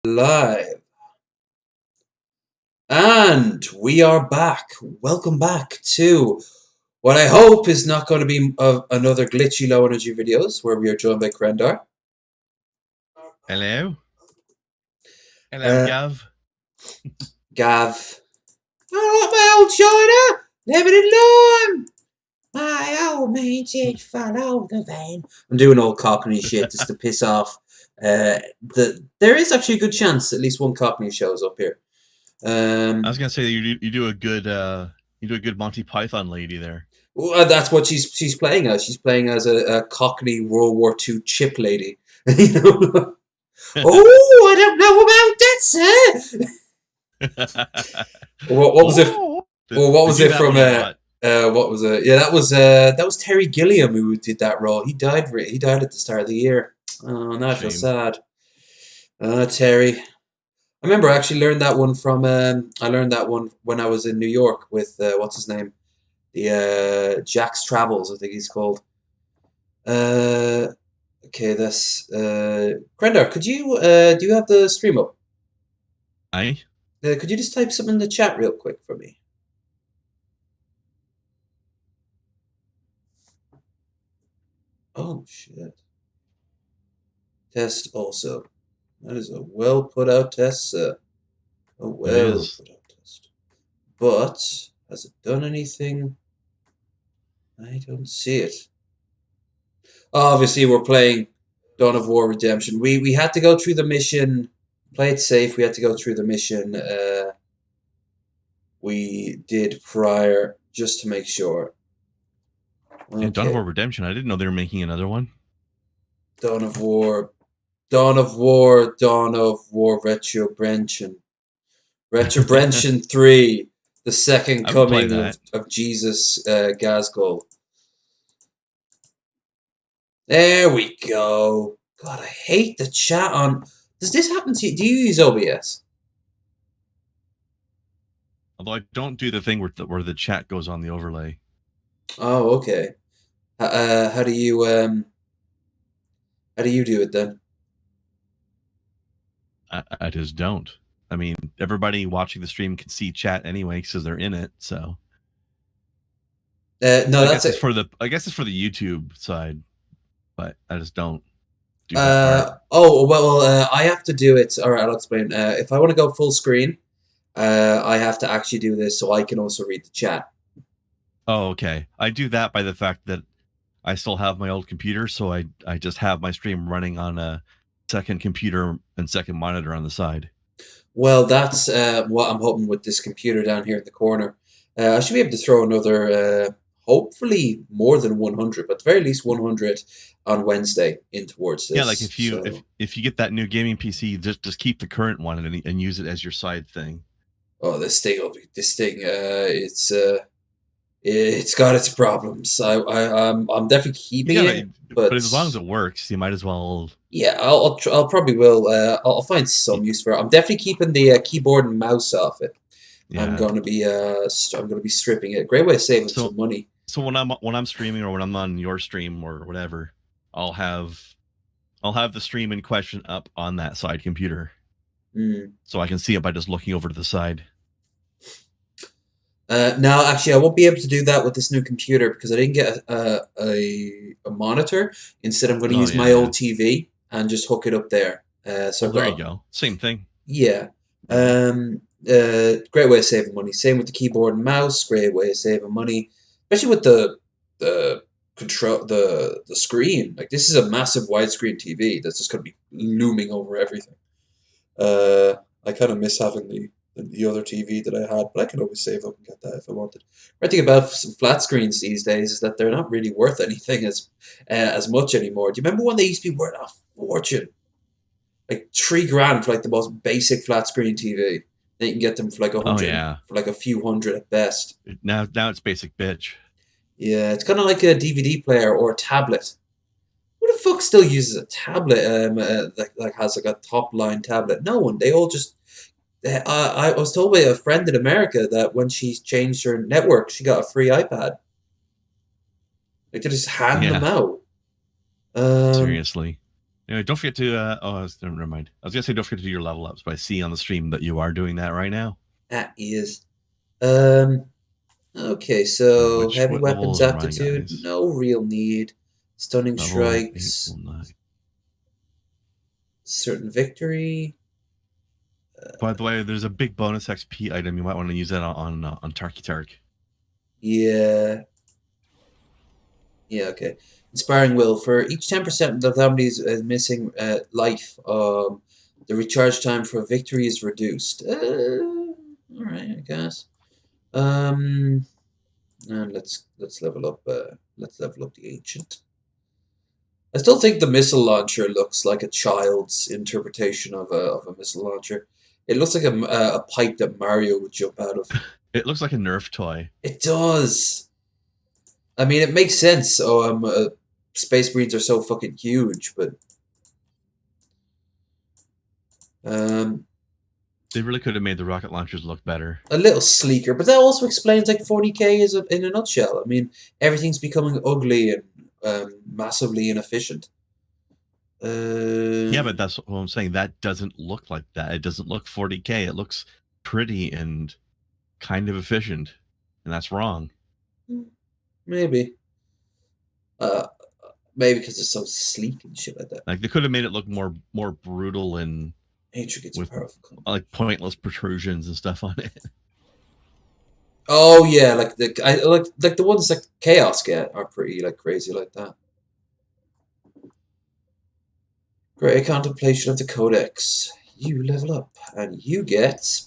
Live. And we are back. Welcome back to what I hope is not going to be another glitchy low energy videos where we are joined by Krendar. Hello. Hello, Gav. Gav. Alright, my old China. Living in London. My old mate's follow the van. I'm doing all Cockney shit just to piss off. There is actually a good chance at least one Cockney shows up here. I was gonna say you do a good Monty Python lady there. Well, that's what she's playing as. She's playing as a Cockney World War II chip lady. You know? Oh, I don't know about that, sir. what was it? Well, what was it from? What was it? Yeah, that was Terry Gilliam who did that role. He died at the start of the year. Oh, now I feel sad. Terry. I remember I actually learned that one from. I learned that one when I was in New York with what's his name, the Jack's Travels, I think he's called. Okay, that's Krendar. Could you do you have the stream up? Aye. Could you just type something in the chat real quick for me? Oh shit! Test also. That is a well put out test, sir. A well put out test. But has it done anything? I don't see it. Obviously, we're playing Dawn of War Redemption. We had to go through the mission. Play it safe. We had to go through the mission we did prior just to make sure. Okay. And Dawn of War Redemption. I didn't know they were making another one. Dawn of War Retribution. Retribution 3. The second coming of Jesus Gazgul. There we go. God, I hate the chat on. Does this happen to you? Do you use OBS? Although I don't do the thing where the chat goes on the overlay. Oh, okay. How do you do it then? I just don't. I mean, everybody watching the stream can see chat anyway because they're in it. So no, I guess it's for the YouTube side, but I just don't. Oh well, I have to do it. All right, I'll explain. If I want to go full screen, I have to actually do this so I can also read the chat. Oh, okay. I do that by the fact that I still have my old computer, so I just have my stream running on a second computer and second monitor on the side. Well, that's what I'm hoping with this computer down here in the corner. I should be able to throw another, hopefully more than 100, but at the very least 100 on Wednesday in towards this. Yeah, like if you get that new gaming PC, just keep the current one and use it as your side thing. Oh, this thing, it's got its problems. I'm definitely keeping it, but as long as it works, you might as well. Yeah, I'll probably will. I'll find some use for it. I'm definitely keeping the keyboard and mouse off it. Yeah. I'm going to be stripping it. Great way of saving some money. So when I'm streaming or when I'm on your stream or whatever, I'll have the stream in question up on that side computer, so I can see it by just looking over to the side. No, actually, I won't be able to do that with this new computer because I didn't get a monitor. Instead, I'm going to use my old TV and just hook it up there. So there you go. Same thing. Yeah. Great way of saving money. Same with the keyboard and mouse. Great way of saving money, especially with the control the screen. Like this is a massive widescreen TV that's just going to be looming over everything. I kind of miss having the other TV that I had, but I can always save up and get that if I wanted. The thing about some flat screens these days is that they're not really worth anything as much anymore. Do you remember when they used to be worth a fortune? Like $3,000 for like the most basic flat screen TV. Then you can get them for like 100, for like a few hundred at best. Now it's basic bitch. Yeah, it's kind of like a DVD player or a tablet. Who the fuck still uses a tablet? Like has like a top line tablet? No one. They all just. I was told by a friend in America that when she changed her network, she got a free iPad. Like they just hand them out. Seriously. Anyway, don't forget to. Never mind. I was gonna say don't forget to do your level ups, but I see on the stream that you are doing that right now. That is. Okay, so heavy weapons aptitude, no real need. Stunning strikes. Certain victory. By the way, there's a big bonus XP item. You might want to use that on Tarky Tark. Yeah. Yeah, okay. Inspiring will. For each 10% of somebody's missing life, the recharge time for victory is reduced. Alright, I guess. And let's level up let's level up the ancient. I still think the missile launcher looks like a child's interpretation of a missile launcher. It looks like a pipe that Mario would jump out of. It looks like a Nerf toy. It does. I mean, it makes sense. Space Marines are so fucking huge, but they really could have made the rocket launchers look better. A little sleeker, but that also explains like 40k is in a nutshell. I mean, everything's becoming ugly and massively inefficient. Yeah, but that's what I'm saying. That doesn't look like that. It doesn't look 40k. It looks pretty and kind of efficient, and that's wrong. Maybe. Maybe because it's so sleek and shit like that. Like they could have made it look more brutal and intricate, with powerful, like pointless protrusions and stuff on it. Oh yeah, like the ones like Chaos get are pretty like crazy like that. Great contemplation of the Codex. You level up and you get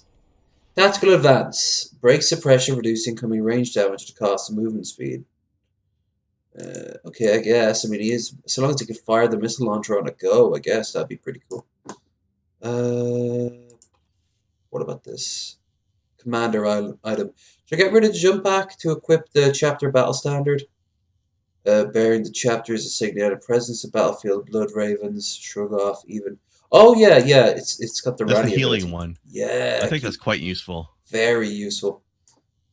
tactical advance. Break suppression, reduce incoming range damage at the cost of movement speed. Okay, I guess. I mean, so long as he can fire the missile launcher on a go, I guess that'd be pretty cool. What about this? Commander item. Should I get rid of the jump pack to equip the chapter battle standard? Bearing the chapter's insignia, presence of battlefield, blood ravens, shrug off, even. Oh yeah, it's got the that's the healing one. Yeah, I think that's quite useful. Very useful.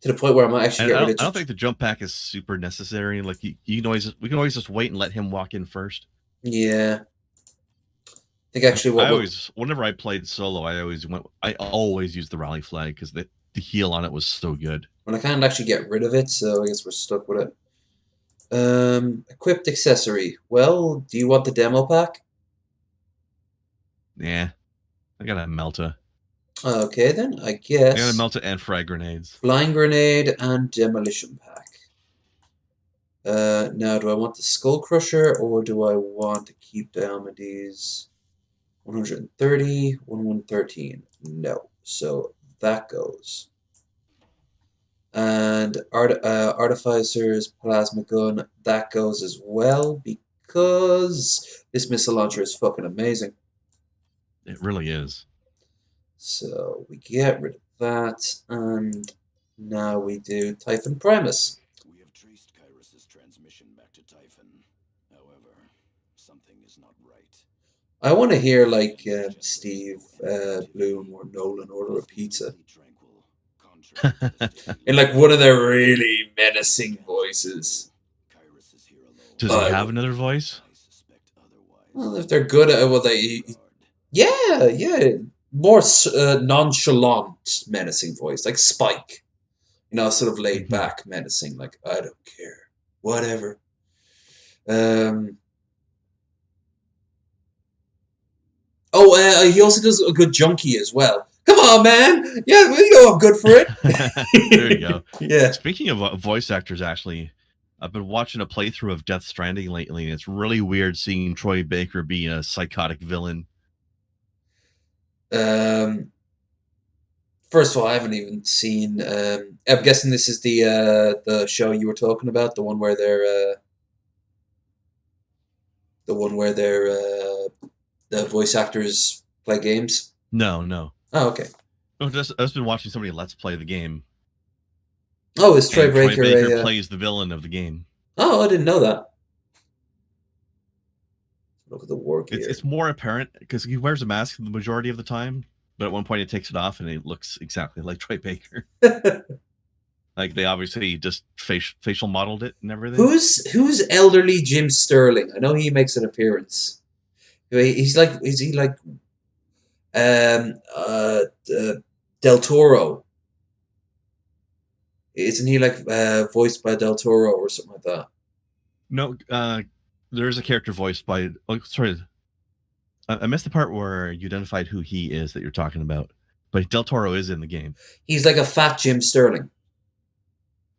To the point where I might actually get rid of. I don't think the jump pack is super necessary. Like we can always just wait and let him walk in first. Yeah. I think actually whenever I played solo, I always used the rally flag because the heal on it was so good. Well, I can't actually get rid of it, so I guess we're stuck with it. Equipped accessory. Well, do you want the demo pack? Yeah, I got a Melta. Okay, then I guess. I got a Melta and frag grenades. Flying grenade and demolition pack. Now, do I want the Skull Crusher or do I want to keep Diomedes? 130, 113. No, so that goes. And Artificer's Plasma Gun, that goes as well because this missile launcher is fucking amazing. It really is. So we get rid of that, and now we do Typhon Primus. We have traced Kyrus's transmission back to Typhon. However, something is not right. I want to hear like Steve Bloom or Nolan order a pizza. In like one of their really menacing voices. Does he have another voice? Well, if they're good at it, yeah. More nonchalant, menacing voice, like Spike. You know, sort of laid back, menacing, like, I don't care. Whatever. He also does a good junkie as well. Come on, man! Yeah, you know I'm good for it. There you go. Yeah. Speaking of voice actors, actually, I've been watching a playthrough of Death Stranding lately, and it's really weird seeing Troy Baker be a psychotic villain. First of all, I haven't even seen. I'm guessing this is the show you were talking about, the one where they're the voice actors play games. No. Oh, okay. I've just been watching somebody Let's Play the game. Oh, is Troy Baker? Troy Baker plays the villain of the game. Oh, I didn't know that. Look at the war gear. It's more apparent because he wears a mask the majority of the time, but at one point he takes it off and it looks exactly like Troy Baker. Like they obviously just facial modeled it and everything. Who's elderly Jim Sterling? I know he makes an appearance. He's like, is he like um uh, uh Del Toro? Isn't he like voiced by Del Toro or something like that? No, there's a character voiced by. Oh, sorry, I missed the part where you identified who he is that you're talking about. But Del Toro is in the game. He's like a fat Jim Sterling.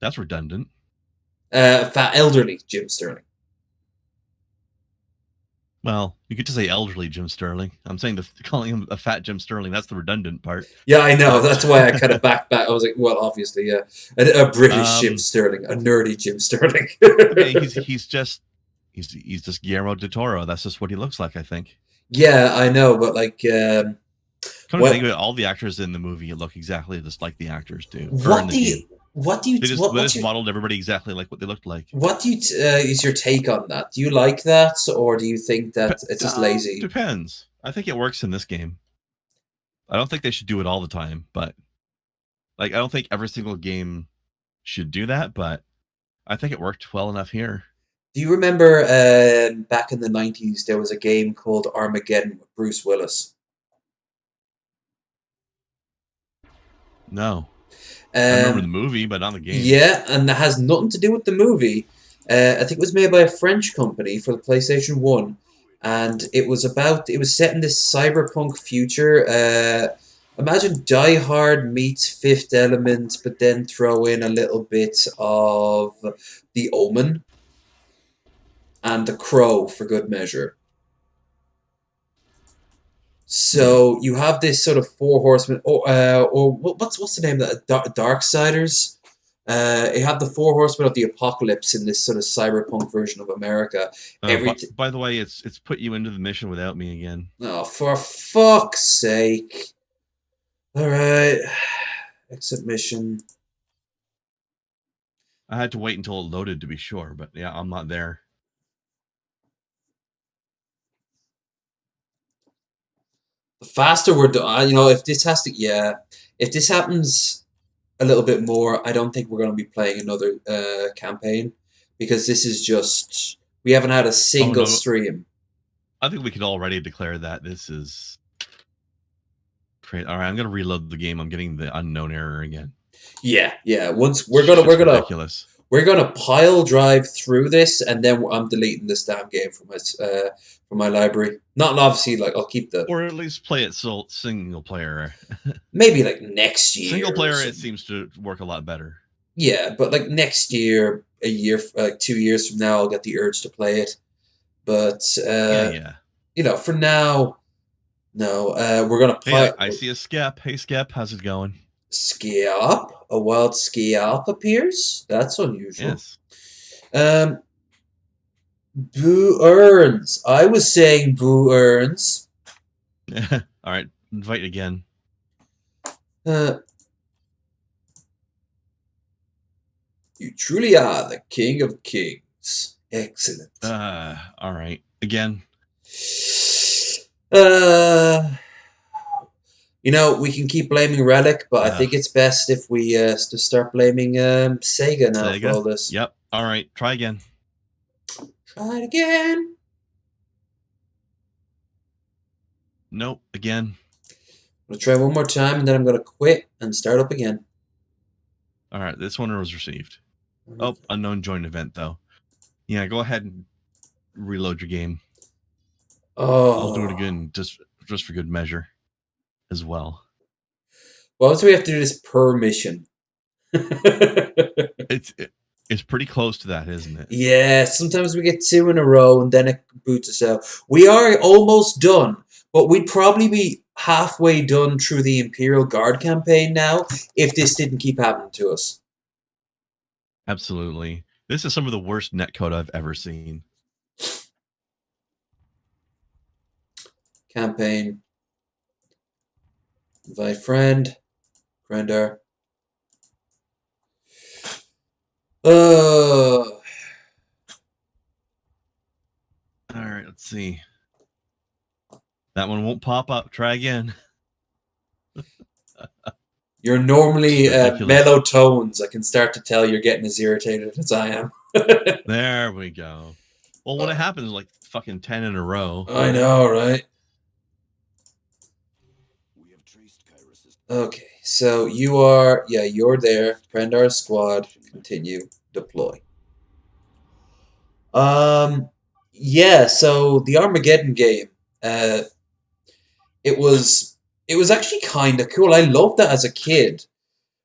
That's redundant. Fat elderly Jim Sterling. Well, you could just say elderly Jim Sterling. I'm saying calling him a fat Jim Sterling, that's the redundant part. Yeah, I know. That's why I kind of back. I was like, well, obviously, yeah. A British Jim Sterling. A nerdy Jim Sterling. I mean, he's just Guillermo del Toro. That's just what he looks like, I think. Yeah, I know, but like... Come to think of it, all the actors in the movie look exactly just like the actors do. They just modeled everybody exactly like what they looked like. What do you is your take on that? Do you like that, or do you think that it's just lazy? Depends. I think it works in this game. I don't think they should do it all the time, but like I don't think every single game should do that, but I think it worked well enough here. Do you remember back in the 90s there was a game called Armageddon with Bruce Willis? No. I remember the movie, but not the game. Yeah, and that has nothing to do with the movie. I think it was made by a French company for the PlayStation 1. And it was set in this cyberpunk future. Imagine Die Hard meets Fifth Element, but then throw in a little bit of The Omen and The Crow for good measure. So you have this sort of four horsemen, or what's the name of that? Darksiders. You have the four horsemen of the apocalypse in this sort of cyberpunk version of America. By the way, it's put you into the mission without me again. Oh, for fuck's sake! All right, exit mission. I had to wait until it loaded to be sure, but yeah, I'm not there. The faster we're done, if this happens a little bit more, I don't think we're going to be playing another campaign, because this is just, we haven't had a single stream. I think we could already declare that this is great. All right, I'm going to reload the game. I'm getting the unknown error again. Yeah. Once we're gonna pile drive through this, and then I'm deleting this damn game from my library. Not obviously, like, I'll keep or at least play it single player. Maybe like next year. Single player, it seems to work a lot better. Yeah, but like next year, a year, 2 years from now, I'll get the urge to play it. But for now, no. We're gonna play. Hey, I see a Skep. Hey, Skep, how's it going? Skiop? A wild Skiop appears? That's unusual. Yes. Boo Earns. I was saying Boo Earns. All right, invite again. You truly are the king of kings. Excellent. All right, again. We can keep blaming Relic, but I think it's best if we start blaming Sega now for all this. Yep. All right, try again. Try it again. Nope, again. I'm going to try one more time, and then I'm going to quit and start up again. All right, this one was received. Oh, unknown join event, though. Yeah, go ahead and reload your game. Oh. I'll do it again just for good measure as well. Well, so we have to do this per mission. It's pretty close to that, isn't it? Yeah, sometimes we get 2 in a row and then it boots us out. We are almost done, but we'd probably be halfway done through the Imperial Guard campaign now if this didn't keep happening to us. Absolutely. This is some of the worst netcode I've ever seen. Campaign. Invite friend. Krendar. All right, let's see. That one won't pop up. Try again. You're normally mellow tones. I can start to tell you're getting as irritated as I am. There we go. Well, when it happens, like fucking 10 in a row. I know, right? Okay, so you're there. Krendar squad, continue, deploy. Yeah, so the Armageddon game, it was actually kind of cool. I loved that as a kid.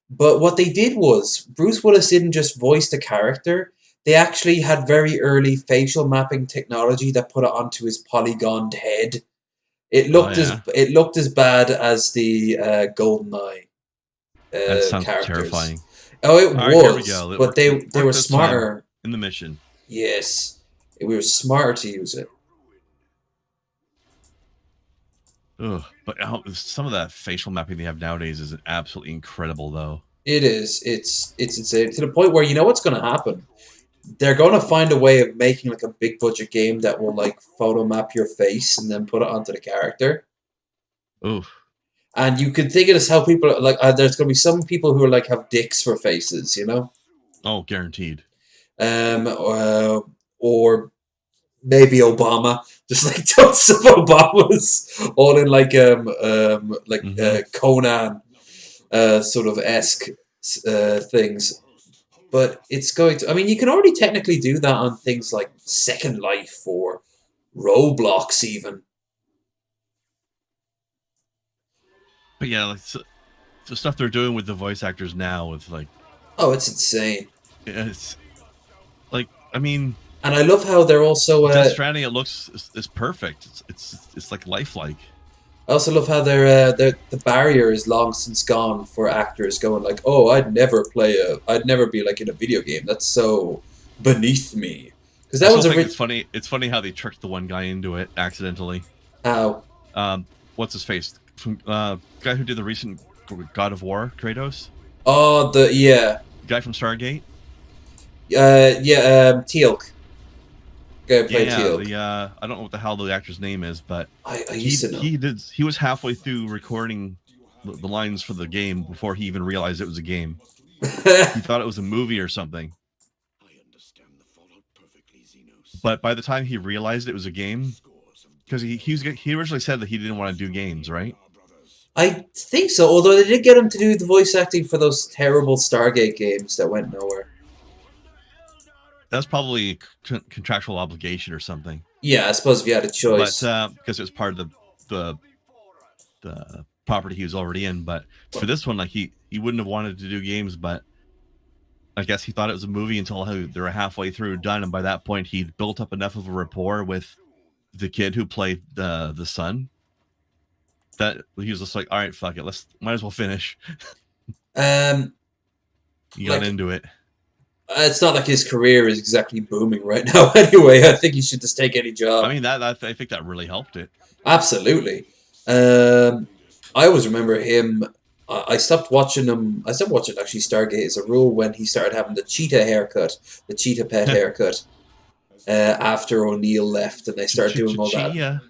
But what they did was, Bruce Willis didn't just voice the character, they actually had very early facial mapping technology that put it onto his polygoned head. It looked as bad as the GoldenEye that sounds characters. terrifying. Oh, it All was, right, here we go. but they were smarter in the mission. Yes, we were smarter to use it. Ugh, but some of that facial mapping they have nowadays is absolutely incredible, though. It is. It's insane to the point where you know what's going to happen. They're going to find a way of making like a big budget game that will like photo map your face and then put it onto the character. Oof. And you could think of it as how people like. There's going to be some people who are like have dicks for faces, you know. Oh, guaranteed. Or maybe Obama, just like tons of Obamas, all in like Conan, sort of esque things. But it's going to. I mean, you can already technically do that on things like Second Life or Roblox, even. But yeah, like the stuff they're doing with the voice actors now, with like, oh, it's insane. It's like, I mean, and I love how they're also Death Stranding. It looks is perfect. It's like lifelike. I also love how the barrier is long since gone for actors going like, oh, I'd never be like in a video game. That's so beneath me. Because that was it's funny. It's funny how they tricked the one guy into it accidentally. How? What's his face? From guy who did the recent God of War, Kratos. Oh, the guy from Stargate. Teal'c. Teal'c. I don't know what the hell the actor's name is, but I used to know. He was halfway through recording the lines for the game before he even realized it was a game. He thought it was a movie or something. But by the time he realized it was a game, because he originally said that he didn't want to do games, right? I think so, although they did get him to do the voice acting for those terrible Stargate games that went nowhere. That's probably a contractual obligation or something. Yeah, I suppose if you had a choice. But because it was part of the property he was already in. But for this one, like he wouldn't have wanted to do games, but I guess he thought it was a movie until they were halfway through done, and by that point he'd built up enough of a rapport with the kid who played the son that he was just like, all right, fuck it, might as well finish. He got into it. It's not like his career is exactly booming right now anyway. I think he should just take any job. I mean, I think that really helped it. Absolutely. I always remember him. I stopped watching actually Stargate as a rule when he started having the cheetah haircut, the cheetah pet haircut. After O'Neill left and they started doing all that.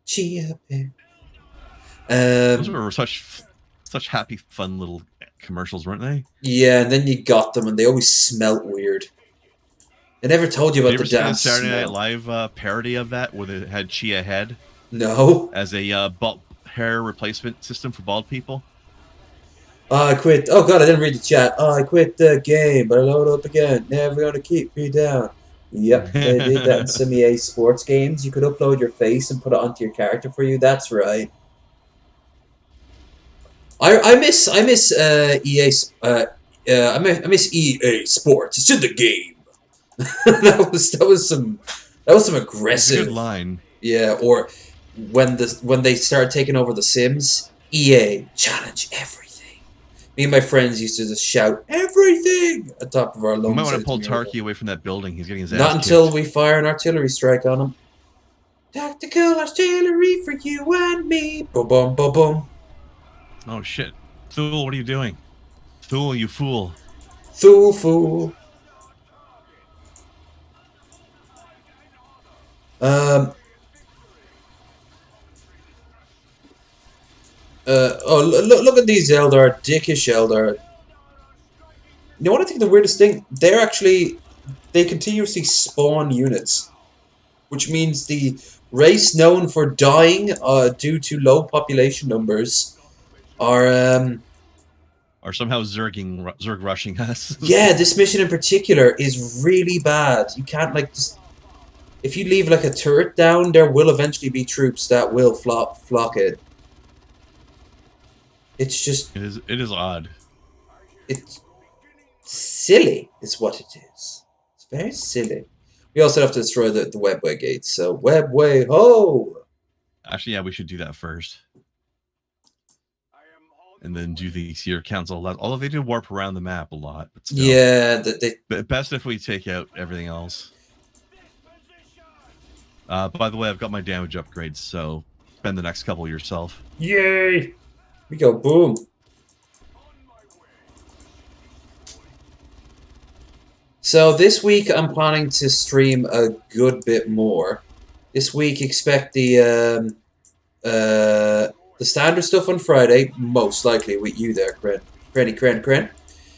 Chia pet. Those were such happy, fun little commercials, weren't they? Yeah, and then you got them, and they always smelt weird. I never told you about the damn Saturday Night Live parody of that, where it had Chia Head. No. As a bald hair replacement system for bald people. I quit. Oh god, I didn't read the chat. I quit the game, but I load up again. Never gonna keep me down. Yep, they did that in some EA sports games. You could upload your face and put it onto your character for you. That's right. I miss EA. I miss EA Sports. It's in the game. that was some aggressive. Good line. Yeah, or when they started taking over the Sims, EA challenge everything. Me and my friends used to just shout everything at the top of our lungs. We might want to pull Tarky away from that building. He's getting his ass Not kicked. until we fire an artillery strike on him. Tactical artillery for you and me. Boom, boom, boom, boom. Oh shit, Thule! What are you doing? Thule, you fool! Thule, fool. Look at these Eldar, dickish Eldar. You know what I think the weirdest thing? They continuously spawn units. which means the race known for dying due to low population numbers are somehow Zerg rushing us. yeah, this mission in particular is really bad. You can't like just if you leave like a turret down, there will eventually be troops that will flock it. It's just it is odd. it's silly is what it is. It's very silly. We also have to destroy the webway gates, so webway ho! Actually, yeah, we should do that first. And then do the Seer Council. Although they do warp around the map a lot. But still. Yeah, But best if we take out everything else. By the way, I've got my damage upgrades, so spend the next couple yourself. Yay! We go boom. So this week I'm planning to stream a good bit more. This week expect the standard stuff on Friday, most likely with you there, Kren.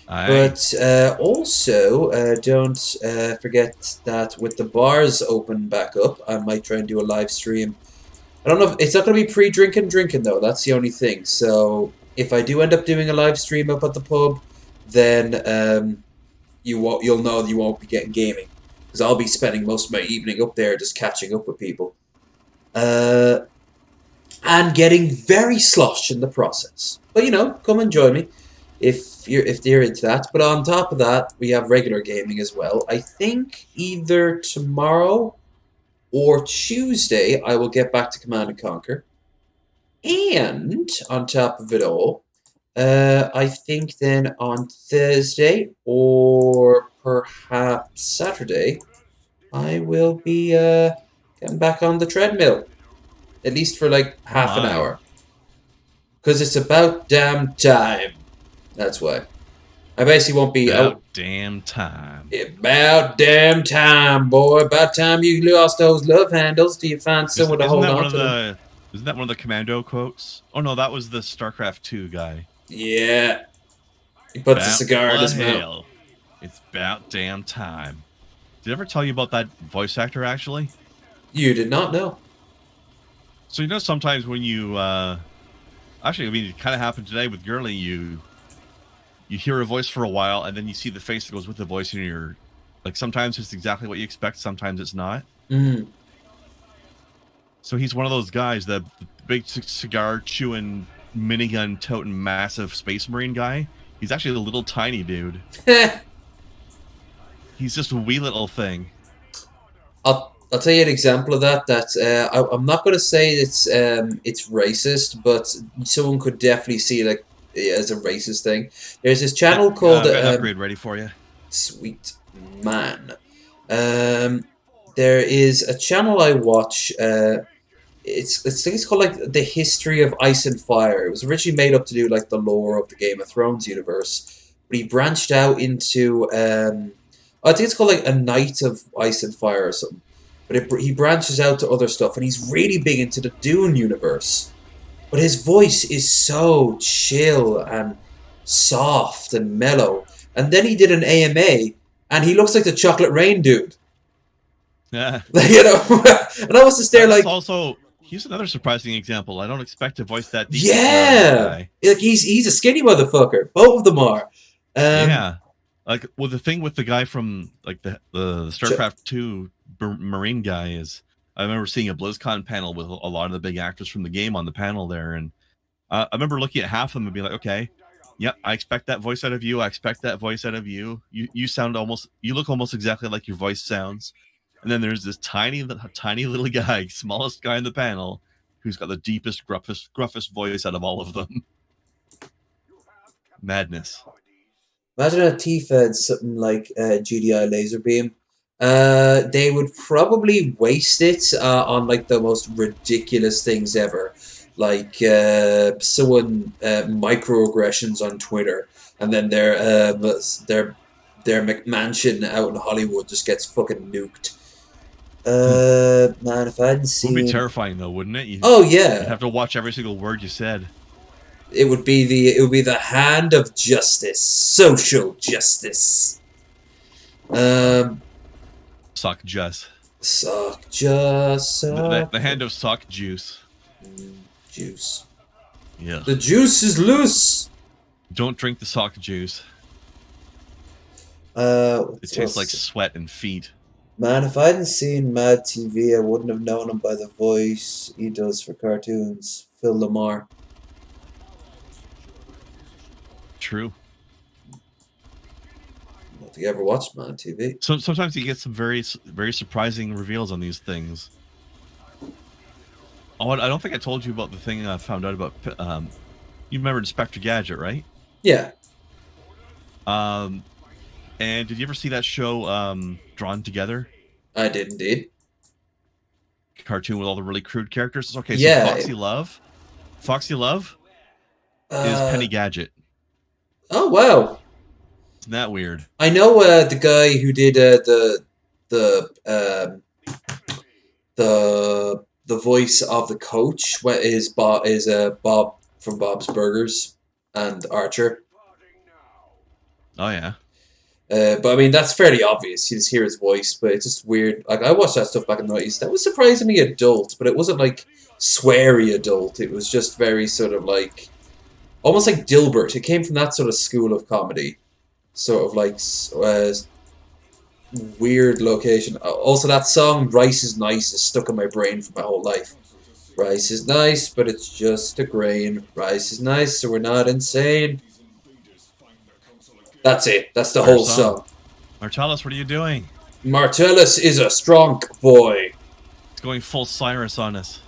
But also, don't forget that with the bars open back up, I might try and do a live stream. I don't know if it's not going to be pre-drinking though. That's the only thing. So if I do end up doing a live stream up at the pub, then you'll know that you won't be getting gaming because I'll be spending most of my evening up there just catching up with people. And getting very sloshed in the process. But you know, come and join me if you're into that. But on top of that, we have regular gaming as well. I think either tomorrow or Tuesday I will get back to Command and Conquer. And on top of it all, I think then on Thursday or perhaps Saturday, I will be getting back on the treadmill. At least for like half an hour. Because it's about damn time. That's why. I basically won't be out. Damn time. About damn time, boy. About time you lost those love handles. Do you find someone to hold on to them? Isn't that one of the commando quotes? Oh no, that was the StarCraft 2 guy. Yeah. He puts a cigar in his mouth. It's about damn time. Did I ever tell you about that voice actor, actually? You did not know. So, you know, sometimes when you, actually, I mean, it kind of happened today with Gurley. You hear a voice for a while, and then you see the face that goes with the voice, and you're, like, sometimes it's exactly what you expect, sometimes it's not. Mm. So he's one of those guys, the big cigar-chewing, minigun-toting, massive Space Marine guy. He's actually a little tiny dude. He's just a wee little thing. I'll tell you an example of that. I'm not going to say it's racist, but someone could definitely see it as a racist thing. There's this channel called I've got an upgrade ready for you. Sweet man. There is a channel I watch. It's called like the History of Ice and Fire. It was originally made up to do like the lore of the Game of Thrones universe, but he branched out into I think it's called like A Night of Ice and Fire or something. But he branches out to other stuff, and he's really big into the Dune universe. But his voice is so chill and soft and mellow. And then he did an AMA, and he looks like the Chocolate Rain dude. Yeah. You know? And I was just there like... Also, he's another surprising example. I don't expect to voice that deep. Yeah! Like, he's a skinny motherfucker. Both of them are. Yeah. Like, well, the thing with the guy from, like, the StarCraft 2... Marine guy is, I remember seeing a BlizzCon panel with a lot of the big actors from the game on the panel there, and I remember looking at half of them and being like, okay, yeah, I expect that voice out of you. I expect that voice out of you. You look almost exactly like your voice sounds. And then there's this tiny little guy, smallest guy in the panel, who's got the deepest, gruffest voice out of all of them. Madness. Imagine a Tifa had something like GDI laser beam. They would probably waste it on like the most ridiculous things ever, like someone microaggressions on Twitter, and then their McMansion out in Hollywood just gets fucking nuked. Man, if I hadn't seen, it would be terrifying though, wouldn't it? Oh yeah, you'd have to watch every single word you said. It would be the hand of justice, social justice. Suck Jess. Suck, just suck. The hand of sock juice. Juice. Yeah. The juice is loose. Don't drink the sock juice. It tastes like sweat and feet. Man, if I hadn't seen Mad TV, I wouldn't have known him by the voice he does for cartoons. Phil Lamar. True. Have you ever watched Mad TV? So sometimes you get some very surprising reveals on these things. Oh, I don't think I told you about the thing I found out about. You remember Inspector Gadget, right? Yeah. And did you ever see that show, Drawn Together? I did indeed. Cartoon with all the really crude characters. Okay, yeah. So Foxy Love is Penny Gadget. Oh wow. Isn't that weird? I know the guy who did the voice of the coach is Bob from Bob's Burgers and Archer. Oh yeah. But I mean that's fairly obvious. You just hear his voice, but it's just weird. Like I watched that stuff back in the 90s. That was surprisingly adult, but it wasn't like sweary adult. It was just very sort of like almost like Dilbert. It came from that sort of school of comedy. Sort of like weird location. Also, that song "Rice is Nice" is stuck in my brain for my whole life. Rice is nice, but it's just a grain. Rice is nice, so we're not insane. That's it. That's the whole song. Martellus, what are you doing? Martellus is a strong boy. It's going full Cyrus on us.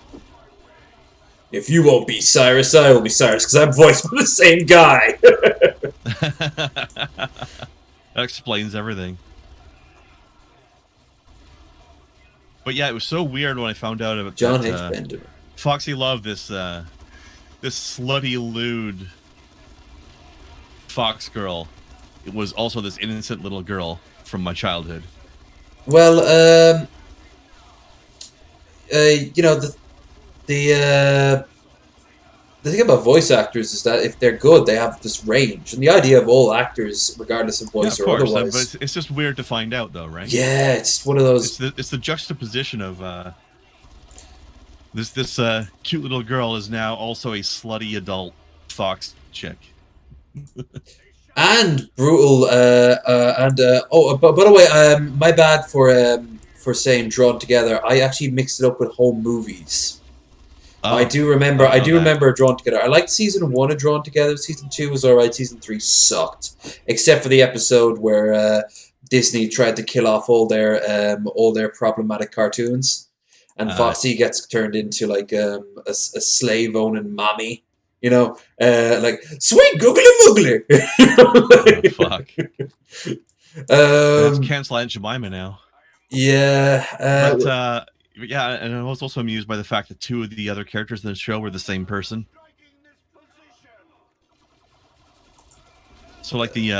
If you won't be Cyrus, I will be Cyrus, because I'm voiced by the same guy. That explains everything. But yeah, it was so weird when I found out about John H. Benjamin. Foxy Love, this slutty, lewd fox girl. It was also this innocent little girl from my childhood. Well, you know, the thing about voice actors is that if they're good, they have this range. And the idea of all actors, regardless of voice or otherwise... But it's just weird to find out, though, right? Yeah, it's one of those... It's the juxtaposition of... This cute little girl is now also a slutty adult fox chick. And brutal, oh, but by the way, my bad for saying Drawn Together. I actually mixed it up with home movies. Oh, I do remember Drawn Together. I liked season 1 of Drawn Together. Season 2 was alright. Season 3 sucked, except for the episode where Disney tried to kill off all their problematic cartoons, and Foxy gets turned into like a slave owning mommy. You know, like sweet googly moogly. Oh, fuck. Let's cancel Aunt Jemima now. Yeah, but yeah, and I was also amused by the fact that 2 of the other characters in the show were the same person. So, like the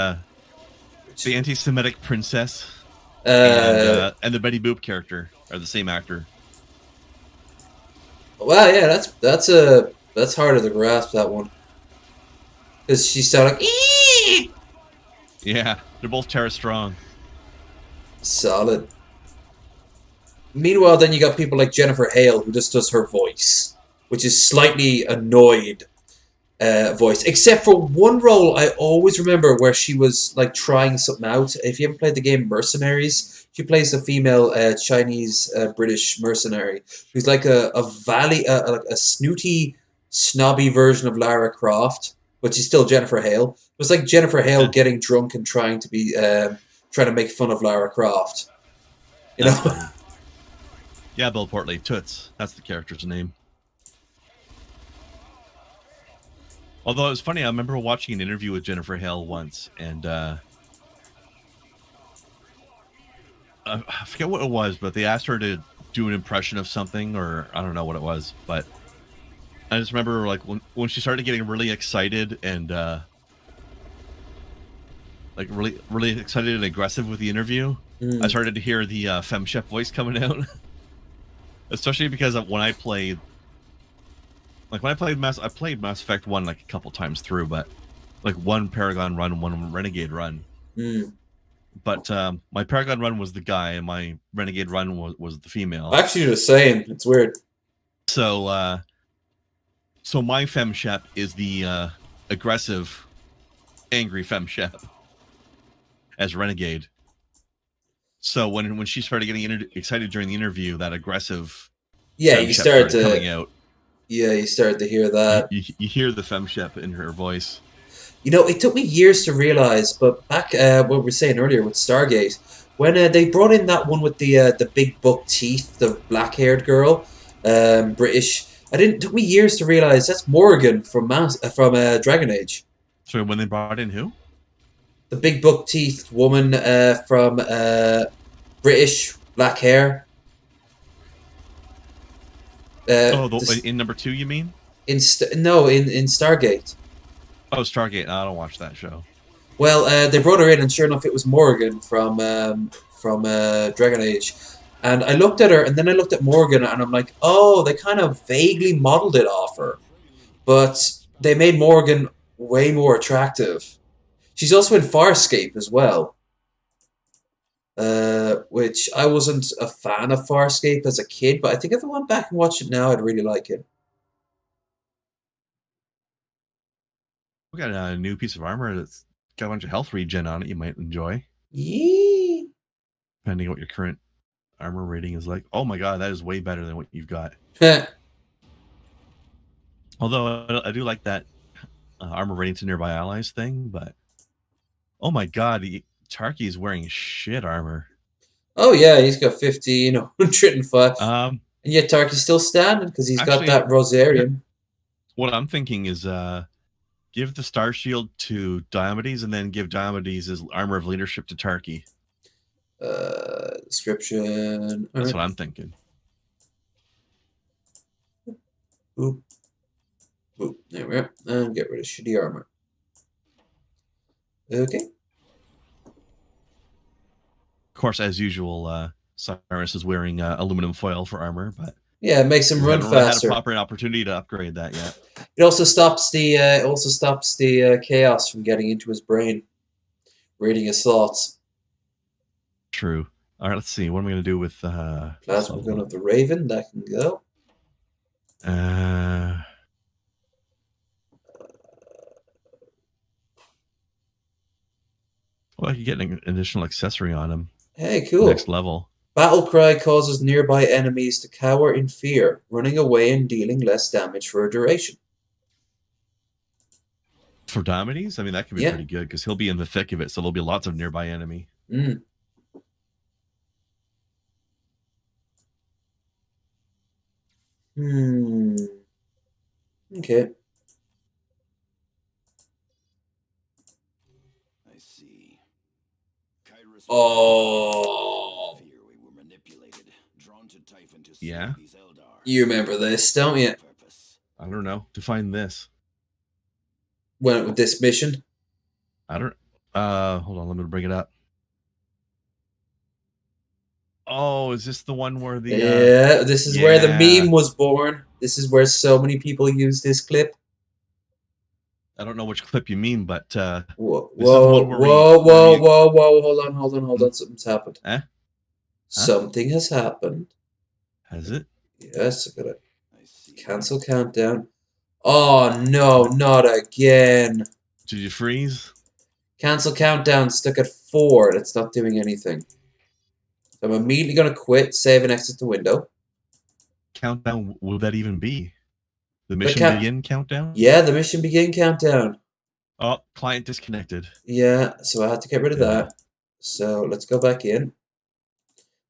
anti-Semitic princess and the Betty Boop character are the same actor. Wow, yeah, that's harder to grasp, that one, because she sounded like Eee! Yeah, they're both Tara Strong. Solid. Meanwhile, then you got people like Jennifer Hale, who just does her voice, which is slightly annoyed voice. Except for one role I always remember where she was like trying something out. If you ever played the game Mercenaries, she plays a female Chinese British mercenary who's like a snooty, snobby version of Lara Croft, but she's still Jennifer Hale. It was like Jennifer Hale getting drunk and trying to make fun of Lara Croft. You know. Funny. Yeah, Bill Portley, Toots. That's the character's name. Although it was funny, I remember watching an interview with Jennifer Hale once, and I forget what it was, but they asked her to do an impression of something, or I don't know what it was, but I just remember like when she started getting really excited and like really excited and aggressive with the interview, I started to hear the FemShep voice coming out. Especially because when I played Mass Effect 1 like a couple times through, but like one Paragon run, one Renegade run. But my Paragon run was the guy, and my Renegade run was the female. Actually, the same. It's weird. So, so my FemShep is the aggressive, angry FemShep as Renegade. So when she started getting excited during the interview, that aggressive you started coming out. Yeah, you started to hear that. You hear the FemShep in her voice. It took me years to realize, but back what we were saying earlier with Stargate, when they brought in that one with the big buck teeth, the black-haired girl, British. It took me years to realize that's Morgan from Dragon Age. So when they brought in who? The big buck teeth woman from British, black hair. In number 2, you mean? In Stargate. Oh, Stargate. I don't watch that show. Well, they brought her in, and sure enough, it was Morgan from Dragon Age. And I looked at her, and then I looked at Morgan, and I'm like, oh, they kind of vaguely modeled it off her. But they made Morgan way more attractive. She's also in Farscape as well. Which I wasn't a fan of Farscape as a kid, but I think if I went back and watched it now, I'd really like it. We got a new piece of armor that's got a bunch of health regen on it you might enjoy. Yee! Depending on what your current armor rating is like. Oh my god, that is way better than what you've got. Although I do like that armor rating to nearby allies thing, but oh my god, Tarky is wearing shit armor. Oh yeah, he's got 15, 105. And yet Tarky's still standing because he's got that Rosarium. What I'm thinking is give the Star Shield to Diomedes and then give Diomedes his armor of leadership to Tarky. Description. That's what I'm thinking. Boop. Boop. There we are. And get rid of shitty armor. Okay. Of course, as usual, Cyrus is wearing aluminum foil for armor, but yeah, it makes him run faster. Had a proper opportunity to upgrade that yet. It also stops the chaos from getting into his brain, reading his thoughts. True. All right, let's see. What am I going to do with Plasma gun of the Raven? That can go. Well, I could get an additional accessory on him. Hey, cool. Next level. Battle cry causes nearby enemies to cower in fear, running away and dealing less damage for a duration. For Diomedes? I mean, that could be pretty good because he'll be in the thick of it, so there'll be lots of nearby enemy. Okay. I see. Oh. We were manipulated, drawn to Typhon to yeah. These Eldar. You remember this, don't you? I don't know. Define this. With this mission? I don't. Hold on. Let me bring it up. Oh, is this the one where the? Yeah, this is where the meme was born. This is where so many people use this clip. I don't know which clip you mean, but whoa, hold on, something's happened. Something has happened. Has it? Yes, I gotta cancel countdown. Oh no, not again. Did you freeze? Cancel countdown stuck at 4. That's not doing anything. So I'm immediately gonna quit, save and exit the window. Countdown, will that even be? The mission begin countdown? Yeah, the mission begin countdown. Oh, client disconnected. Yeah, so I had to get rid of that. So let's go back in.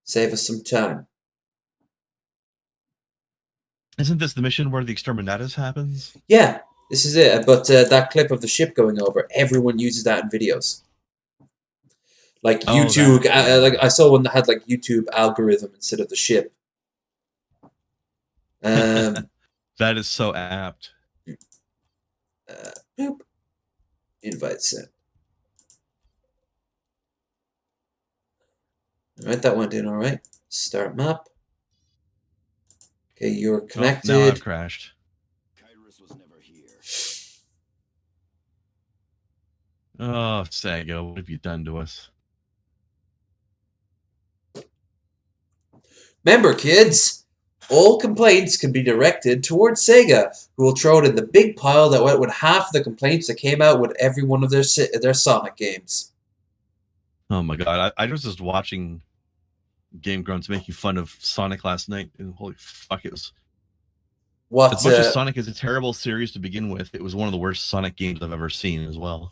Save us some time. Isn't this the mission where the Exterminatus happens? Yeah, this is it. But that clip of the ship going over, everyone uses that in videos. Like YouTube, like I saw one that had like YouTube algorithm instead of the ship. That is so apt. Boop. Invite sent. Alright, that went in alright. Start map. Okay, you're connected. Oh, now I've crashed. Kyrus was never here. Oh, Sago, what have you done to us? Remember, kids, all complaints can be directed towards Sega, who will throw it in the big pile that went with half the complaints that came out with every one of their Sonic games. Oh my god, I was just watching Game Grumps making fun of Sonic last night, and holy fuck, it was... as much as Sonic is a terrible series to begin with, it was one of the worst Sonic games I've ever seen as well.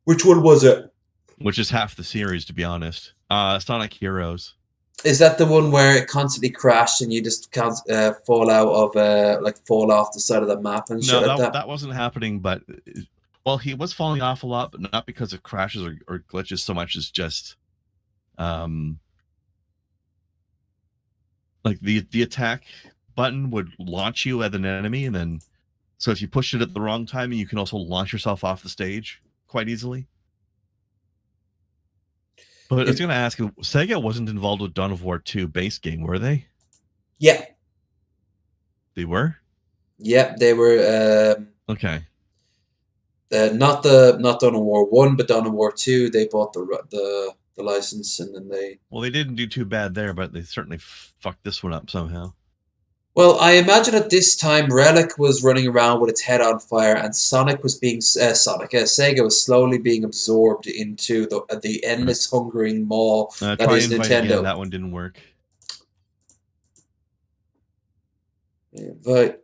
Which one was it? Which is half the series, to be honest. Sonic Heroes. Is that the one where it constantly crashed and you just can't fall out of fall off the side of the map and shit like that? That wasn't happening, but well, he was falling off a lot, but not because of crashes or glitches so much as just like the attack button would launch you at an enemy, and then so if you pushed it at the wrong time, you can also launch yourself off the stage quite easily. But I was going to ask you, Sega wasn't involved with Dawn of War 2 base game, were they? Yeah. They were? Yeah, they were. Okay. Not Dawn of War 1, but Dawn of War 2. They bought the license, and then they... Well, they didn't do too bad there, but they certainly fucked this one up somehow. Well, I imagine at this time, Relic was running around with its head on fire, and Sonic was being Sega was slowly being absorbed into the endless hungering maw that is Nintendo. Again. That one didn't work. Invite.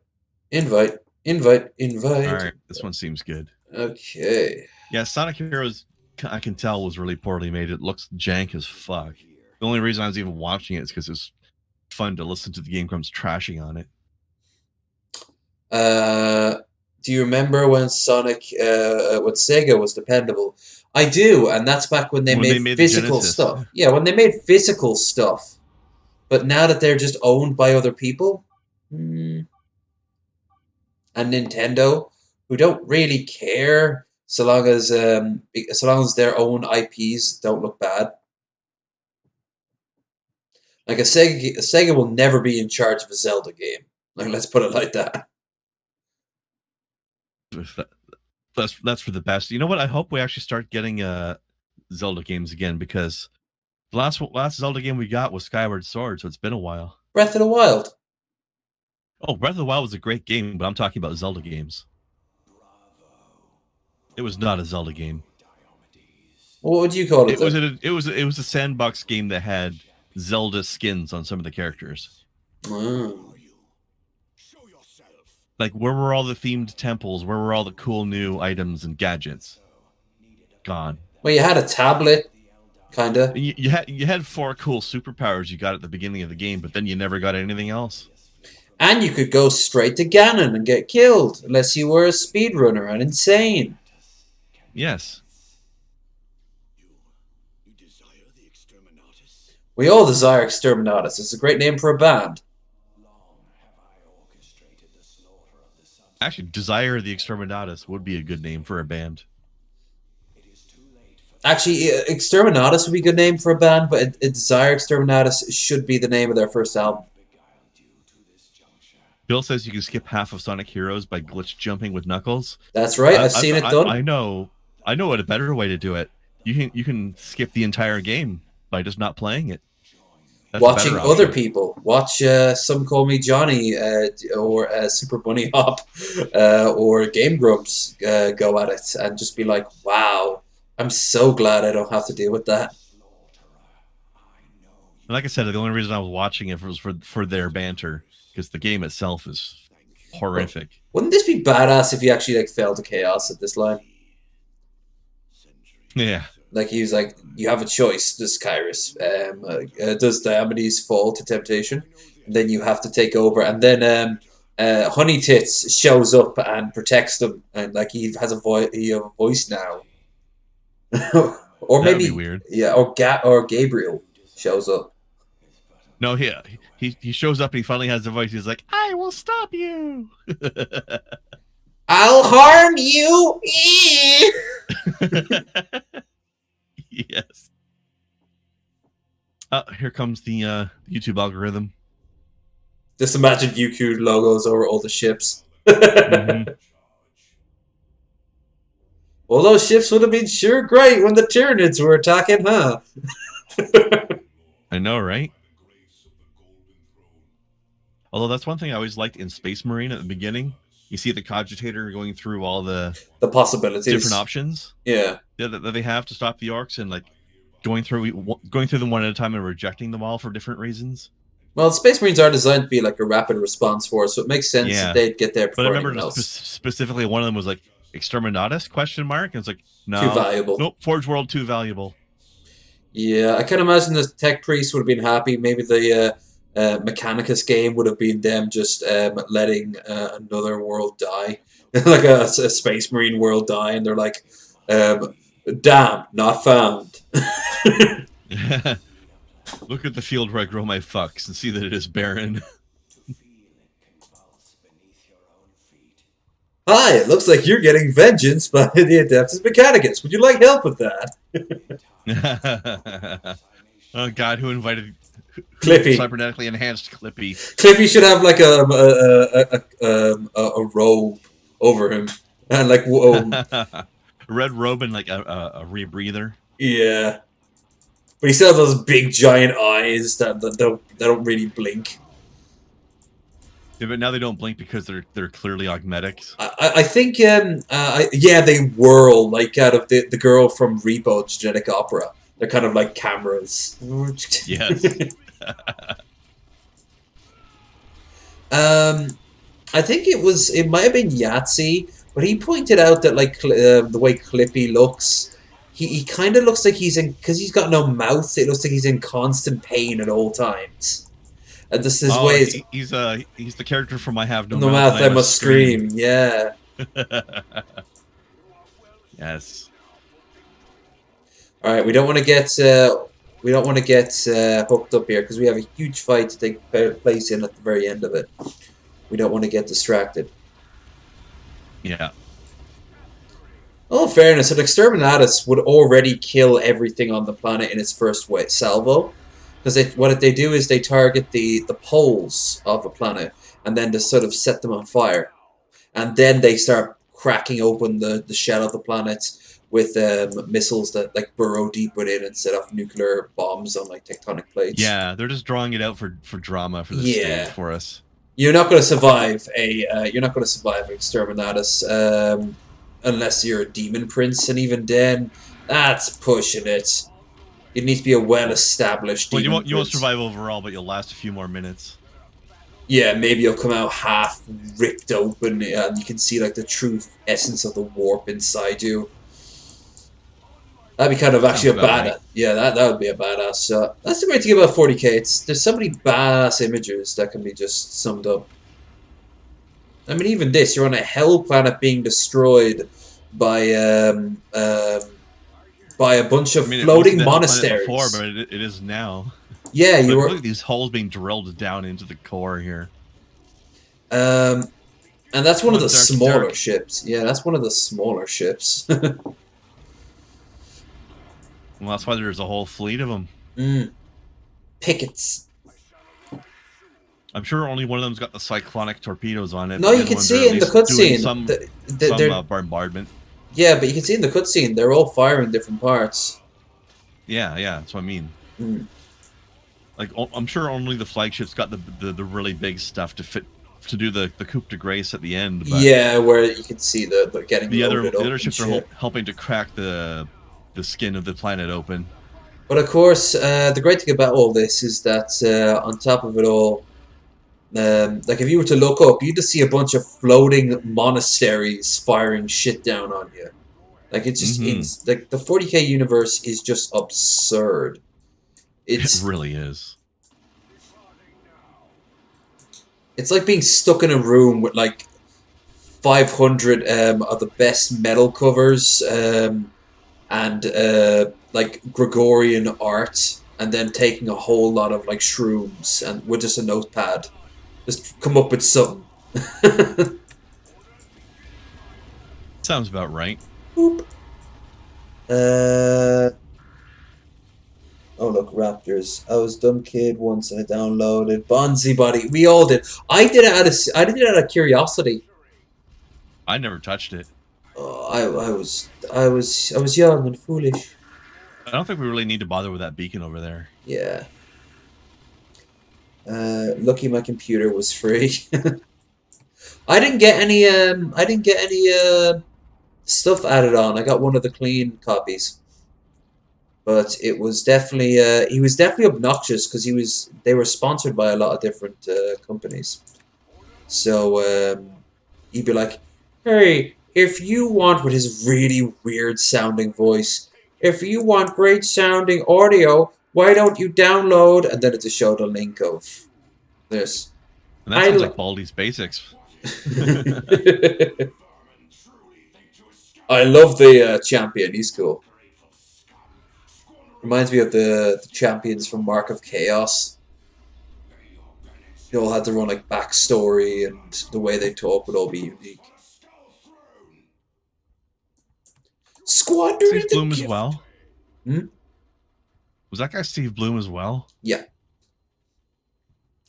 All right, this one seems good. Okay. Yeah, Sonic Heroes, I can tell, was really poorly made. It looks jank as fuck. The only reason I was even watching it is because it's fun to listen to the Game Grumps trashing on it. Do you remember when when Sega was dependable? I do, and that's back when they made physical stuff. Yeah, when they made physical stuff. But now that they're just owned by other people, and Nintendo, who don't really care so long as their own IPs don't look bad. Like a Sega will never be in charge of a Zelda game. Like, let's put it like that. That's for the best. You know what? I hope we actually start getting Zelda games again, because the last Zelda game we got was Skyward Sword, so it's been a while. Breath of the Wild. Oh, Breath of the Wild was a great game, but I'm talking about Zelda games. It was not a Zelda game. What would you call it? It was a sandbox game that had Zelda skins on some of the characters. Like, where were all the themed temples? Where were all the cool new items and gadgets? Gone. Well, you had a tablet, kinda. You had 4 cool superpowers you got at the beginning of the game, but then you never got anything else. And you could go straight to Ganon and get killed, unless you were a speedrunner and insane. Yes. We all desire Exterminatus. It's a great name for a band. Actually, Desire the Exterminatus would be a good name for a band. Actually, Exterminatus would be a good name for a band, but Desire Exterminatus should be the name of their first album. Bill says you can skip half of Sonic Heroes by glitch jumping with Knuckles. That's right. I've seen it done. I know what a better way to do it. You can skip the entire game by just not playing it. That's watching other people. Watch Some Call Me Johnny or Super Bunny Hop or Game Grumps go at it and just be like, wow, I'm so glad I don't have to deal with that. And like I said, the only reason I was watching it was for their banter, because the game itself is horrific. Wouldn't this be badass if you actually fell to chaos at this line? Yeah. Like, he was like, you have a choice, does Kyrus. Does Diomedes fall to temptation? And then you have to take over. And then Honey Tits shows up and protects them. And, like, he has a voice now. Or That'd maybe... be weird. Yeah, or Gabriel shows up. No, he shows up and he finally has a voice. He's like, I will stop you. I'll harm you. Yes. Here comes the YouTube algorithm. Just imagine YouTube logos over all the ships. Mm-hmm. Well, those ships would have been sure great when the Tyranids were attacking, huh? I know, right? Although that's one thing I always liked in Space Marine at the beginning. You see the cogitator going through all the possibilities, different options Yeah. that they have to stop the orcs, and like going through them one at a time and rejecting them all for different reasons. Well, Space Marines are designed to be like a rapid response force, so it makes sense that they'd get there before But I remember anyone else. specifically one of them was like Exterminatus ? And it's like, no, Too valuable. Nope, Forge World too valuable. Yeah, I can imagine the Tech Priest would have been happy. Maybe the Mechanicus game would have been them just letting another world die, like a Space Marine world die, and they're like, damn, not found. Look at the field where I grow my fucks and see that it is barren. Hi, it looks like you're getting vengeance by the Adeptus Mechanicus. Would you like help with that? Oh God, who invited Clippy? Cybernetically enhanced Clippy. Clippy should have like a robe over him, and like a red robe and like a rebreather. Yeah, but he still has those big giant eyes that don't really blink. Yeah, but now they don't blink because they're clearly augmetics. I think yeah, they whirl like out of the girl from Repo Genetic Opera. They're kind of like cameras. Yes. I think it might have been Yahtzee, but he pointed out that like the way Clippy looks, he kind of looks like because he's got no mouth. It looks like he's in constant pain at all times. And this is ways. He's the character from I Have No Mouth, I Must Scream. Yeah. Yes. All right, we don't want to get hooked up here because we have a huge fight to take place in at the very end of it. We don't want to get distracted. Yeah. Oh, fairness, an Exterminatus would already kill everything on the planet in its first salvo. Because what they do is they target the poles of a planet and then just sort of set them on fire. And then they start cracking open the shell of the planet with missiles that like burrow deep within and set off nuclear bombs on like tectonic plates. Yeah, they're just drawing it out for drama for the stage for us. You're not going to survive Exterminatus unless you're a Demon Prince, and even then, that's pushing it. You need to be a well-established demon prince. You won't survive overall, but you'll last a few more minutes. Yeah, maybe you'll come out half ripped open, and you can see like the true essence of the warp inside you. That'd be kind of actually a badass. Right. Yeah, that would be a badass shot. That's the great thing about 40k. There's so many badass images that can be just summed up. I mean, even this, you're on a hell planet being destroyed by a bunch of floating monasteries. Before, but it is now. Yeah, look at these holes being drilled down into the core here. And that's one of the smaller ships. Yeah, that's one of the smaller ships. Well, that's why there's a whole fleet of them. Pickets. I'm sure only one of them's got the cyclonic torpedoes on it. No, you can see it in the cutscene. Some bombardment. Yeah, but you can see in the cutscene they're all firing different parts. Yeah, that's what I mean. Like, I'm sure only the flagship's got the really big stuff to do the coup de grace at the end. But yeah, where you can see the getting the other ships are helping to crack the skin of the planet open. But of course, the great thing about all this is that on top of it all, like if you were to look up, you'd just see a bunch of floating monasteries firing shit down on you. Like it's just it's like the 40k universe is just absurd. It really is. It's like being stuck in a room with like 500 of the best metal covers and like Gregorian art, and then taking a whole lot of like shrooms and with just a notepad. Just come up with something. Sounds about right. Boop. Oh look, Raptors. I was a dumb kid once and I downloaded Bonzi Buddy. We all did. I did it out of curiosity. I never touched it. Oh, I was young and foolish. I don't think we really need to bother with that beacon over there. Yeah. Lucky my computer was free. I didn't get any. I didn't get any stuff added on. I got one of the clean copies, but it was definitely. He was definitely obnoxious because he was. They were sponsored by a lot of different companies. So he'd be like, "Hey, if you want," with his really weird sounding voice, "if you want great sounding audio, why don't you download?" And then it just showed a link of this. And that sounds like Baldi's Basics. I love the champion. He's cool. Reminds me of the champions from Mark of Chaos. They all had their own like backstory, and the way they talk would all be unique. Squander Steve Bloom as well. Hmm? Was that guy Steve Bloom as well? Yeah.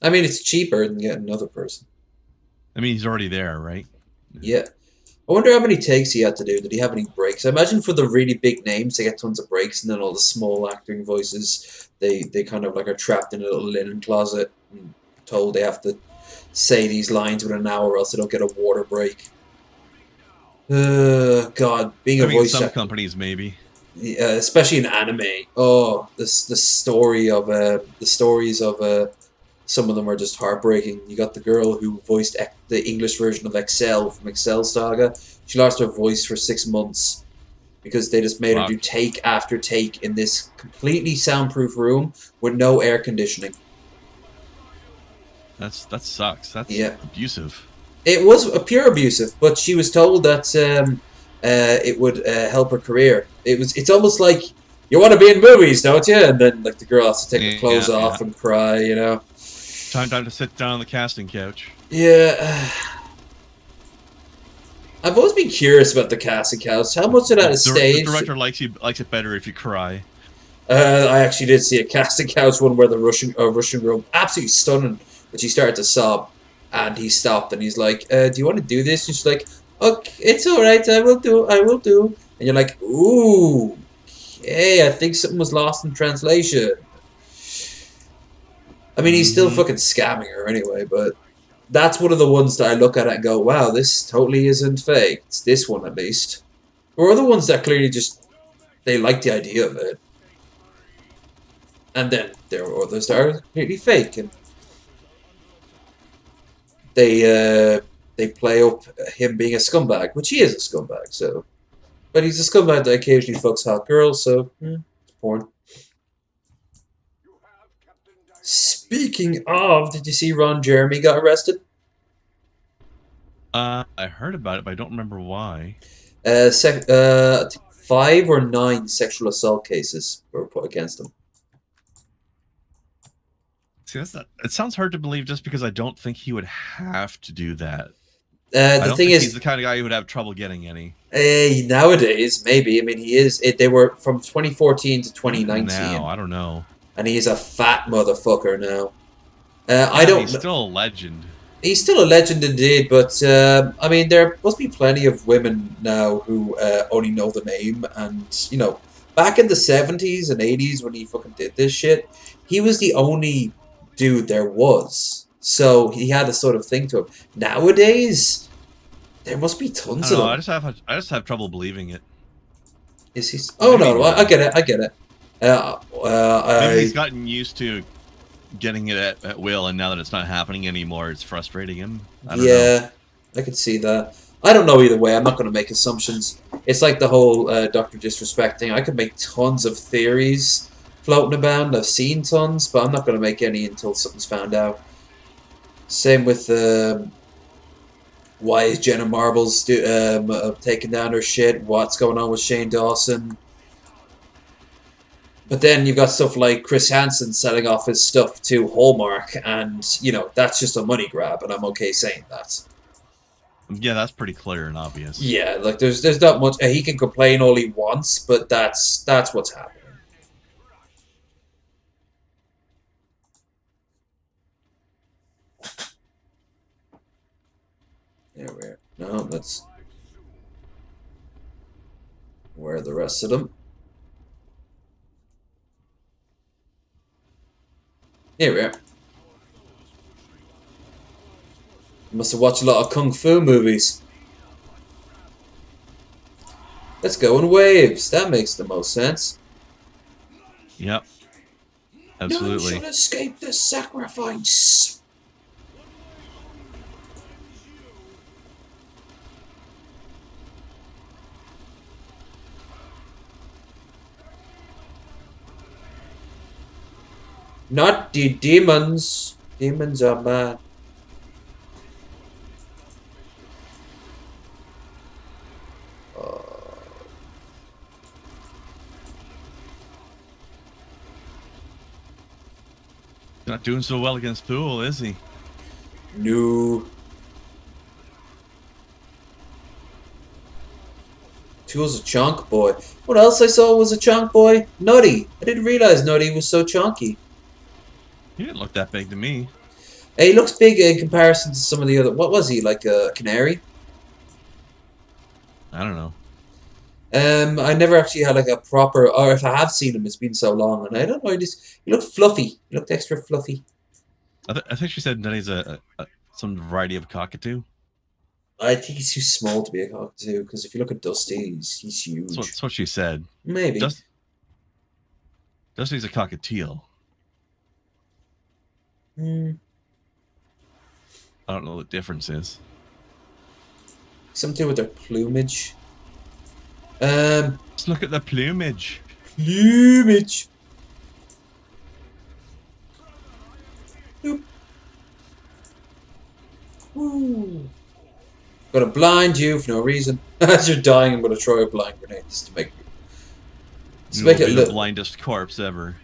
I mean, it's cheaper than getting another person. I mean, he's already there, right? Yeah. I wonder how many takes he had to do. Did he have any breaks? I imagine for the really big names, they get tons of breaks, and then all the small acting voices, they kind of like are trapped in a little linen closet and told they have to say these lines within an hour, or else they don't get a water break. God, being a voice some actor, companies maybe, especially in anime. Oh, the stories of some of them are just heartbreaking. You got the girl who voiced the English version of Excel from Excel Saga. She lost her voice for 6 months because they just made her do take after take in this completely soundproof room with no air conditioning. That sucks. That's abusive. It was a pure abusive, but she was told that it would help her career. It's almost like, you want to be in movies, don't you? And then like the girl has to take her clothes off and cry, you know. Time to sit down on the casting couch. Yeah. I've always been curious about the casting couch. How much of that is staged? The director likes it better if you cry. I actually did see a casting couch one where the Russian girl, absolutely stunning, but she started to sob, and he stopped and he's like, "Do you want to do this?" And she's like, "Okay, it's all right. I will do. And you're like, "Ooh, okay. I think something was lost in translation." I mean, he's still fucking scamming her anyway, but that's one of the ones that I look at it and go, "Wow, this totally isn't fake." It's this one at least. Or other ones that clearly just they like the idea of it. And then there are others that are completely fake, and they play up him being a scumbag, which he is a scumbag. So, but he's a scumbag that occasionally fucks hot girls. So, it's porn. Speaking of, did you see Ron Jeremy got arrested? I heard about it, but I don't remember why. 5 or 9 sexual assault cases were put against him. See, it sounds hard to believe just because I don't think he would have to do that. The thing is, he's the kind of guy who would have trouble getting any. Nowadays, maybe. I mean, he is. They were from 2014 to 2019. Now, I don't know. And he's a fat motherfucker now. He's still a legend. He's still a legend indeed, but I mean, there must be plenty of women now who only know the name. And, you know, back in the 70s and 80s when he fucking did this shit, he was the only dude there was. So he had a sort of thing to him. Nowadays, there must be tons of them. I just have trouble believing it. Is he? Oh, no, I get it. Maybe he's gotten used to getting it at will, and now that it's not happening anymore, it's frustrating him. I don't know. I could see that. I don't know either way. I'm not going to make assumptions. It's like the whole Dr. Disrespect thing. I could make tons of theories floating about. I've seen tons, but I'm not going to make any until something's found out. Same with why is Jenna Marbles taking down her shit? What's going on with Shane Dawson? But then you've got stuff like Chris Hansen selling off his stuff to Hallmark, and, you know, that's just a money grab, and I'm okay saying that. Yeah, that's pretty clear and obvious. Yeah, like, there's not much... he can complain all he wants, but that's what's happening. There we are. No, let's... Where are the rest of them? Here we are. Must have watched a lot of kung fu movies. Let's go in waves. That makes the most sense. Yep. None Absolutely. shall escape this sacrifice. Not the demons. Demons are mad. Not doing so well against Fool, is he? No. Tool's a chonk boy. What else I saw was a chonk boy? Nutty. I didn't realize Nutty was so chonky. He didn't look that big to me. He looks big in comparison to some of the other... What was he, like a canary? I don't know. I never actually had like a proper... Or if I have seen him, it's been so long. And I don't know, he looked fluffy. He looked extra fluffy. I think she said Nutty's some variety of cockatoo. I think he's too small to be a cockatoo, because if you look at Dusty, he's huge. That's what she said. Maybe. Dusty's a cockatiel. Hmm. I don't know what the difference is. Something to do with their plumage. Let's look at the plumage. Plumage. Boop. Ooh. Gonna blind you for no reason. As you're dying, I'm gonna throw a blind grenade just to make it the blindest corpse ever.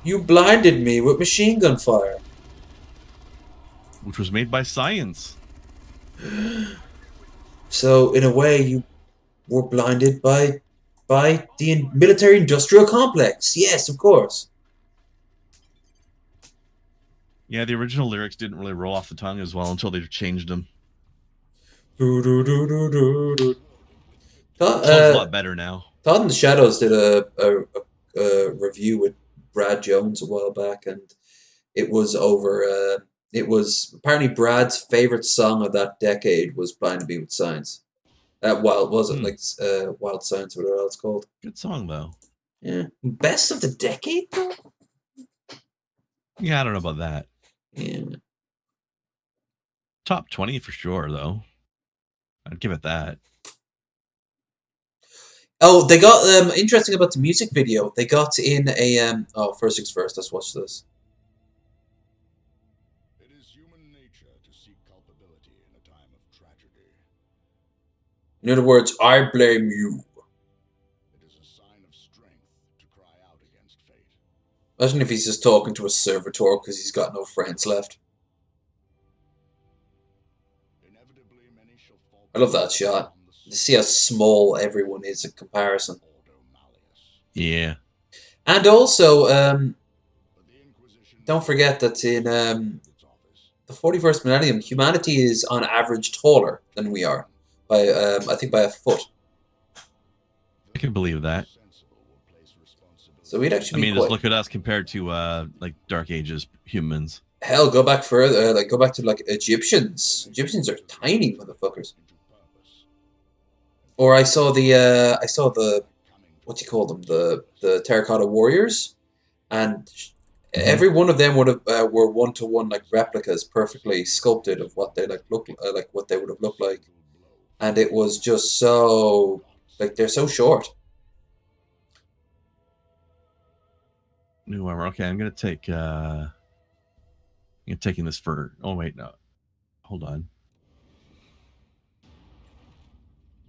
You blinded me with machine gun fire. Which was made by science. So, in a way, you were blinded by the military-industrial complex. Yes, of course. Yeah, the original lyrics didn't really roll off the tongue as well until they changed them. Do, do, do, do, do, do. Sounds a lot better now. Todd in the Shadows did a review with Brad Jones a while back, and it was over... it was apparently Brad's favorite song of that decade was "Blind to Be with Science." Wild was it like Wild Science, or whatever it's called? Good song though. Yeah, best of the decade though. Yeah, I don't know about that. Yeah, top 20 for sure though. I'd give it that. Oh, they got interesting about the music video. They got in a oh, first things first. Let's watch this. In other words, I blame you. It is a sign of strength to cry out against fate. Imagine if he's just talking to a servitor because he's got no friends left. I love that shot. To see how small everyone is in comparison. Yeah. And also, don't forget that in the 41st millennium, humanity is on average taller than we are. By I think by a foot. I can believe that. So we'd actually. Just look at us compared to like Dark Ages humans. Hell, go back further. Go back to like Egyptians. Egyptians are tiny motherfuckers. Or I saw the what do you call them, the terracotta warriors, and every one of them would have were 1-to-1 like replicas, perfectly sculpted of what they like what they would have looked like. And it was just so... Like, they're so short. New armor. Okay, I'm going to take... I'm taking this for... Oh, wait, no. Hold on.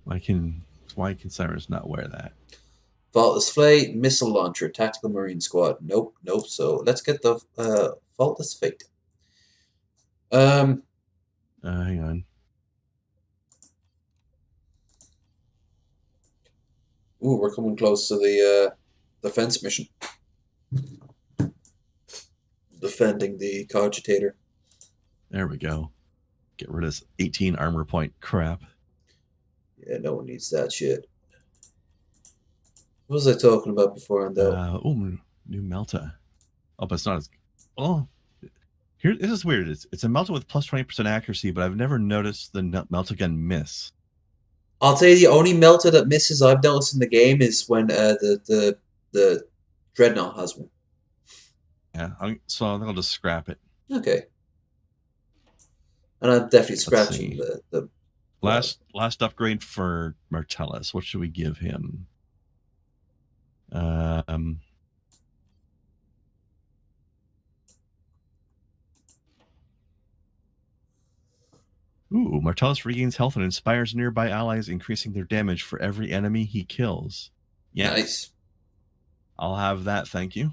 Why can Cyrus not wear that? Faultless Flight, Missile Launcher, Tactical Marine Squad. Nope. So, let's get the Faultless Fate. Hang on. Ooh, we're coming close to the defense mission. Defending the Cogitator. There we go. Get rid of this 18 armor point crap. Yeah, no one needs that shit. What was I talking about before? New Melta. Oh, but it's not as... Oh. Here, this is weird. It's a melta with plus 20% accuracy, but I've never noticed the melta gun miss. I'll tell you, the only melta that misses I've noticed in the game is when the Dreadnought has one. Yeah, so I think I'll just scrap it. Okay. And I'm definitely scratching the last upgrade for Martellus. What should we give him? Ooh, Martellus regains health and inspires nearby allies, increasing their damage for every enemy he kills. Yes. Nice. I'll have that, thank you.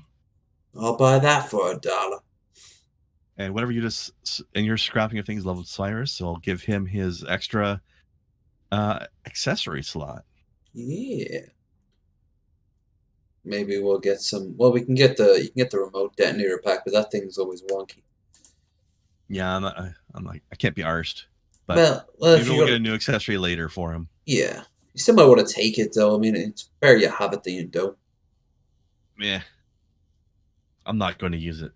I'll buy that for $1. And whatever you just... And you're scrapping of things leveled Cyrus, so I'll give him his extra accessory slot. Yeah. Maybe we'll get some... Well, you can get the remote detonator pack, but that thing's always wonky. Yeah, I'm like, I can't be arsed. But well maybe we'll get a new accessory later for him. Yeah. You still might want to take it, though. I mean, it's better you have it than you don't. Yeah. I'm not going to use it.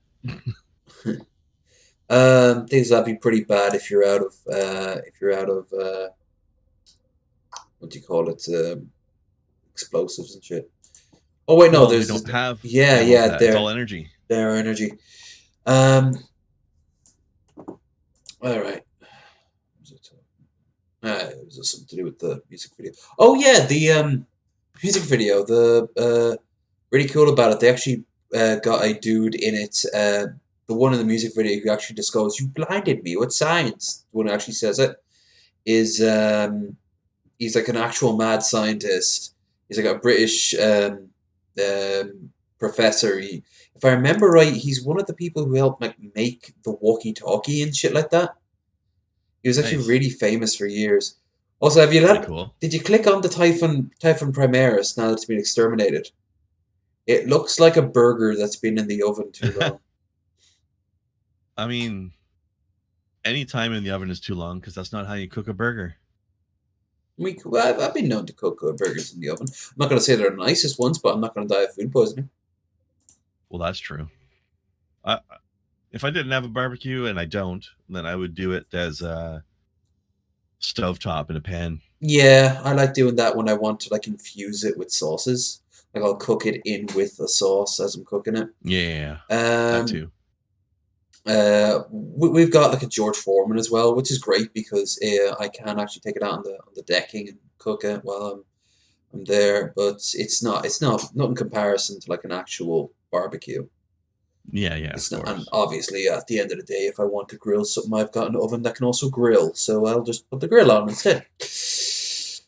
Things that'd be pretty bad if you're out of what do you call it? Explosives and shit. Oh wait, no, well, there's they don't have they're all energy. They're energy. All right. It was something to do with the music video. Oh yeah, the music video. The really cool about it. They actually got a dude in it. The one in the music video who actually just goes, "You blinded me with science." The one who actually says it is he's like an actual mad scientist. He's like a British professor. If I remember right, he's one of the people who helped like make the walkie-talkie and shit like that. He was actually really famous for years. Also, have you did you click on the Typhon Primaris now that it's been exterminated? It looks like a burger that's been in the oven too long. I mean, any time in the oven is too long because that's not how you cook a burger. I've been known to cook burgers in the oven. I'm not going to say they're the nicest ones, but I'm not going to die of food poisoning. Well, that's true. If I didn't have a barbecue, and I don't, then I would do it as a stovetop in a pan. Yeah, I like doing that when I want to like infuse it with sauces. Like I'll cook it in with a sauce as I'm cooking it. Yeah, that too. We've got like a George Foreman as well, which is great because I can actually take it out on the decking and cook it while I'm there. But it's not in comparison to like an actual barbecue. Yeah, it's not, and obviously at the end of the day, if I want to grill something, I've got an oven that can also grill, so I'll just put the grill on instead.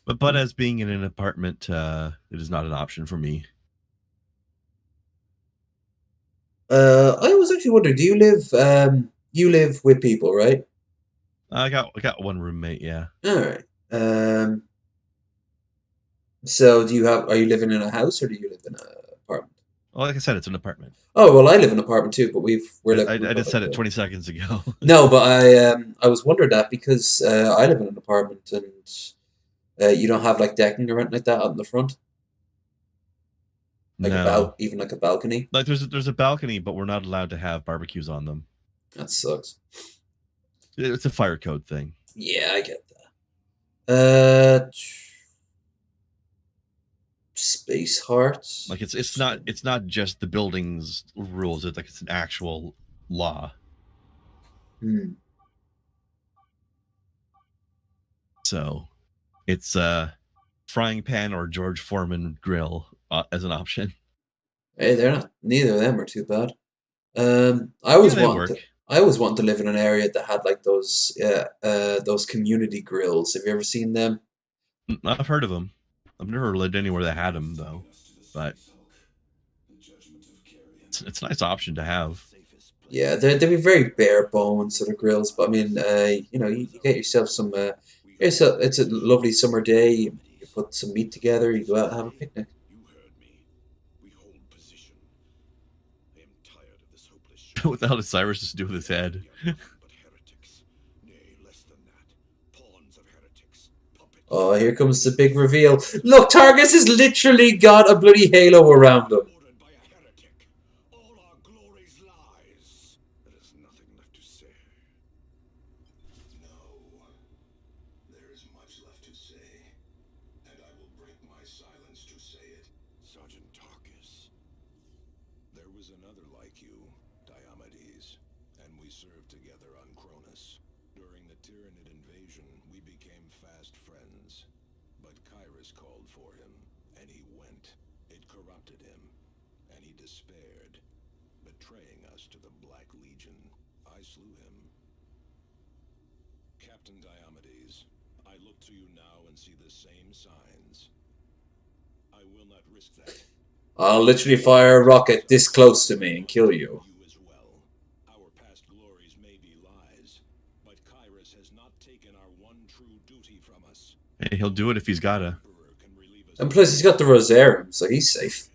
But as being in an apartment, it is not an option for me. I was actually wondering, do you live with people, right? I got one roommate, yeah. All right. So are you living in a house or do you live in an apartment? Well, like I said, it's an apartment. Oh well, I live in an apartment too, but I just said it 20 seconds ago. No, but I was wondering that because I live in an apartment and you don't have like decking or anything like that out in the front. Like no. Even like a balcony. Like there's a balcony, but we're not allowed to have barbecues on them. That sucks. It's a fire code thing. Yeah, I get that. Space Hearts. Like it's not just the building's rules. It's like it's an actual law. So, it's frying pan or George Foreman grill as an option. Hey, neither of them are too bad. I always wanted to live in an area that had like those community grills. Have you ever seen them? I've heard of them. I've never lived anywhere that had them though, but it's a nice option to have. Yeah, they'd be very bare bones sort of grills, but I mean, you get yourself some. It's a lovely summer day. You put some meat together. You go out and have a picnic. What the hell did Cyrus just do with his head? Oh, here comes the big reveal. Look, Targus has literally got a bloody halo around him. is another like you, Diomedes, and we served together on Cronus. During the Tyranid invasion, we became fast friends. But Kyrus called for him, and he went. It corrupted him, and he despaired, betraying us to the Black Legion. I slew him. Captain Diomedes, I look to you now and see the same signs. I will not risk that. I'll literally fire a rocket this close to me and kill you. You as well. Our past glories may be lies, but Kyrus has not taken our one true duty from us. Hey, he'll do it if he's gotta. Emperor can relieve us. And plus, he's got the Rosarium, so he's safe.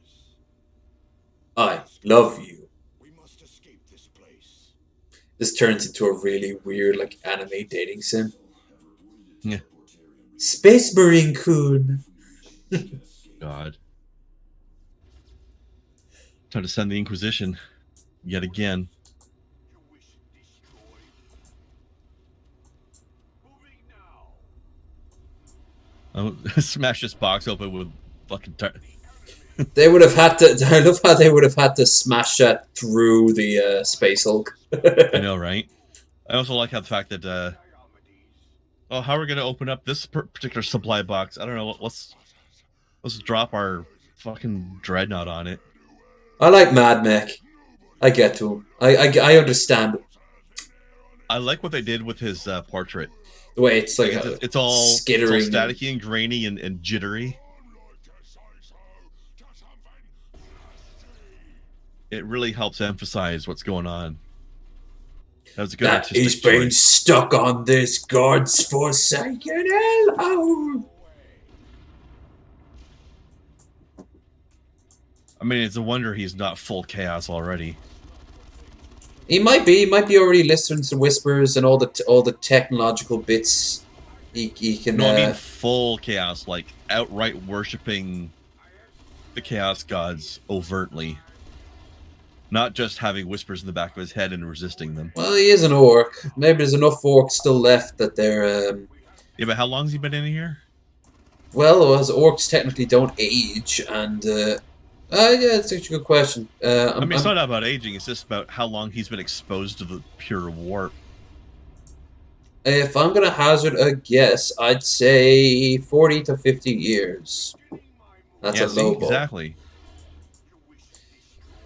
I love you. We must escape this place. This turns into a really weird, like, anime dating sim. Yeah. Space Marine Coon. God. Time to send the Inquisition yet again. Oh, smash this box open with fucking. They would have had to. I love how they would have had to smash that through the Space Hulk. I know, right? I also like how the fact that. Oh, how are we gonna open up this particular supply box? I don't know. Let's drop our fucking dreadnought on it. I like Mad Mech. I get to him. I understand I like what they did with his portrait. the way it's like It's all skittering, staticky and grainy and jittery. It really helps emphasize what's going on. That was a good that artistic he's been choice. stuck on this God's forsaken hellhole. I mean, it's a wonder he's not full chaos already. He might be. He might be already listening to whispers and all the technological bits. He can. No, I mean full chaos, like outright worshipping the chaos gods overtly. Not just having whispers in the back of his head and resisting them. Well, he is an orc. Maybe there's enough orcs still left that they're. Yeah, but how long's he been in here? Well, as orcs technically don't age, and yeah, that's actually a good question. I mean, it's not about aging; it's just about how long he's been exposed to the pure warp. If I'm gonna hazard a guess, I'd say 40 to 50 years. That's a low ball. Exactly.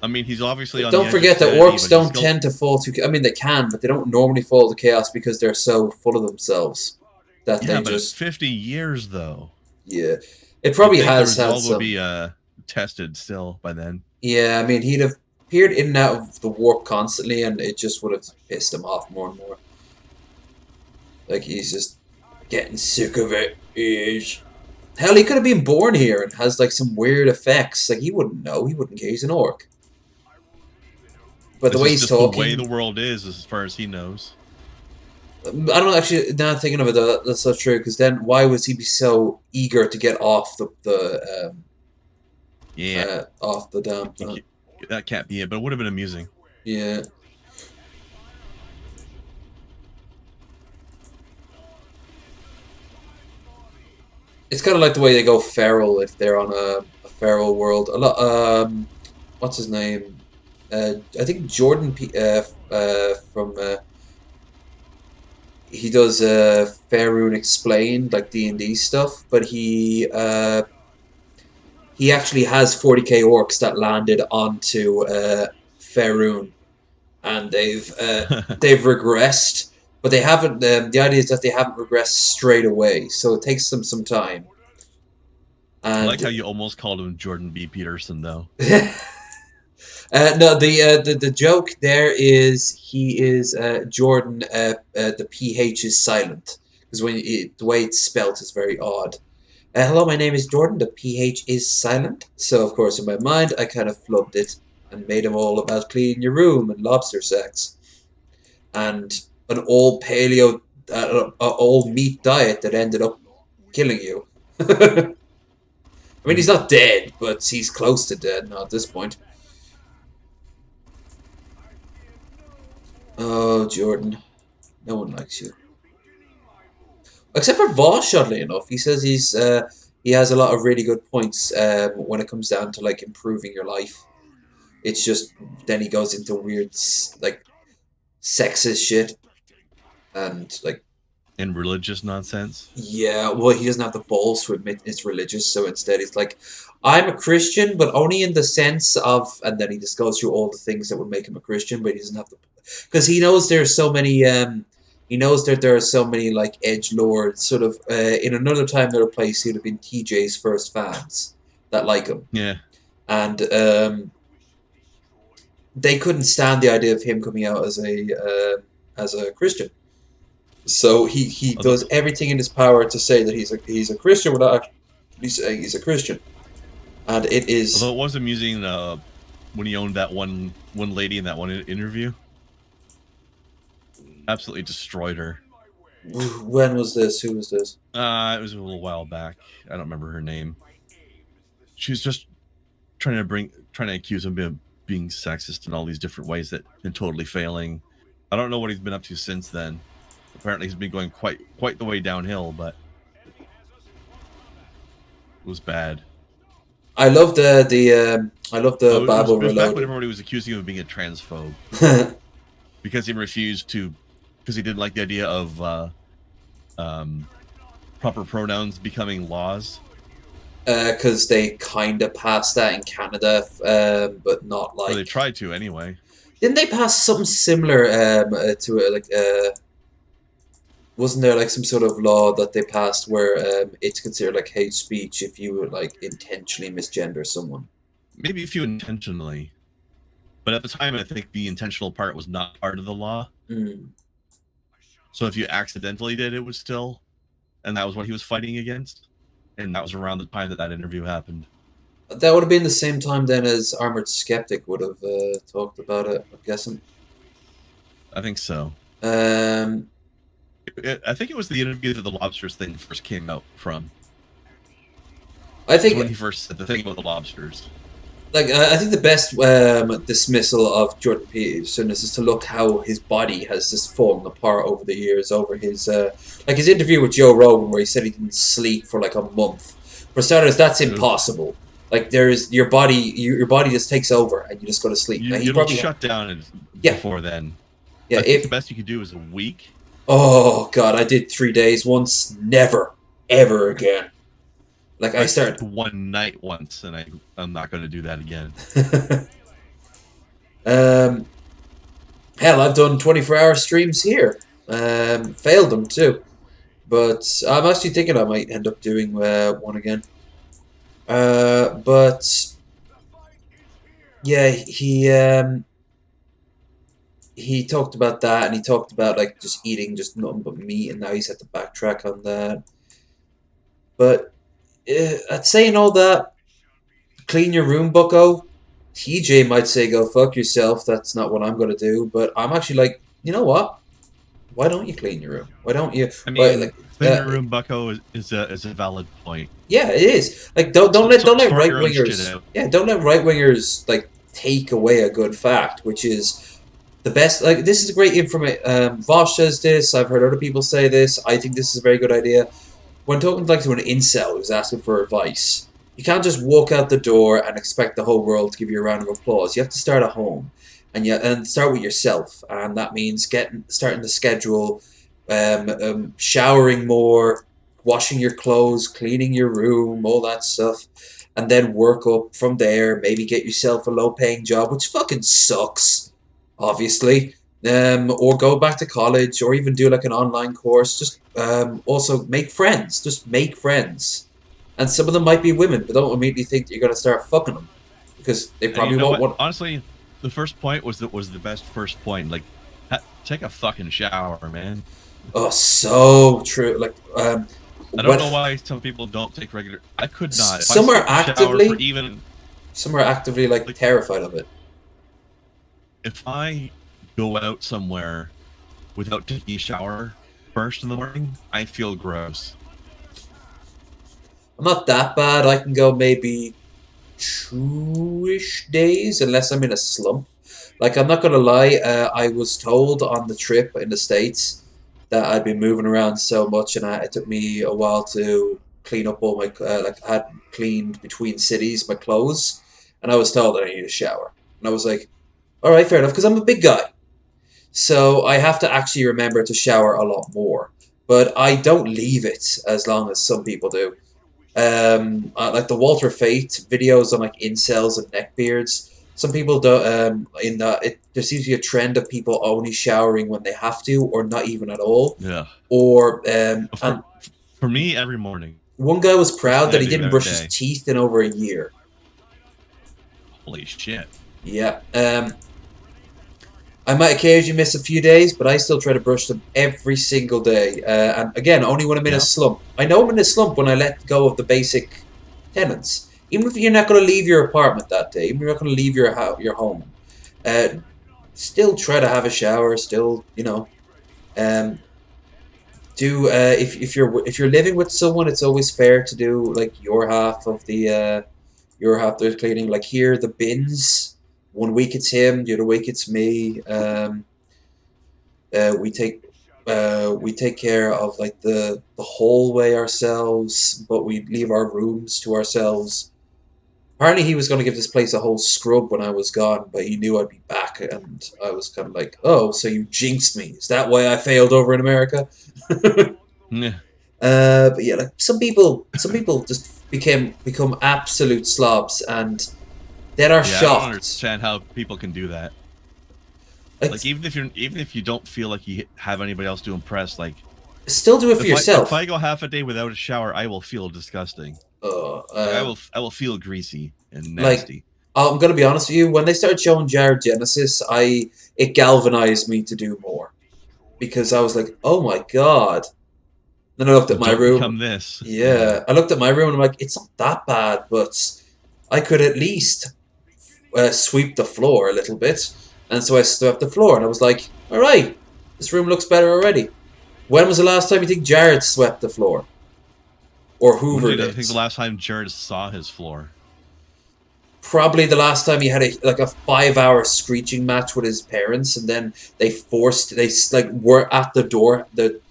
I mean, he's obviously on. Don't forget that orcs don't tend to fall to. I mean, they can, but they don't normally fall to chaos because they're so full of themselves that Yeah, they but just. it's 50 years though. Yeah, it probably has the had result some. will be tested still by then. Yeah, I mean, he'd have appeared in and out of the warp constantly, and it just would have pissed him off more and more. Like, he's just getting sick of it. Hell, he could have been born here and has, like, some weird effects. Like, he wouldn't know. He wouldn't care. He's an orc. But the way he's talking... the way the world is as far as he knows. I don't actually... Now I'm thinking of it, that's so true, because then why was he be so eager to get off the off the damn... that can't be it, but it would have been amusing. Yeah. It's kind of like the way they go feral if they're on a feral world. A lot. What's his name? I think Jordan from. He does Faerun Explained, like D&D stuff, but he actually has 40k orcs that landed onto Faerun, and they've regressed. But they haven't. The idea is that they haven't regressed straight away, so it takes them some time. And I like how you almost called him Jordan B. Peterson, though. No, the joke there is he is Jordan. The PH is silent because the way it's spelt is very odd. Hello, my name is Jordan. The PH is silent. So of course, in my mind, I kind of flubbed it and made him all about cleaning your room and lobster sex, and an old paleo, old meat diet that ended up killing you. I mean, he's not dead, but he's close to dead now at this point. Oh, Jordan. No one likes you. Except for Voss, oddly enough. He says he has a lot of really good points when it comes down to, like, improving your life. It's just then he goes into weird like sexist shit and like And religious nonsense. yeah, well he doesn't have the balls to admit it's religious, so instead he's like, I'm a Christian, but only in the sense of, and then he just goes through all the things that would make him a Christian, but he doesn't have the, because he knows there's so many he knows that there are so many like edge lords sort of in another time, another place he'd have been TJ's first fans that like him. Yeah. And they couldn't stand the idea of him coming out as a Christian. So he does everything in his power to say that he's a Christian without actually saying he's a Christian. And it is. Although it was amusing when he owned that one lady in that one interview. Absolutely destroyed her. When was this? Who was this? It was a little while back. I don't remember her name. She was just trying to accuse him of being sexist in all these different ways and totally failing. I don't know what he's been up to since then. Apparently, he's been going quite the way downhill, but it was bad. I love the Babel It was back when Reloaded. everybody was accusing him of being a transphobe because he refused to, because he didn't like the idea of proper pronouns becoming laws. Because they kind of passed that in Canada, but not like. Or they tried to anyway. Didn't they pass something similar to it? Like, wasn't there like some sort of law that they passed where it's considered like hate speech if you would like intentionally misgender someone? Maybe if you intentionally, but at the time, I think the intentional part was not part of the law. Mm. So if you accidentally did, it was still, and that was what he was fighting against. And that was around the time that interview happened. That would have been the same time then as Armored Skeptic would have talked about it, I'm guessing. I think so. I I think it was the interview that the lobsters thing first came out from. think when he first said the thing about the lobsters. Like I think the best dismissal of Jordan Peterson is just to look how his body has just fallen apart over the years. Over his like his interview with Joe Rogan, where he said he didn't sleep for like a month. For starters, that's impossible. Like there's your body just takes over and you just go to sleep. You don't shut down before then. Yeah, I think the best you could do is a week. Oh god, I did 3 days once. Never, ever again. Like I started one night once, and I'm not going to do that again. Hell, I've done 24-hour streams here. Failed them too, but I'm actually thinking I might end up doing one again. But yeah, he talked about that, and he talked about like just eating just nothing but meat, and now he's had to backtrack on that. But at saying all that, clean your room, bucko. TJ might say go fuck yourself. That's not what I'm gonna do. But I'm actually like, you know what? Why don't you clean your room? Why don't you? I mean, clean your room, bucko, is a valid point. Yeah, it is. Like don't let right wingers. Yeah, don't let right wingers like take away a good fact, which is the best. Like this is great information. Vosh says this. I've heard other people say this. I think this is a very good idea. When talking like to an incel who's asking for advice, you can't just walk out the door and expect the whole world to give you a round of applause. You have to start at home, and start with yourself, and that means starting to schedule, showering more, washing your clothes, cleaning your room, all that stuff, and then work up from there. Maybe get yourself a low-paying job, which fucking sucks, obviously. Or go back to college, or even do like an online course. Just also make friends. Just make friends, and some of them might be women, but don't immediately think that you're gonna start fucking them, because they probably won't want. Honestly, the first point was the best first point. Like, take a fucking shower, man. Oh, so true. Like, I don't know why some people don't take regular. I could not. Some are actively like like terrified of it. If I go out somewhere without taking a shower first in the morning, I feel gross. I'm not that bad. I can go maybe 2-ish days unless I'm in a slump. Like, I'm not gonna lie, I was told on the trip in the States that I'd been moving around so much, and it took me a while to clean up all my, like, I had cleaned between cities my clothes, and I was told that I need a shower. And I was like, all right, fair enough, because I'm a big guy. So I have to actually remember to shower a lot more. But I don't leave it as long as some people do. Like the Walter Fate videos on like incels and neckbeards. Some people do. There seems to be a trend of people only showering when they have to, or not even at all. Yeah. Or for me, every morning. one guy was proud that he I do didn't every brush his day. teeth in over a year. Holy shit. Yeah. I might occasionally miss a few days, but I still try to brush them every single day. And again, only when I'm in a slump. I know I'm in a slump when I let go of the basic tenets. Even if you're not going to leave your apartment that day, even if you're not going to leave your home, still try to have a shower. Still, if you're living with someone, it's always fair to do like your half of the cleaning. Like here, the bins. One week it's him, the other week it's me. We take care of like the hallway ourselves, but we leave our rooms to ourselves. Apparently, he was going to give this place a whole scrub when I was gone, but he knew I'd be back, and I was kind of like, "Oh, so you jinxed me? Is that why I failed over in America?" Yeah. But yeah, like some people just become absolute slobs, and then are I shocked. don't understand how people can do that. Like even if you don't feel like you have anybody else to impress, like still do it for yourself. If I go half a day without a shower, I will feel disgusting. I will feel greasy and nasty. Like, I'm gonna be honest with you. When they started showing Jared Genesis, it galvanized me to do more, because I was like, oh my god. Then I looked at my room. Become this. Yeah, I looked at my room and I'm like, it's not that bad, but I could at least sweep the floor a little bit. And so I swept the floor, and I was like, all right, this room looks better already. When was the last time you think Jared swept the floor? Or hoovered it? I think the last time Jared saw his floor. Probably the last time he had a 5-hour screeching match with his parents, and then they were at the door, the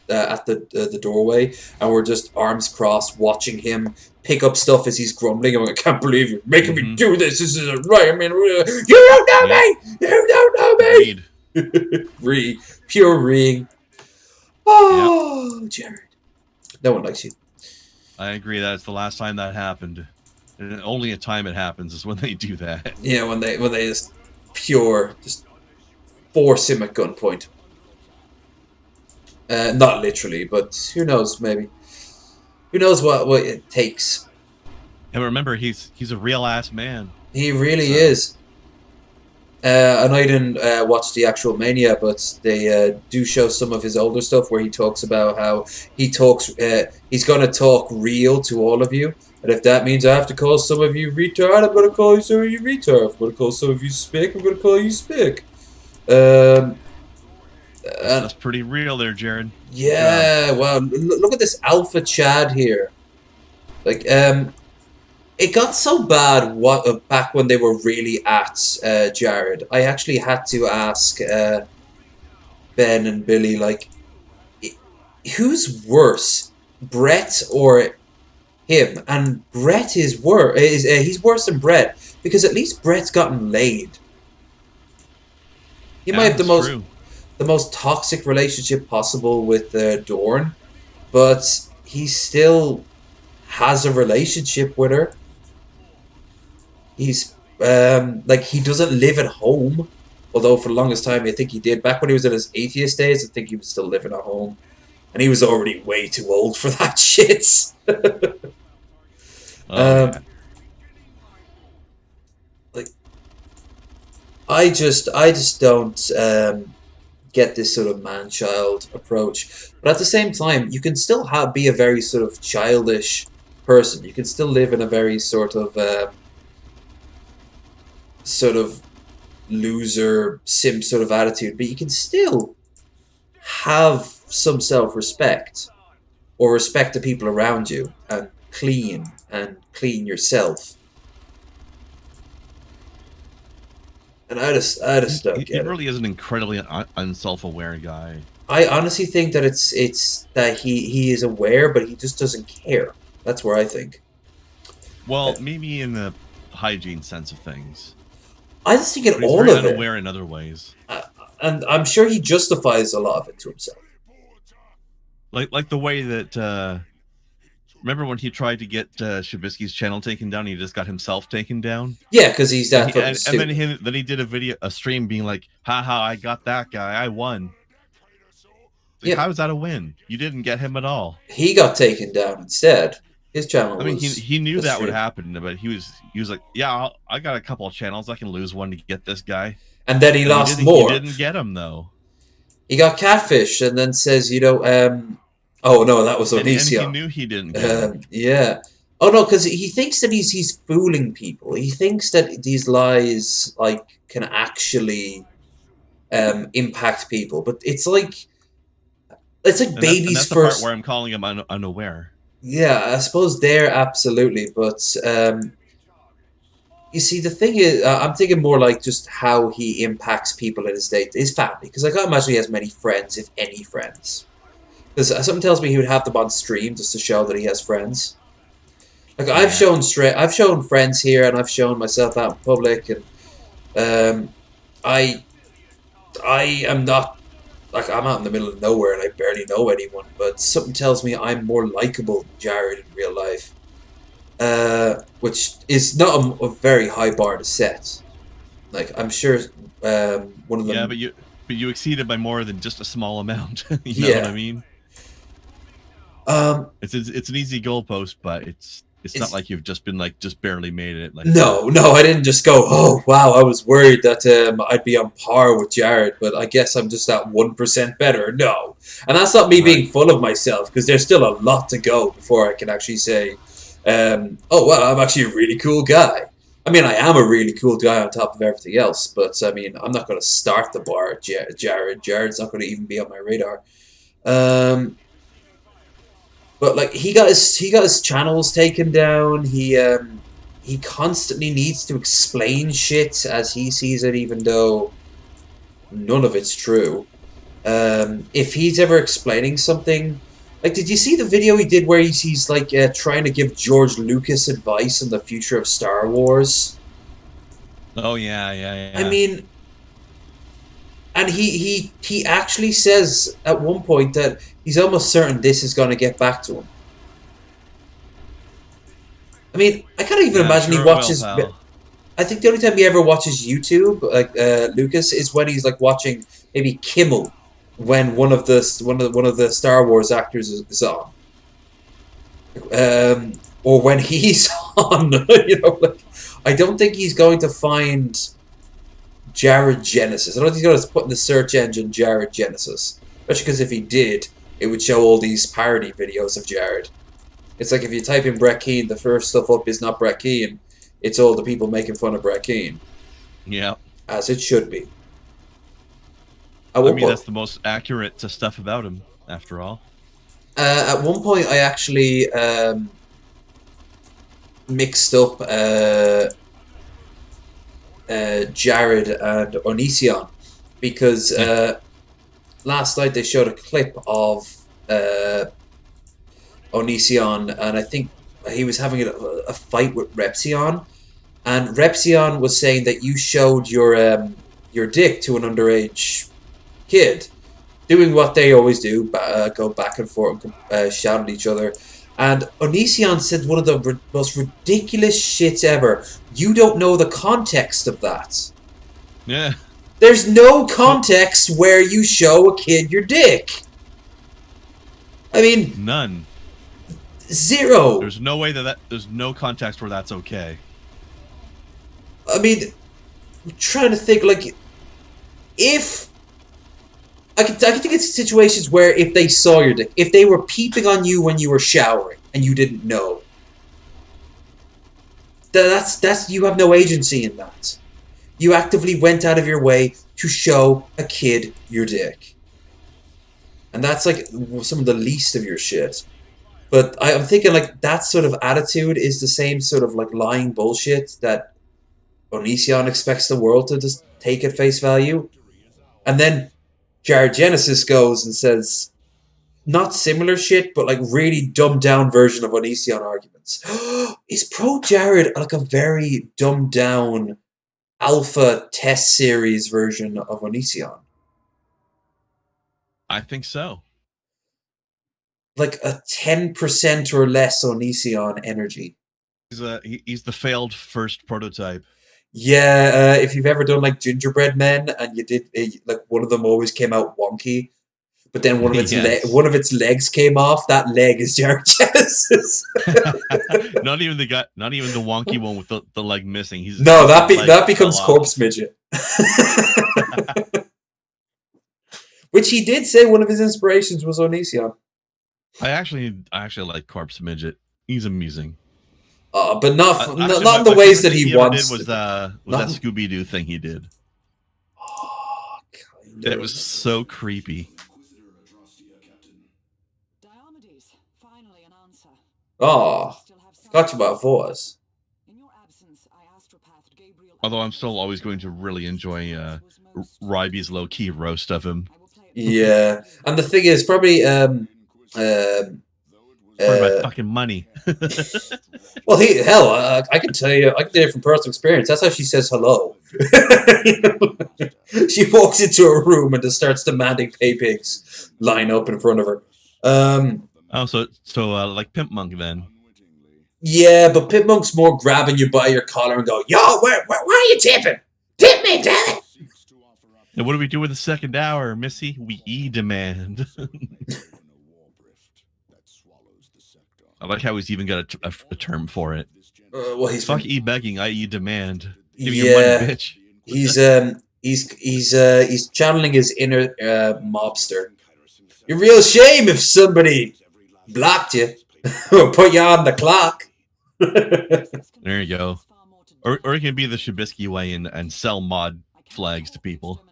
doorway, and were just arms crossed, watching him pick up stuff as he's grumbling. I'm like, I can't believe you're making me do this. This isn't right. I mean, you don't know me. You don't know me. Pure reeing. Oh, Jared. No one likes you. I agree. That's the last time that happened. And only a time it happens is when they do that. Yeah, when they just force him at gunpoint. Not literally, but who knows? Maybe. Who knows what it takes? And remember, he's a real ass man. He really is. I know you didn't watch the actual Mania, but they do show some of his older stuff where he talks about how he's going to talk real to all of you. And if that means I have to call some of you retard, I'm going to call some of you retard. If I'm going to call some of you spick, I'm going to call you spick. That's pretty real there, Jared. Yeah, wow. Look at this alpha Chad here. Like, it got so bad back when they were really at Jared. I actually had to ask Ben and Billy, like, who's worse, Brett or him? And Brett is worse. He's worse than Brett, because at least Brett's gotten laid. He might have the most toxic relationship possible with Dorn, but he still has a relationship with her. He's he doesn't live at home, although for the longest time I think he did. Back when he was in his atheist days, I think he was still living at home, and he was already way too old for that shit. Yeah. Like, I just don't get this sort of man-child approach, but at the same time, you can still be a very sort of childish person. You can still live in a very sort of loser simp sort of attitude, but you can still have some self-respect, or respect the people around you, and clean yourself. And I just don't get it. He really is an incredibly unself-aware guy. I honestly think that it's that he is aware, but he just doesn't care. That's where I think. Well, maybe in the hygiene sense of things. I just think in But he's all very of it, unaware in other ways. and I'm sure he justifies a lot of it to himself. Like the way that remember when he tried to get Shabisky's channel taken down, he just got himself taken down. Yeah, because he's that fucking And stupid. then he did a stream being like, haha, I got that guy, I won. Like, Yeah, how is that a win? You didn't get him at all. he got taken down instead. His channel I mean, was he knew that would stream. happen, but he was like, yeah, I got a couple of channels, I can lose one to get this guy. And then he lost You more. didn't get him though. He got catfish, and then says, oh no, that was Onision. And he knew he didn't get him. Yeah. Oh no, because he thinks that he's fooling people. He thinks that these lies like can actually impact people, but it's like babies and that's the first. part where I'm calling him unaware. Yeah, I suppose there absolutely, but you see, the thing is, I'm thinking more like just how he impacts people in his family, because I can't imagine he has many friends, if any friends. Because something tells me he would have them on stream just to show that he has friends. Like I've shown friends here, and I've shown myself out in public, and I am not like I'm out in the middle of nowhere and I barely know anyone, but something tells me I'm more likable than Jared in real life, which is not a very high bar to set. Like I'm sure one of them. Yeah, but you exceeded by more than just a small amount. You know what I mean? It's an easy goalpost, but it's not like you've just been like just barely made it. Like no, I didn't just go, oh wow, I was worried that I'd be on par with Jared, but I guess I'm just that 1% better. No, and that's not me being full of myself, because there's still a lot to go before I can actually say, oh well, I'm actually a really cool guy. I mean, I am a really cool guy on top of everything else, but I mean, I'm not going to start the bar at Jared. Jared's not going to even be on my radar. But like he got his channels taken down. He constantly needs to explain shit as he sees it, even though none of it's true. If he's ever explaining something, like, did you see the video he did where he's like trying to give George Lucas advice on the future of Star Wars? Oh yeah. I mean, and he actually says at one point that he's almost certain this is going to get back to him. I mean, I can't even imagine he watches. I think the only time he ever watches YouTube, like Lucas, is when he's like watching maybe Kimmel, when one of the Star Wars actors is on, or when he's on. You know, like, I don't think he's going to find Jared Genesis. I don't think he's going to put in the search engine Jared Genesis, especially because if he did, it would show all these parody videos of Jared. It's like if you type in Brett Keane, the first stuff up is not Brett Keane. It's all the people making fun of Brett Keane. Yeah. As it should be. I mean, that's the most accurate stuff about him, after all. At one point, I actually mixed up Jared and Onision, because last night they showed a clip of Onision, and I think he was having a fight with Repsion, and Repsion was saying that you showed your dick to an underage kid, doing what they always do, go back and forth, shout at each other. And Onision said one of the most ridiculous shits ever. You don't know the context of that. Yeah. There's no context where you show a kid your dick. I mean, none. Zero. There's no way there's no context where that's okay. I mean, I'm trying to think, like, if I can think it's situations where if they saw your dick, if they were peeping on you when you were showering and you didn't know, that's you have no agency in that. You actively went out of your way to show a kid your dick, and that's like some of the least of your shit. But I'm thinking, like, that sort of attitude is the same sort of, like, lying bullshit that Onision expects the world to just take at face value. And then Jared Genesis goes and says, not similar shit, but, like, really dumbed down version of Onision arguments. Is Pro Jared, like, a very dumbed down alpha test series version of Onision. I think so. Like a 10% or less Onision energy. He's the failed first prototype. Yeah, if you've ever done like gingerbread men and you did like one of them always came out wonky, but then one of its Yes. one of its legs came off. That leg is Genesis. Not even the wonky one with the leg missing. No, that leg becomes fell Corpse off. Midget. Which he did say one of his inspirations was Onision. I actually like Corpse Midget. He's amusing. But not in My the ways that favorite he ever wants. did was that Scooby Doo thing he did. Oh, It was so creepy. Oh, forgot about Voice. Although I'm still always going to really enjoy Ryby's low key roast of him. Yeah, and the thing is, probably my fucking money. Well, I can tell you, I can tell you from personal experience. That's how she says hello. She walks into a room and just starts demanding pay pigs line up in front of her. So like Pimp Monk then. Yeah, but Pit Monk's more grabbing you by your collar and go, yo, where are you tipping? Tip me, damn it! And what do we do with the second hour, Missy? We demand. I like how he's even got a term for it. Well, he's fuck begging, i.e. demand. Give me yeah, your money, bitch. He's channeling his inner mobster. You're real shame if somebody blocked you or put you on the clock. There you go. Or it can be the Shabisky way and sell mod flags to people.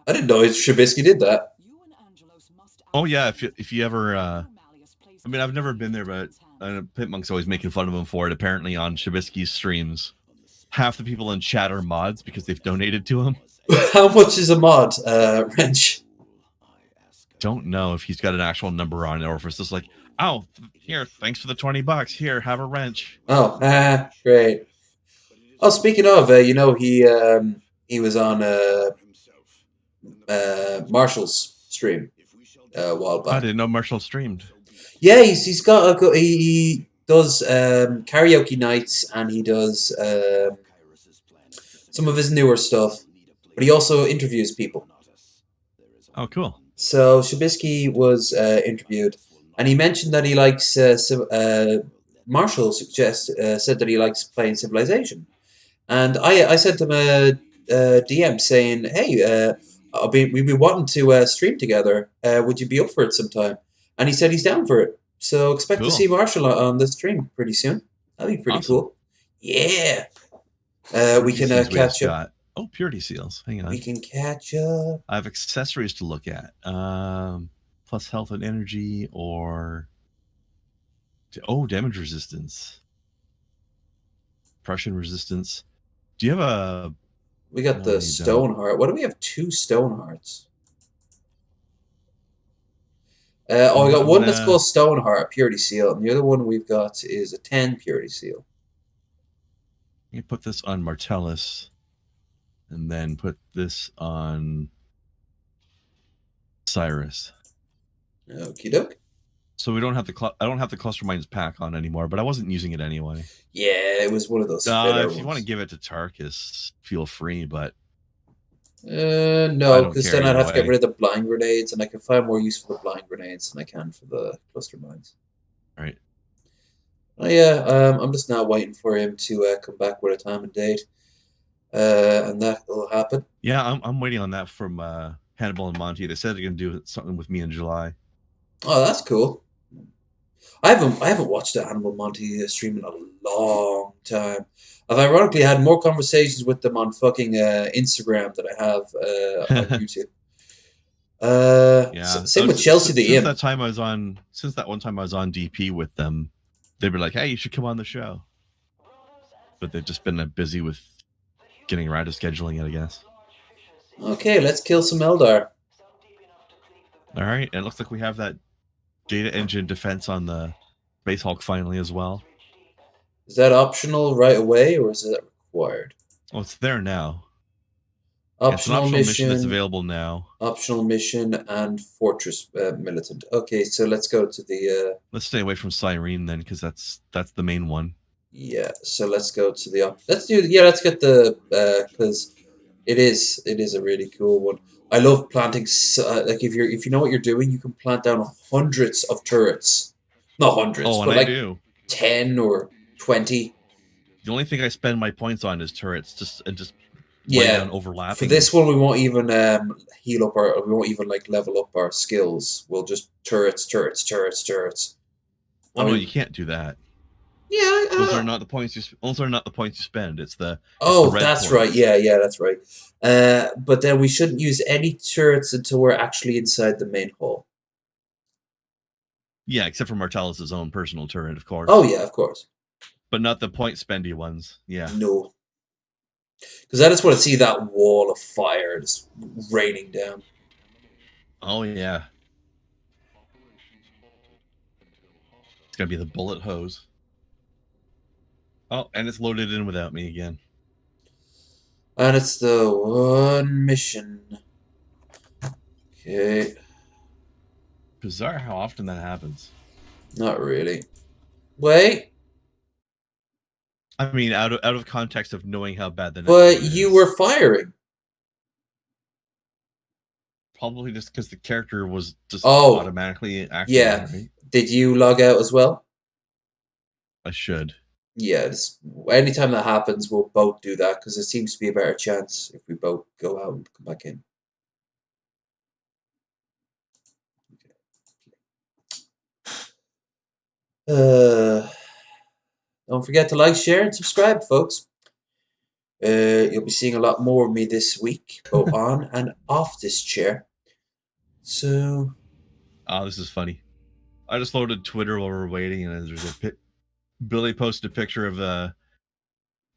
I didn't know Shabisky did that. Oh yeah, if you ever I mean, I've never been there, but Pit Monk's always making fun of him for it. Apparently on Shabisky's streams, half the people in chat are mods because they've donated to him. How much is a mod, Wrench? Don't know if he's got an actual number on it or if it's just like, oh, here, thanks for the $20. Here, have a wrench. Oh, great. Oh, speaking of, he was on Marshall's stream a while back. I didn't know Marshall streamed. Yeah, he does karaoke nights and he does some of his newer stuff, but he also interviews people. Oh, cool. So Shabisky was interviewed, and he mentioned that he likes Marshall said that he likes playing Civilization, and I sent him a DM saying, "Hey, we'd be wanting to stream together. Would you be up for it sometime?" And he said he's down for it. So expect to see Marshall on the stream pretty soon. That'd be pretty cool. Yeah. We can catch up. Oh, purity seals. Hang on. We can catch up. I have accessories to look at. Plus health and energy or... Oh, damage resistance. Prussian resistance. Do you have a... We got the stone heart. What do we have? 2 stone hearts. We got one that's called Stone Heart, Purity Seal, and the other one we've got is a 10 Purity Seal. You put this on Martellus, and then put this on Cyrus. Okie doke. So we don't have I don't have the Cluster Mines pack on anymore, but I wasn't using it anyway. Yeah, it was one of those. If you want to give it to Tarkus, feel free, but no, because then I'd have to get rid of the blind grenades, and I can find more use for the blind grenades than I can for the cluster mines. Right. Oh yeah, I'm just now waiting for him to come back with a time and date, and that will happen. Yeah, I'm waiting on that from Hannibal and Monty. They said they're gonna do something with me in July. Oh, that's cool. I haven't watched the Hannibal Monty stream in a long time. I've ironically had more conversations with them on fucking Instagram than I have on YouTube. Yeah. Same with Chelsea the Imp. Since that one time I was on DP with them, they were like, "Hey, you should come on the show." But they've just been busy with getting around to scheduling it, I guess. Okay, let's kill some Eldar. All right, it looks like we have that data engine defense on the Space Hulk finally as well. Is that optional right away, or is it required. Oh, it's there now. It's an Optional optional mission that's mission, available now. optional mission, and Fortress Militant. Okay, so let's go to the. Let's stay away from Cyrene then, because that's the main one. Yeah, so let's go to the. Let's do. Yeah, let's get the because it is a really cool one. I love planting. Like if you know what you're doing, you can plant down hundreds of turrets. Not hundreds, Oh, and but I like do. 10 or 20. The only thing I spend my points on is turrets, just lay Yeah. down overlapping. For this one, we won't even heal up our. We won't even like level up our skills. We'll just turrets, turrets, turrets, turrets. Oh no, you can't do that. Yeah. Those are not the points you. Those are not the points you spend. It's the. Oh, it's the red that's points. right. Yeah, that's right. But then we shouldn't use any turrets until we're actually inside the main hall. Yeah, except for Martellus' own personal turret, of course. Oh yeah, of course. But not the point spendy ones. Yeah. No. Because I just want to see that wall of fire just raining down. Oh yeah. It's gonna be the bullet hose. Oh, and it's loaded in without me again. And it's the one mission. Okay. Bizarre how often that happens. Not really. Wait. I mean, out of context of knowing how bad the. But you were firing. Probably just because the character was just Oh, automatically active. Yeah. Right? Did you log out as well? I should. Yeah. Anytime that happens, we'll both do that because it seems to be a better chance if we both go out and come back in. Don't forget to like, share, and subscribe, folks. You'll be seeing a lot more of me this week, both on and off this chair. So. Oh, this is funny. I just loaded Twitter while we were waiting, and there's Billy posted a picture of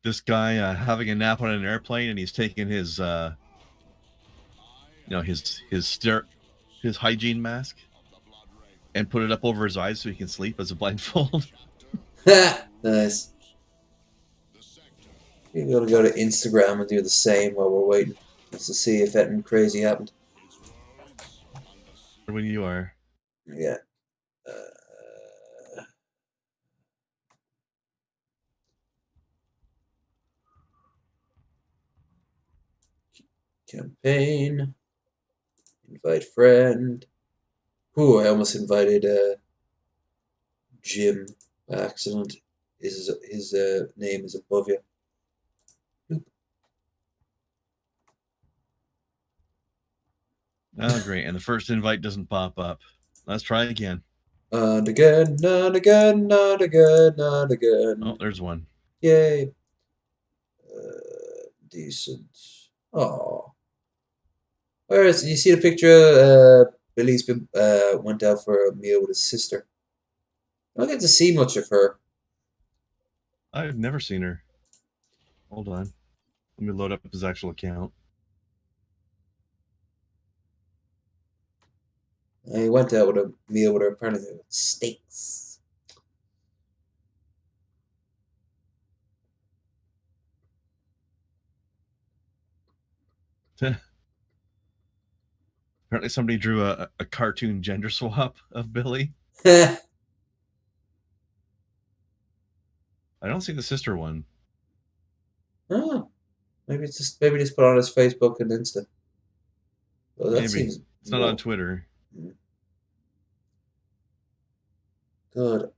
this guy having a nap on an airplane, and he's taking his his hygiene mask and put it up over his eyes so he can sleep as a blindfold. Nice. We're gonna go to Instagram and do the same while we're waiting, just to see if anything crazy happened. When you are. Yeah. Campaign. Invite friend. Ooh, I almost invited Jim by accident. His name is above you. Oh, great. And the first invite doesn't pop up. Let's try again. Not again, not again, not again, not again. Oh, there's one. Yay. Decent. Oh. Whereas you see the picture, Billy's been went out for a meal with his sister. I don't get to see much of her. I've never seen her. Hold on. Let me load up his actual account. He went out with a meal with her, apparently with steaks. Apparently somebody drew a cartoon gender swap of Billy. I don't see the sister one. Oh, maybe just put it on his Facebook and Insta. Well, that Maybe seems it's not on Twitter. Good.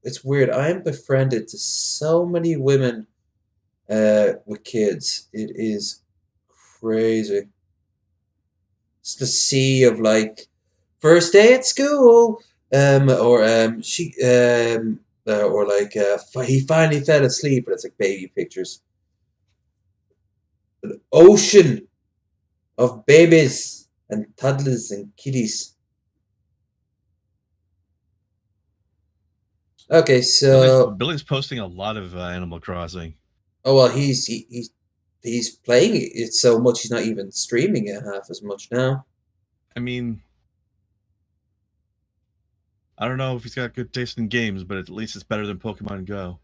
It's weird. I am befriended to so many women with kids. It is crazy. It's the sea of like first day at school, or he finally fell asleep, and it's like baby pictures. An ocean of babies and toddlers and kiddies. Okay, so Billy's posting a lot of Animal Crossing. Oh well, he's playing it so much he's not even streaming it half as much now. I mean, I don't know if he's got good taste in games, but at least it's better than Pokemon Go.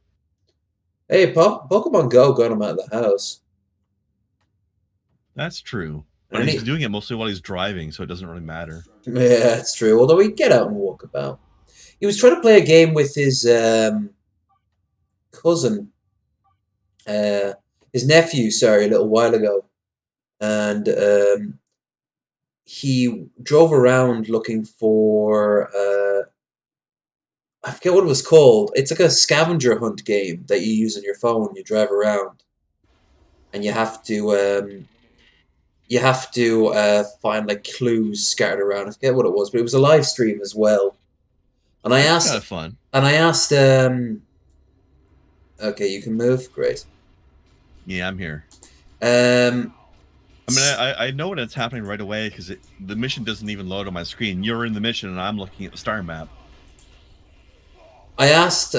Hey, Pokemon Go got him out of the house. That's true. But And he's doing it mostly while he's driving, so it doesn't really matter. yeah, it's true. Although he'd get out and walk about. He was trying to play a game with his cousin, his nephew, sorry, a little while ago. And he drove around looking for I forget what it was called. It's like a scavenger hunt game that you use on your phone. You drive around, and you have to find like clues scattered around. I forget what it was, but it was a live stream as well. And I That's asked, kind of fun. and I asked, okay, you can move, great. Yeah, I'm here. I mean, I know when it's happening right away because the mission doesn't even load on my screen. You're in the mission, and I'm looking at the star map. I asked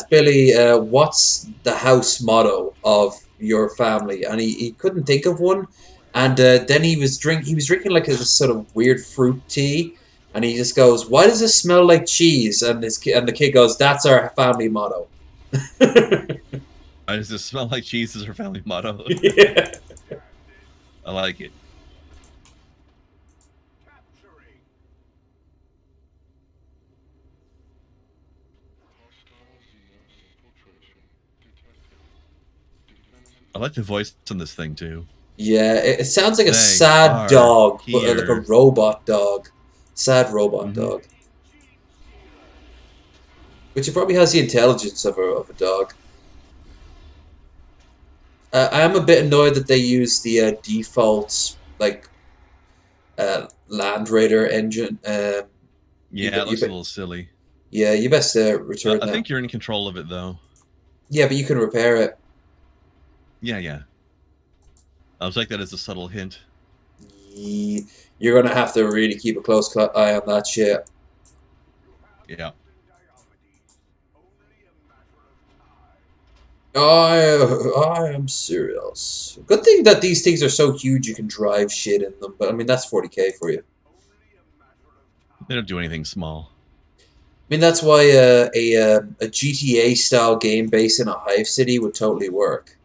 Billy, what's the house motto of your family, and he couldn't think of one. And then he was drinking like a sort of weird fruit tea, and he just goes, "Why does it smell like cheese?" And the kid goes, "That's our family motto." Why does it smell like cheese? Is our family motto? Yeah. I like it. I like the voice on this thing too. Yeah, it sounds like a They sad dog, but like a here. robot dog. Sad robot dog. Which probably has the intelligence of a dog. I am a bit annoyed that they use the default, like, Land Raider engine. Yeah, it looks a little silly. Yeah, you best return that. I think you're in control of it, though. Yeah, but you can repair it. Yeah. I was like that as a subtle hint. You're going to have to really keep a close eye on that shit. Yeah. I am serious. Good thing that these things are so huge you can drive shit in them, but I mean, that's 40k for you. They don't do anything small. I mean, that's why a GTA style game based in a hive city would totally work.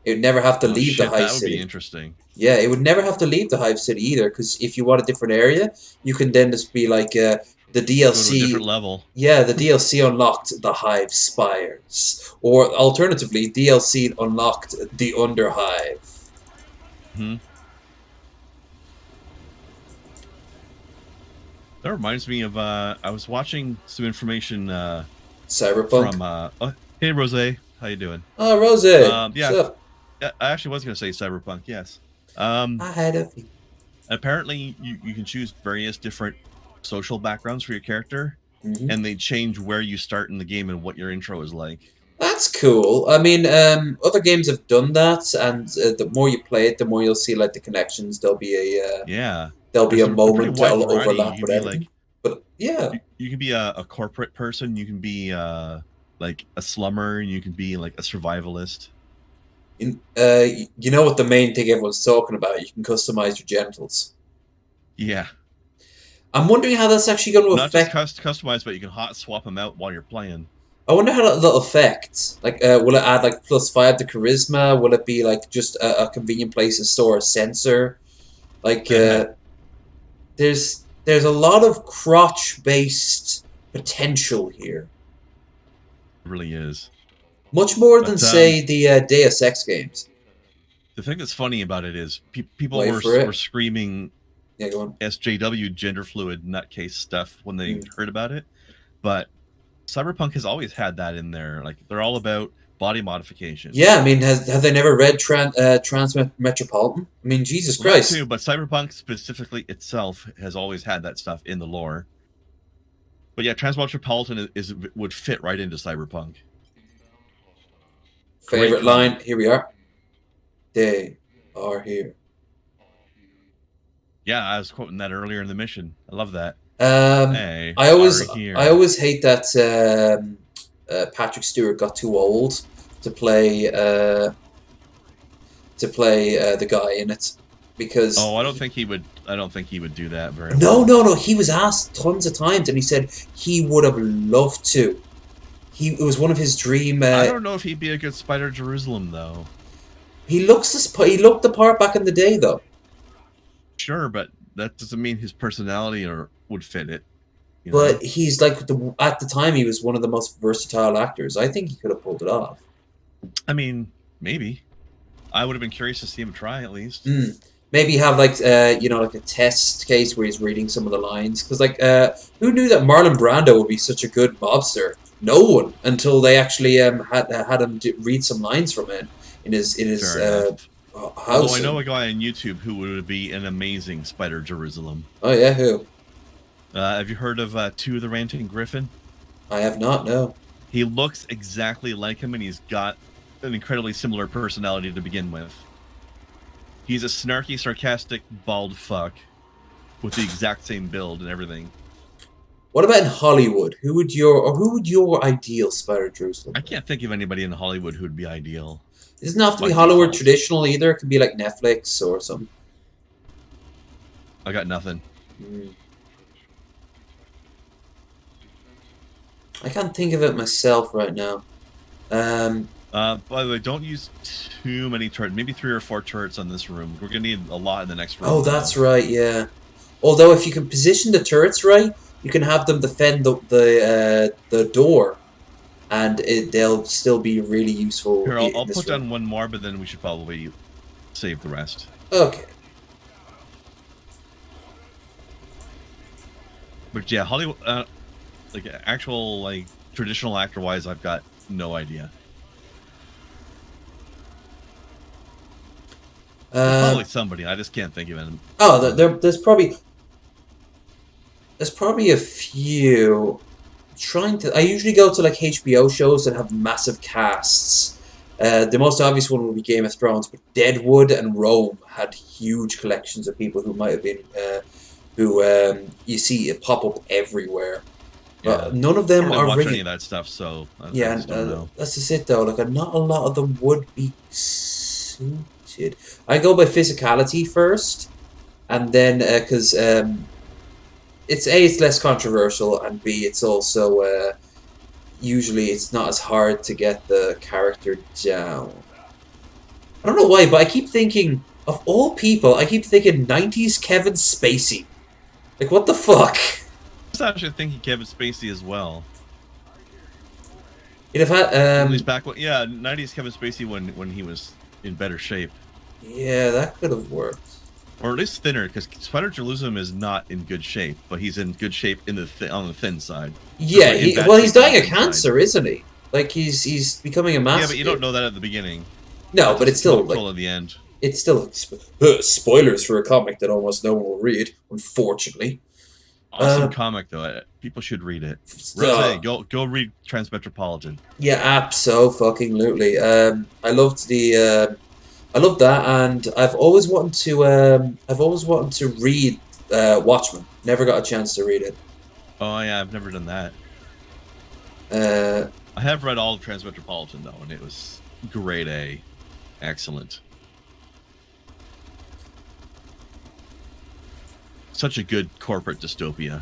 It would never have to leave the hive city. That would be interesting. Yeah, it would never have to leave the hive city either, because if you want a different area, you can then just be like the DLC. Go to a different level. Yeah, the DLC unlocked the hive spires, or alternatively, DLC unlocked the underhive. That reminds me of I was watching some information Cyberpunk. From hey Rose, how you doing? Oh, Rose. Yeah, what's up? I actually was going to say Cyberpunk. Yes. I had a few. Apparently, you can choose various different social backgrounds for your character, and they change where you start in the game and what your intro is like. That's cool. I mean, other games have done that, and the more you play it, the more you'll see like the connections. There'll be a there'll be a moment that'll overlap with everything. But yeah, you can be a corporate person. You can be like a slummer. You can be like a survivalist. You know what the main thing everyone's talking about? You can customize your genitals. Yeah. I'm wondering how that's actually going to affect. Not just customize, but you can hot swap them out while you're playing. I wonder how that'll affect. Like, will it add like +5 to charisma? Will it be like just a convenient place to store a sensor? Like, there's a lot of crotch-based potential here. It really is. Much more than say the Deus Ex games. The thing that's funny about it is people were screaming. Yeah, go on. SJW, gender fluid nutcase stuff when they heard about it, but Cyberpunk has always had that in there. Like, they're all about body modification. Yeah, I mean, have they never read Transmetropolitan? I mean, Jesus Christ. That too, but Cyberpunk specifically itself has always had that stuff in the lore. But yeah, Transmetropolitan would fit right into Cyberpunk. Favorite line, here we are. They are here. Yeah, I was quoting that earlier in the mission. I love that. I always hate that Patrick Stewart got too old to play the guy in it, because I don't think he would do that very well. No, he was asked tons of times and he said he would have loved to. it was one of his dream. I don't know if he'd be a good Spider Jerusalem though. He looked the part back in the day, though. Sure, but that doesn't mean his personality would fit it. You But know? he's like at the time he was one of the most versatile actors. I think he could have pulled it off. I mean, maybe. I would have been curious to see him try at least. Maybe have like like a test case where he's reading some of the lines, because like who knew that Marlon Brando would be such a good mobster? No one, until they actually had him read some lines from it in his house. Although I know a guy on YouTube who would be an amazing Spider Jerusalem. Oh yeah, who? Have you heard of Two the Ranting Griffin? I have not. No. He looks exactly like him, and he's got an incredibly similar personality to begin with. He's a snarky, sarcastic, bald fuck with the exact same build and everything. What about in Hollywood? Who would your ideal Spider Jerusalem? I can't think of anybody in Hollywood who would be ideal. It doesn't have to be Hollywood traditional either. It could be like Netflix or something. I got nothing. I can't think of it myself right now. By the way, don't use too many turrets. Maybe 3 or 4 turrets on this room. We're gonna need a lot in the next room. Oh, that's right. Yeah. Although if you can position the turrets right, you can have them defend the door, and they'll still be really useful. Here, I'll put down one more, but then we should probably save the rest. Okay. But yeah, Hollywood, like actual like traditional actor wise, I've got no idea. Probably somebody. I just can't think of him. Oh, there's probably a few. I usually go to like HBO shows that have massive casts. The most obvious one would be Game of Thrones, but Deadwood and Rome had huge collections of people who might have been who you see it pop up everywhere. But none of them are really any of that stuff. So that's just it though. Like not a lot of them would be suited. I go by physicality first, and then because it's less controversial, and B, it's also usually it's not as hard to get the character down. I don't know why, but I keep thinking of all people. I keep thinking 90s Kevin Spacey. Like what the fuck? I was actually thinking Kevin Spacey as well. You'd have had he's back. Yeah, 90s Kevin Spacey when he was in better shape. Yeah, that could have worked. Or at least thinner, because Spider Jerusalem is not in good shape, but he's in good shape on the thin side. Yeah, he's dying of cancer, isn't he? Like he's becoming a master. Yeah, but you don't know that at the beginning. No, but it's still like at the end. It's still spoilers for a comic that almost no one will read, unfortunately. Awesome comic though. People should read it. Rose, go read Transmetropolitan. Yeah, absolutely. I loved that, and I've always wanted to read Watchmen. Never got a chance to read it. Oh yeah, I've never done that. I have read all of Transmetropolitan though, and it was grade A, excellent. Such a good corporate dystopia.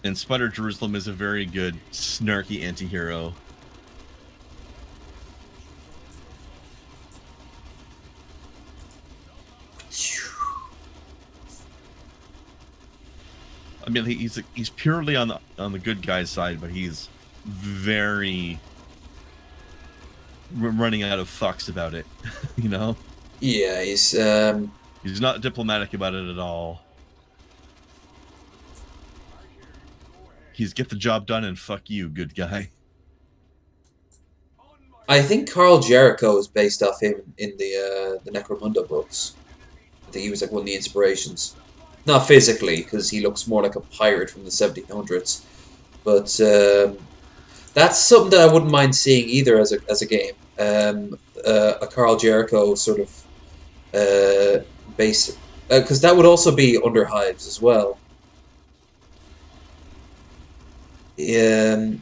And Spider Jerusalem is a very good, snarky anti-hero. I mean, he's purely on the good guy's side, but he's very running out of fucks about it, you know? Yeah, he's not diplomatic about it at all. He's get the job done and fuck you, good guy. I think Carl Jericho is based off him in the Necromunda books. I think he was like one of the inspirations. Not physically, because he looks more like a pirate from the 1700s. But that's something that I wouldn't mind seeing either as a game. A Carl Jericho sort of base, because that would also be under Hives as well. I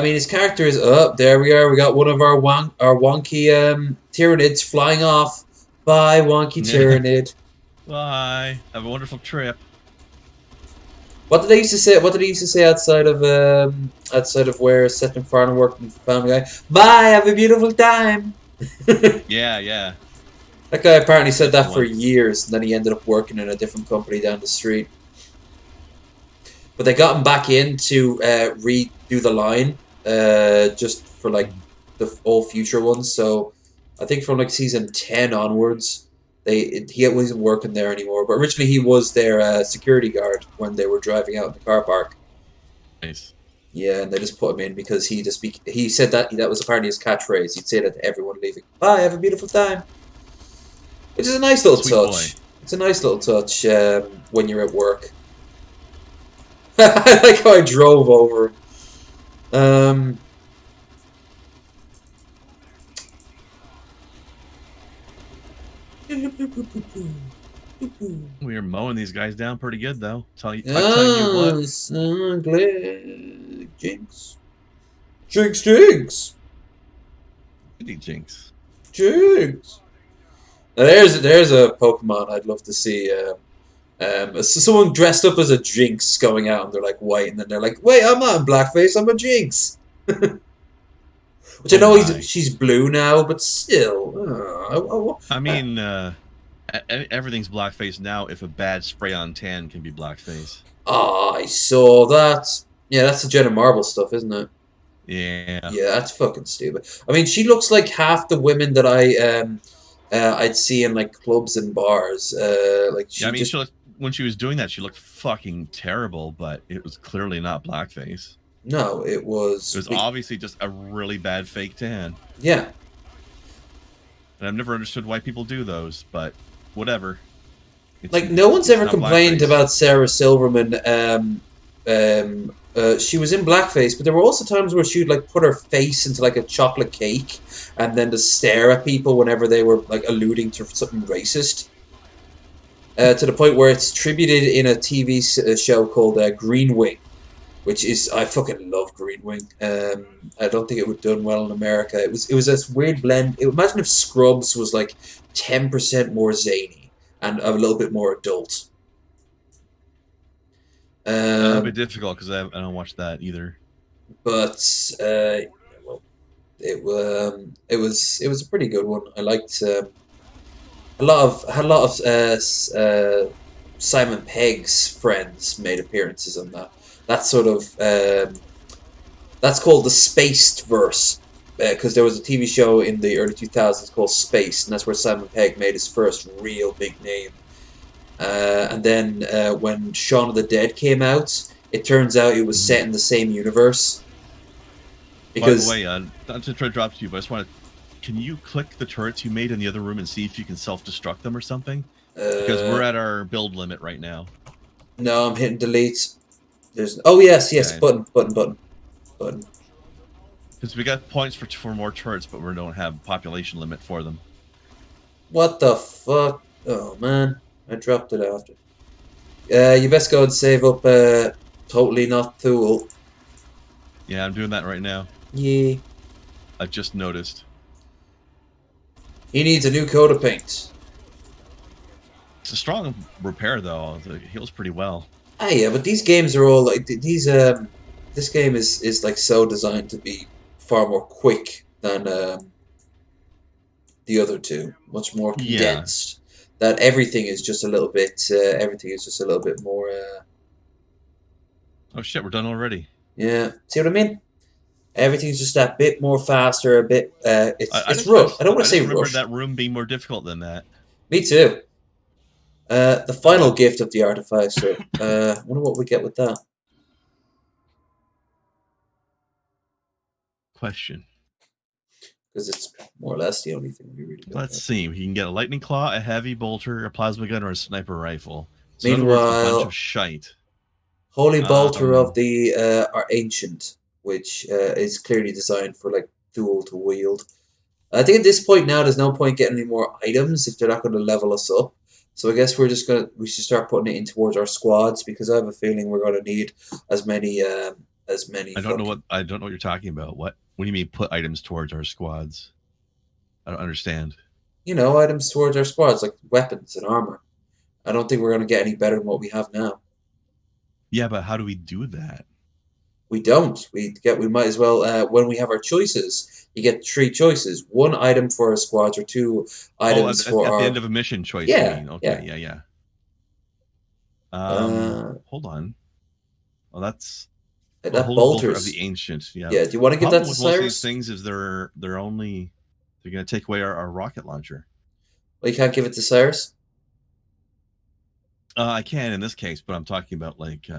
mean, his character is up. There we are. We got one of our wonky Tyranids flying off. Bye, wonky Tyranid. Bye. Have a wonderful trip. What did they used to say? What did he used to say outside of where Seth MacFarlane worked in Family Guy? Bye, have a beautiful time. Yeah, yeah. That guy apparently said That's the that for one. years, and then he ended up working in a different company down the street. But they got him back in to redo the line, just for like all future ones. So I think from like season 10 onwards, he wasn't working there anymore. But originally he was their security guard when they were driving out in the car park. Nice. Yeah, and they just put him in because he said that was apparently his catchphrase. He'd say that to everyone leaving. Bye, have a beautiful time. Which is a nice little Sweet boy. touch. It's a nice little touch when you're at work. I like how I drove over. We were mowing these guys down pretty good, though. I tell you what. Jinx. Jinx. Jinx. Jinx. Now there's a Pokemon I'd love to see. Someone dressed up as a Jinx going out and they're like white, and then they're like, wait, I'm not in blackface, I'm a Jinx. Which I know she's blue now, but still. I mean, everything's blackface now if a bad spray-on tan can be blackface. Oh, I saw that. Yeah, that's the Jenna Marble stuff, isn't it? Yeah. Yeah, that's fucking stupid. I mean, she looks like half the women that I'd see in like clubs and bars. Yeah, I mean, when she was doing that, she looked fucking terrible, but it was clearly not blackface. No, it was. It was obviously just a really bad fake tan. Yeah. And I've never understood why people do those, but whatever. Like, no one's ever complained about Sarah Silverman. She was in blackface, but there were also times where she would like put her face into like a chocolate cake and then just stare at people whenever they were like alluding to something racist. To the point where it's tributed in a TV show called Green Wing, which is, I fucking love Green Wing. I don't think it would have done well in America. It was this weird blend. Imagine if Scrubs was like 10% more zany and a little bit more adult. That'd be difficult because I don't watch that either. But well, it was a pretty good one. I liked a lot of Simon Pegg's friends made appearances on that. That's sort of that's called the Spaced verse because there was a TV show in the early 2000s called Space, and that's where Simon Pegg made his first real big name. And then when Shaun of the Dead came out, it turns out it was set in the same universe. Because, by the way, not to try to drop to you, but I just want to. Can you click the turrets you made in the other room and see if you can self-destruct them or something? Because we're at our build limit right now. No, I'm hitting delete. There's yes, okay. Button. Because we got points for more turrets, but we don't have population limit for them. What the fuck? Oh man. I dropped it after. You best go and save up Totally Not Thule. Yeah, I'm doing that right now. Yeah. I just noticed. He needs a new coat of paint. It's a strong repair though. It heals pretty well. Ah yeah, but these games are all like these this game is like so designed to be far more quick than the other two. Much more condensed. Yeah. That everything is just a little bit more oh shit, we're done already. Yeah. See what I mean? Everything's just that bit more faster, a bit it's rough. I don't want to say rush. I remember that room being more difficult than that. Me too. The final gift of the artificer. I wonder what we get with that. Question. Because it's more or less the only thing we really got. Let's see. We can get a lightning claw, a heavy bolter, a plasma gun, or a sniper rifle. So meanwhile, a bunch of shite. Holy bolter of the are ancient, which is clearly designed for like dual to wield. I think at this point now, there's no point getting any more items if they're not going to level us up. So I guess we should start putting it in towards our squads because I have a feeling we're going to need as many. I don't know what you're talking about. What do you mean put items towards our squads? I don't understand. You know, items towards our squads like weapons and armor. I don't think we're going to get any better than what we have now. Yeah, but how do we do that? We don't. We might as well when we have our choices. You get 3 choices: 1 item for our squads, or 2 Oh, items for at the our. end of a mission choice, you Yeah, mean? Okay, yeah. yeah. Uh, Hold on. Well, that's a that holy bolter of the bolters. ancient. Yeah. Yeah. Do you want to give that Problem to with most of these Cyrus? things is they're going to take away our rocket launcher. Well, you can't give it to Cyrus. I can in this case, but I'm talking about like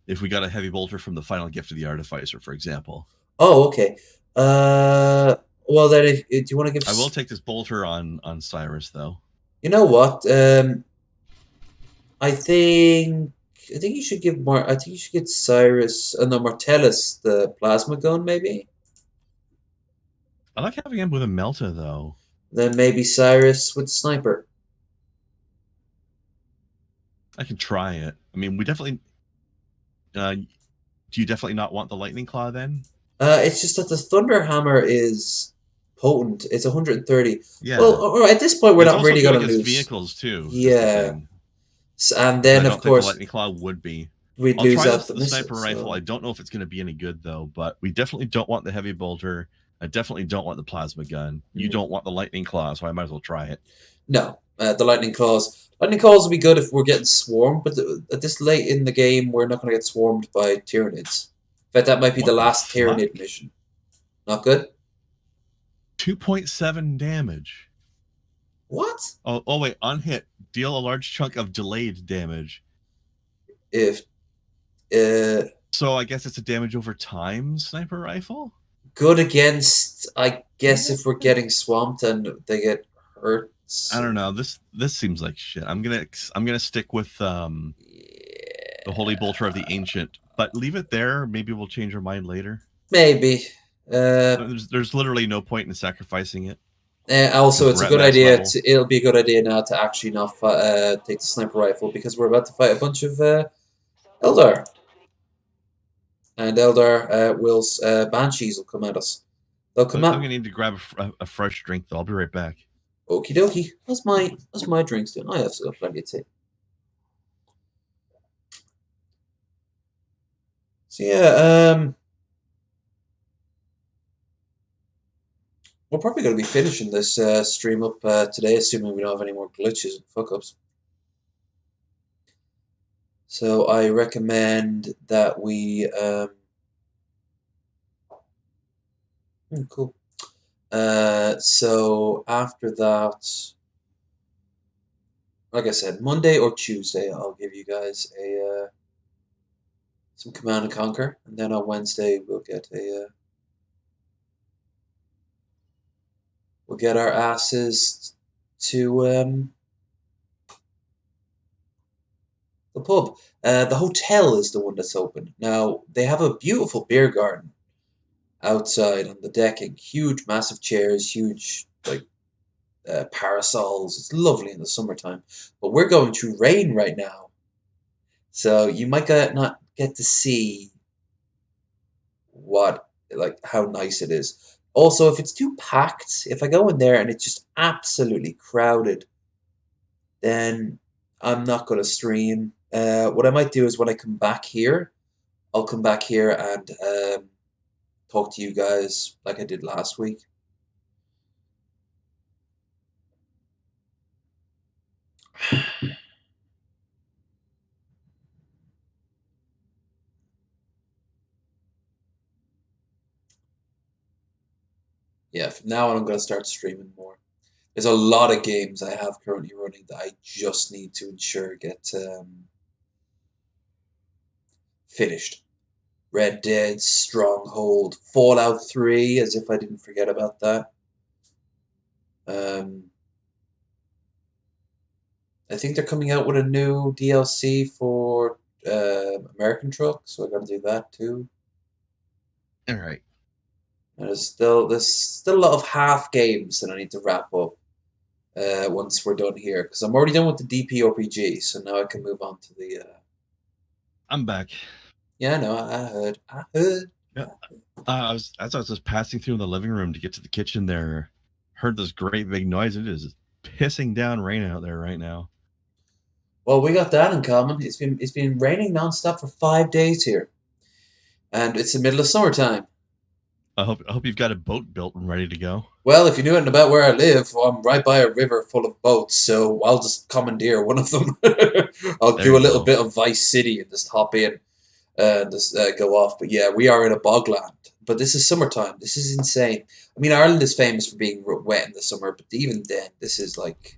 if we got a heavy bolter from the final gift of the artificer, for example. Oh, okay. Well then, if do you want to give? I will take this bolter on Cyrus though. You know what? I think you should give more. I think you should give Cyrus, no, Martellus the plasma gun, maybe. I like having him with a Melta though. Then maybe Cyrus with sniper. I can try it. I mean, we definitely. Do you definitely not want the lightning claw then? It's just that the Thunder Hammer is potent. It's 130. Yeah. Well, all right, at this point, we're It's not also really good going to against lose. vehicles too. Is the Yeah. thing. And I then, of don't think the course, lightning claw would be. we'd I'll lose try out the the sniper missile. rifle. So. I don't know if it's going to be any good though, but we definitely don't want the heavy bolter. I definitely don't want the plasma gun. You don't want the lightning claw, so I might as well try it. No, the lightning claws. Lightning claws will be good if we're getting swarmed, but at this late in the game, we're not going to get swarmed by Tyranids. In fact, that might be What the the last fuck? Tyranid mission. Not good. 2.7 damage. What? Oh wait, on hit, deal a large chunk of delayed damage. If So I guess it's a damage over time sniper rifle. good against, I guess, if we're getting swamped and they get hurt. I don't know. This seems like shit. I'm gonna stick with the holy bolter of the ancient, but leave it there. Maybe we'll change our mind later. Maybe. There's literally no point in sacrificing it. Also, it's a good idea. Level. It'll be a good idea now to actually not take the sniper rifle because we're about to fight a bunch of Eldar. And Eldar Banshees will come at us. They'll come I'm out. gonna need to grab a fresh drink though. I'll be right back. Okie dokie. How's my drinks doing? I have still plenty of tea. So yeah, we're probably going to be finishing this stream up today, assuming we don't have any more glitches and fuck-ups. So I recommend that we... cool. So after that, like I said, Monday or Tuesday, I'll give you guys some Command and Conquer, and then on Wednesday we'll get we'll get our asses to the pub. The hotel is the one that's open now. They have a beautiful beer garden outside on the decking. Huge, massive chairs, huge parasols. It's lovely in the summertime, but we're going through rain right now, so you might not get to see how nice it is. Also, if it's too packed, if I go in there and it's just absolutely crowded, then I'm not going to stream. What I might do is when I come back here, I'll come back here and talk to you guys like I did last week. Yeah, from now on I'm going to start streaming more. There's a lot of games I have currently running that I just need to ensure get finished. Red Dead, Stronghold, Fallout 3, as if I didn't forget about that. I think they're coming out with a new DLC for American Truck, so I got to do that too. All right. And there's still a lot of half games that I need to wrap up once we're done here, because I'm already done with the DPRPG, so now I can move on to the. I'm back. Yeah, no, I heard. Yeah. As I was just passing through the living room to get to the kitchen there, heard this great big noise. It is pissing down rain out there right now. Well, we got that in common. It's been raining nonstop for 5 days here, and it's the middle of summertime. I hope you've got a boat built and ready to go. Well, if you knew anything about where I live, I'm right by a river full of boats, so I'll just commandeer one of them. I'll There do a you little go. bit of Vice City and just hop in and just go off. But yeah, we are in a bogland. But this is summertime. This is insane. I mean, Ireland is famous for being wet in the summer, but even then, this is ridiculous.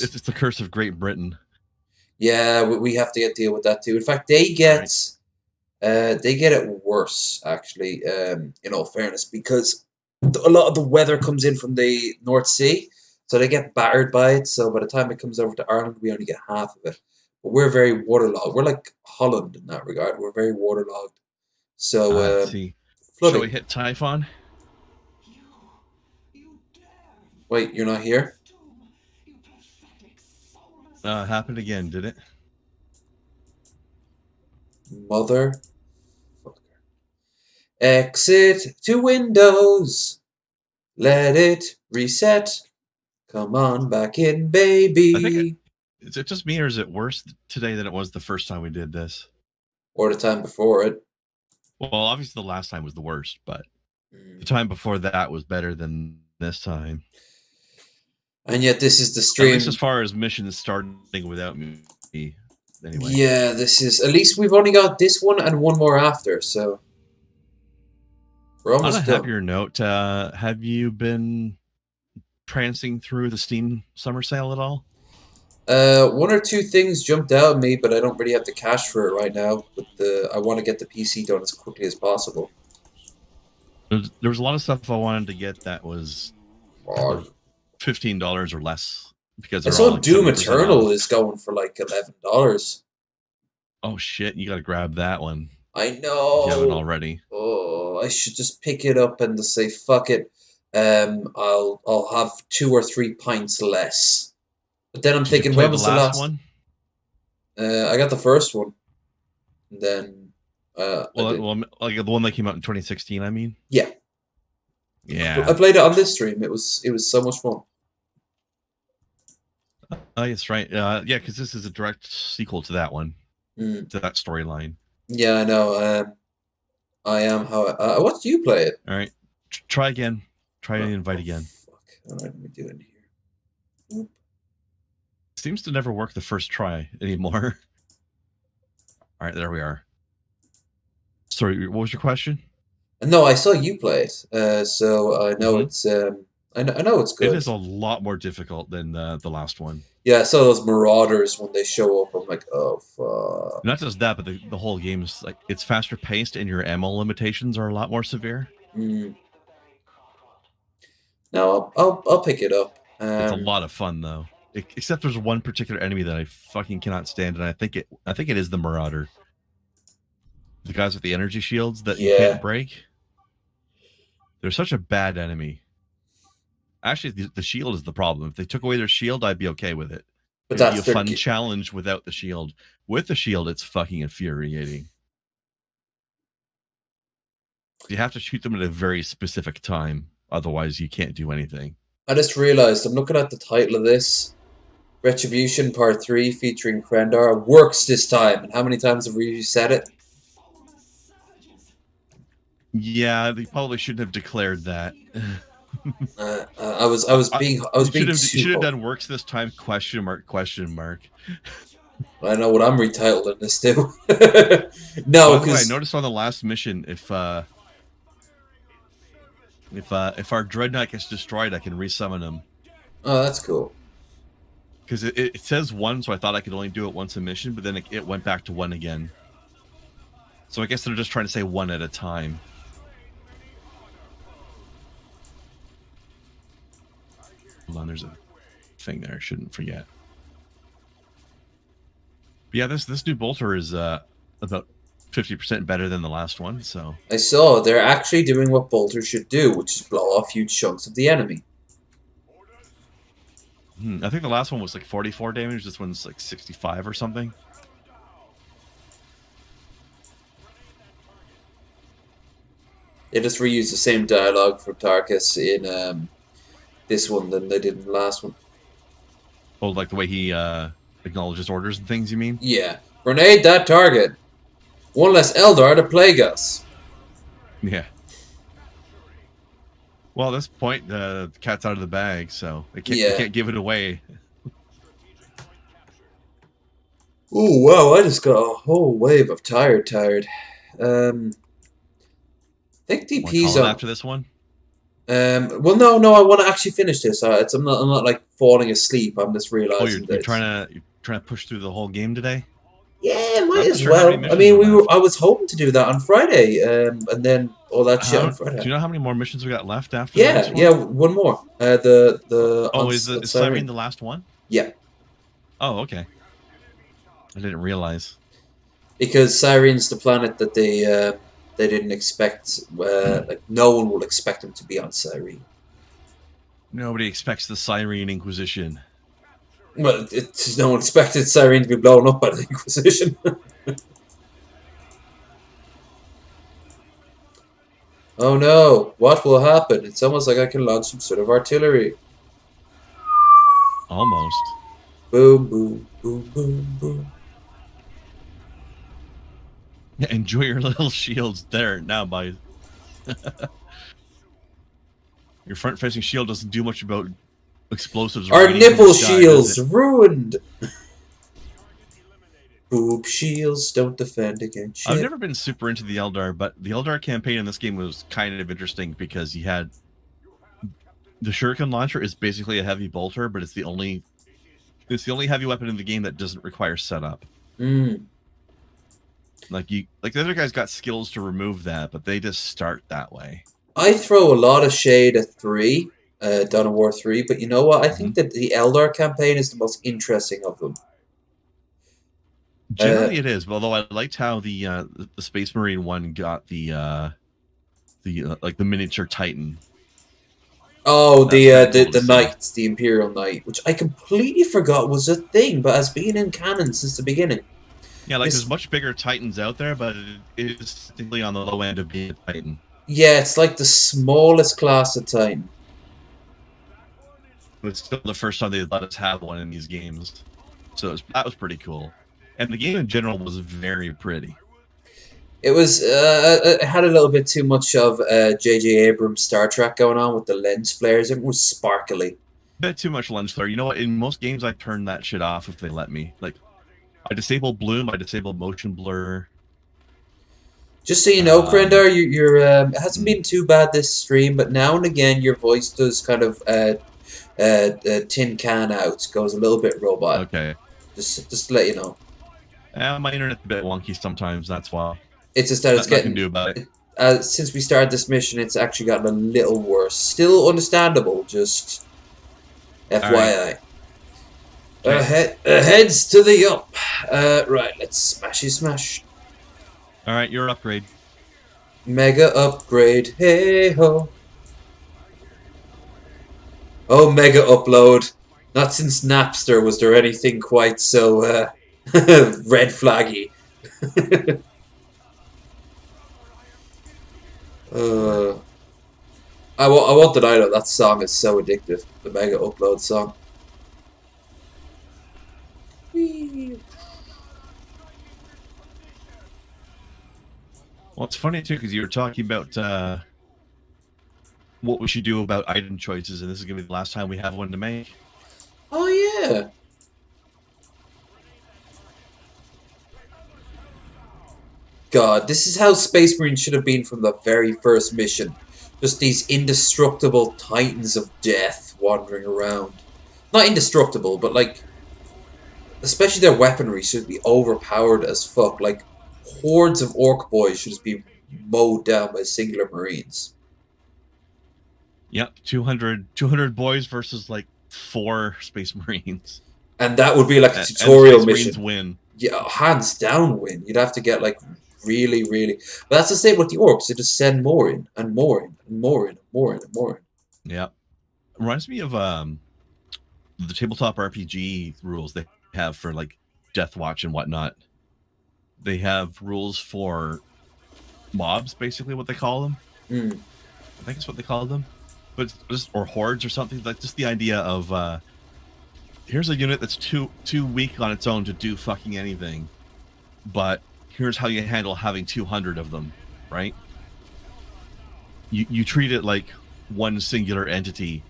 It's the curse of Great Britain. Yeah, we have to deal with that too. In fact, they get it worse actually. In all fairness, because a lot of the weather comes in from the North Sea, so they get battered by it. So by the time it comes over to Ireland, we only get half of it. But we're very waterlogged. We're like Holland in that regard. We're very waterlogged. I So see. Shall we flooding. hit Typhon? Wait, you're not here? Happened again, did it? Mother. Exit to Windows. Let it reset. Come on back in, I baby. think is it just me, or is it worse today than it was the first time we did this? Or the time before it. Well, obviously the last time was the worst, but the Mm. time before that was better than this time. And yet this is the At stream. least as far as missions starting without me. Anyway. Yeah, this is... At least we've only got this one and one more after, so... We're On a almost done. happier note, have you been prancing through the Steam summer sale at all? One or two things jumped out at me, but I don't really have the cash for it right now. I want to get the PC done as quickly as possible. There was a lot of stuff I wanted to get that was Oh, $15 or less, because I they're all saw like Doom 70% Eternal off. is going for like $11. Oh shit! You got to grab that one. I If you haven't know. already. Oh, I should just pick it up and just say fuck it. I'll have 2 or 3 pints less. But then I'm Did you thinking, play when the was the last last one? I got the first one. And then I did. Well, like the one that came out in 2016. I mean. Yeah. Yeah. I played it on this stream. It was so much fun. Oh, yes, right. Yeah, because this is a direct sequel to that one, Mm. to that storyline. Yeah, I know. I am how. What do you play it? All right, try again. Try and Oh, invite oh, again. Fuck. All right, let me do it here. Oop. Seems to never work the first try anymore. All right, there we are. Sorry, what was your question? No, I saw you play it. So I know Mhm. it's. I know it's good. It is a lot more difficult than the last one. Yeah, I saw those marauders when they show up. I'm like, oh fuck. Not just that, but the whole game is like it's faster paced, and your ammo limitations are a lot more severe. Mm. No, I'll pick it up. It's a lot of fun though. Except there's one particular enemy that I fucking cannot stand, and I think it is the Marauder. The guys with the energy shields that you Yeah. can't break. They're such a bad enemy. Actually, the shield is the problem. If they took away their shield, I'd be okay with it. But It'd be that's a their fun challenge without the shield. With the shield, it's fucking infuriating. You have to shoot them at a very specific time. Otherwise, you can't do anything. I just realized, I'm looking at the title of this. Retribution Part 3 featuring Krendar works this time. And how many times have we said it? Yeah, they probably shouldn't have declared that. I was being You should have too. done works this time? Question mark? I know what I'm retitling this to. No, By the way, I because noticed on the last mission, if our dreadnought gets destroyed, I can resummon him. oh, that's cool. Because it says 1, so I thought I could only do it once a mission, but then it went back to 1 again. So I guess they're just trying to say 1 at a time. Hold on, there's a thing there I shouldn't forget. But yeah, this new bolter is about 50% better than the last one, so... I saw they're actually doing what bolters should do, which is blow off huge chunks of the enemy. I think the last one was like 44 damage, this one's like 65 or something. They just reused the same dialogue from Tarkus in this one than they did in the last one. Oh, like the way he acknowledges orders and things, you mean? Yeah. Grenade that target. One less Eldar to plague us. Yeah. Well, at this point, the cat's out of the bag, so they can't give it away. Ooh, wow, I just got a whole wave of tired. I think DP's on after this one. Well, no, I want to actually finish this. I'm not like falling asleep. I'm just realizing you're trying to push through the whole game today. Yeah, might as well. I mean, I was hoping to do that on Friday, and then all that shit on Friday. Do you know how many more missions we got left after? Yeah, one more. Is Cyrene the last one? Yeah. Oh, okay. I didn't realize. Because Cyrene's the planet that they didn't expect. Like no one will expect them to be on Cyrene. Nobody expects the Cyrene Inquisition. Well, no one expected Cyrene to be blown up by the Inquisition. Oh no, what will happen? It's almost like I can launch some sort of artillery. Almost. Boom, boom, boom, boom, boom. Yeah, enjoy your little shields there now, by your front-facing shield doesn't do much about explosives. Our nipple shields ruined. Boob shields don't defend against shit. I've never been super into the Eldar, but the Eldar campaign in this game was kind of interesting because you had the Shuriken launcher is basically a heavy bolter, but it's the only heavy weapon in the game that doesn't require setup. Like the other guys got skills to remove that, but they just start that way. I throw a lot of shade at 3, Dawn of War 3, but you know what? I think that the Eldar campaign is the most interesting of them. Generally, it is. Although I liked how the Space Marine one got the miniature Titan. Oh, the Knights, the Imperial Knight, which I completely forgot was a thing, but has been in canon since the beginning. Yeah, there's much bigger Titans out there, but it is simply on the low end of being a Titan. Yeah, it's like the smallest class of Titan. It's still the first time they let us have one in these games, so that was pretty cool. And the game in general was very pretty. It was it had a little bit too much of J.J. Abrams' Star Trek going on with the lens flares. It was sparkly. A bit too much lens flare. You know what? In most games, I turn that shit off if they let me. Like, I disable bloom, I disable motion blur. Just so you know, Krendar, it hasn't been too bad this stream, but now and again your voice does kind of tin can out, goes a little bit robot. Okay. Just to let you know. My internet's a bit wonky sometimes. That's why. It's just that it's getting. Nothing to do about it. Since we started this mission, it's actually gotten a little worse. Still understandable, just FYI. Right. Heads to the up. Right, let's smash. All right, your upgrade. Mega upgrade. Hey ho. Oh, mega upload. Not since Napster was there anything quite so red flaggy. I won't deny that song is so addictive. The mega upload song. Well, it's funny too because you were talking about what we should do about item choices, and this is gonna be the last time we have one to make. Oh yeah. God, this is how Space Marine should have been from the very first mission. Just these indestructible titans of death wandering around. Not indestructible, but like, especially their weaponry should be overpowered as fuck. Like, hordes of orc boys should just be mowed down by singular marines. Yep, 200 boys versus like 4 Space Marines. And that would be like a tutorial and mission. Marines win. Yeah, hands down win. You'd have to get like really. But that's the same with the orcs. They just send more in and more in and more in and more in and more in. Yeah, reminds me of the tabletop RPG rules they have for like Death Watch and whatnot. They have rules for mobs, basically what they call them. I think it's what they call them, but just or hordes or something, like just the idea of here's a unit that's too weak on its own to do fucking anything, but here's how you handle having 200 of them, right? You treat it like one singular entity,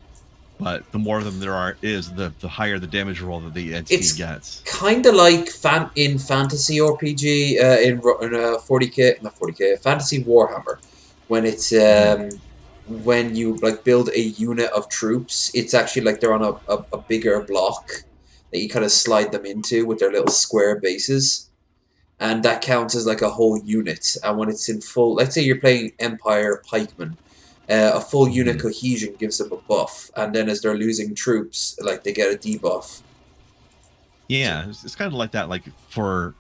but the more of them there is, the higher the damage roll that the entity gets. Kind of like in fantasy RPG, in 40k, not 40k, fantasy Warhammer, when it's when you like build a unit of troops, it's actually like they're on a bigger block that you kind of slide them into with their little square bases, and that counts as like a whole unit. And when it's in full, let's say you're playing Empire Pikemen, a full unit cohesion gives them a buff, and then as they're losing troops, like they get a debuff. Yeah, it's kind of like that. Like for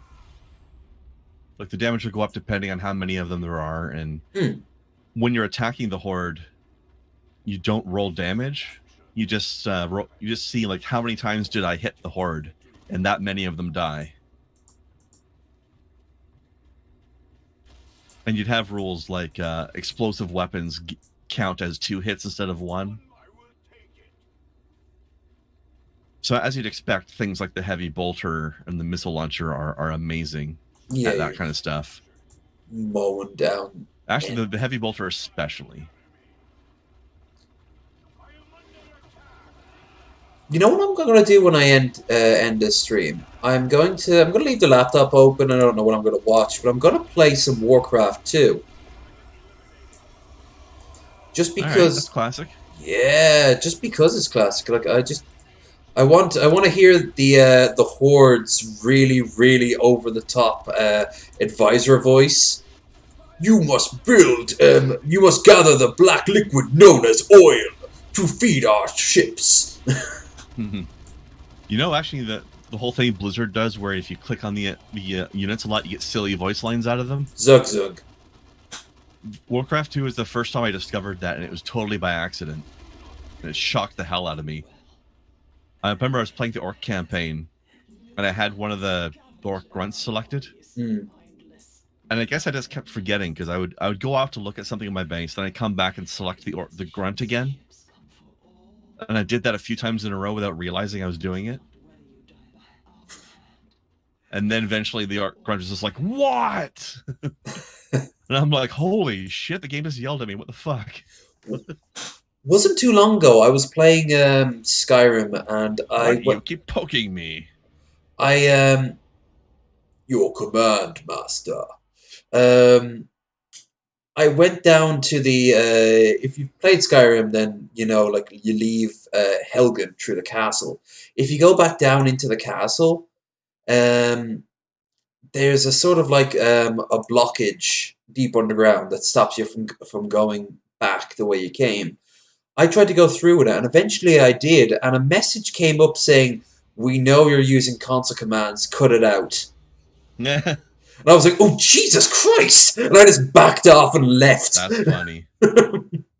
like the damage will go up depending on how many of them there are, and when you're attacking the horde, you don't roll damage. You just you just see like how many times did I hit the horde, and that many of them die. And you'd have rules like explosive weapons count as 2 hits instead of 1. So as you'd expect, things like the heavy bolter and the missile launcher are amazing at that kind of stuff. Mowing down. Actually, the heavy bolter especially. You know what I'm going to do when I end this stream? I'm going to leave the laptop open. I don't know what I'm going to watch, but I'm going to play some Warcraft 2. Just because. Right, that's classic. Yeah, just because it's classic. Like I want to hear the Horde's really over the top advisor voice. You must you must gather the black liquid known as oil to feed our ships. You know, actually, the whole thing Blizzard does, where if you click on the units a lot, you get silly voice lines out of them. Zug zug. Warcraft 2 is the first time I discovered that, and it was totally by accident. And it shocked the hell out of me. I remember I was playing the Orc campaign, and I had one of the Orc grunts selected. And I guess I just kept forgetting, because I would go out to look at something in my base, then I'd come back and select the grunt again. And I did that a few times in a row without realizing I was doing it. And then eventually the Orc grunt was just like, what? And I'm like, holy shit, the game just yelled at me. What the fuck? Wasn't too long ago, I was playing Skyrim, and Why do you keep poking me? Your command, master. I went down to the if you've played Skyrim, then you know, like, you leave Helgen through the castle. If you go back down into the castle, there's a sort of like a blockage deep underground that stops you from going back the way you came. I tried to go through with it, and eventually I did, and a message came up saying, "We know you're using console commands, cut it out." And I was like, "Oh, Jesus Christ!" And I just backed off and left. That's funny.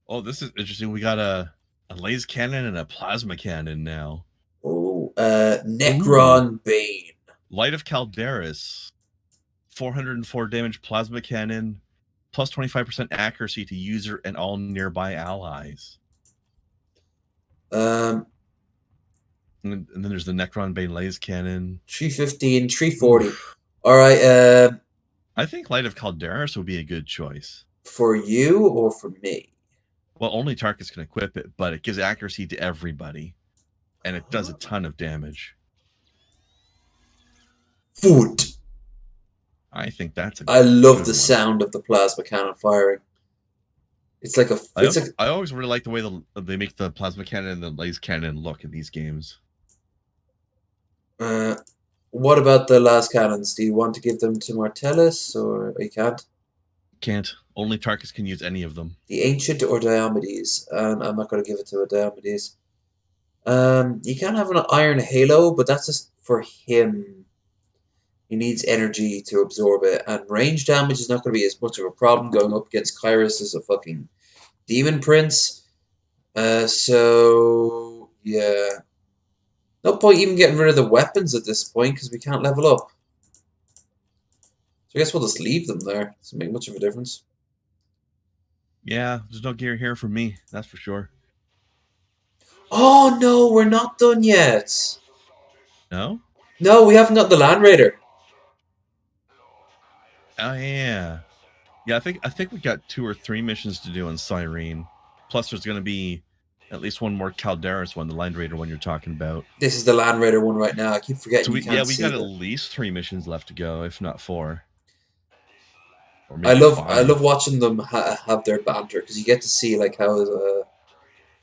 Oh, this is interesting. We got a laser cannon and a plasma cannon now. Oh, Necron Bane. Light of Calderis. 404 damage plasma cannon. Plus 25% accuracy to user and all nearby allies. And then there's the Necron Bane laser cannon. 315, 340. All right. I think Light of Calderis would be a good choice. For you or for me? Well, only Tarkus can equip it, but it gives accuracy to everybody. And it does a ton of damage. Food. I think that's a I love the one. sound of the plasma cannon firing. It's like I always really like the way they make the plasma cannon and the laser cannon look in these games. What about the last cannons? Do you want to give them to Martellus, or you can't? Can't. Only Tarkus can use any of them. The Ancient or Diomedes? I'm not going to give it to a Diomedes. You can have an Iron Halo, but that's just for him. He needs energy to absorb it, and range damage is not going to be as much of a problem going up against Kyrus as a fucking Demon Prince. So, yeah. No point even getting rid of the weapons at this point, because we can't level up. So I guess we'll just leave them there. Doesn't make much of a difference. Yeah, there's no gear here for me, that's for sure. Oh no, we're not done yet. No? No, we haven't got the Land Raider. Oh yeah. Yeah, I think we got 2 or 3 missions to do on Cyrene. Plus there's gonna be at least one more Calderis one, the Land Raider one you're talking about. This is the Land Raider one right now. I keep forgetting So you can't we see got at that. least 3 missions left to go, if not 4. Or I maybe love 5. watching them have their banter because you get to see like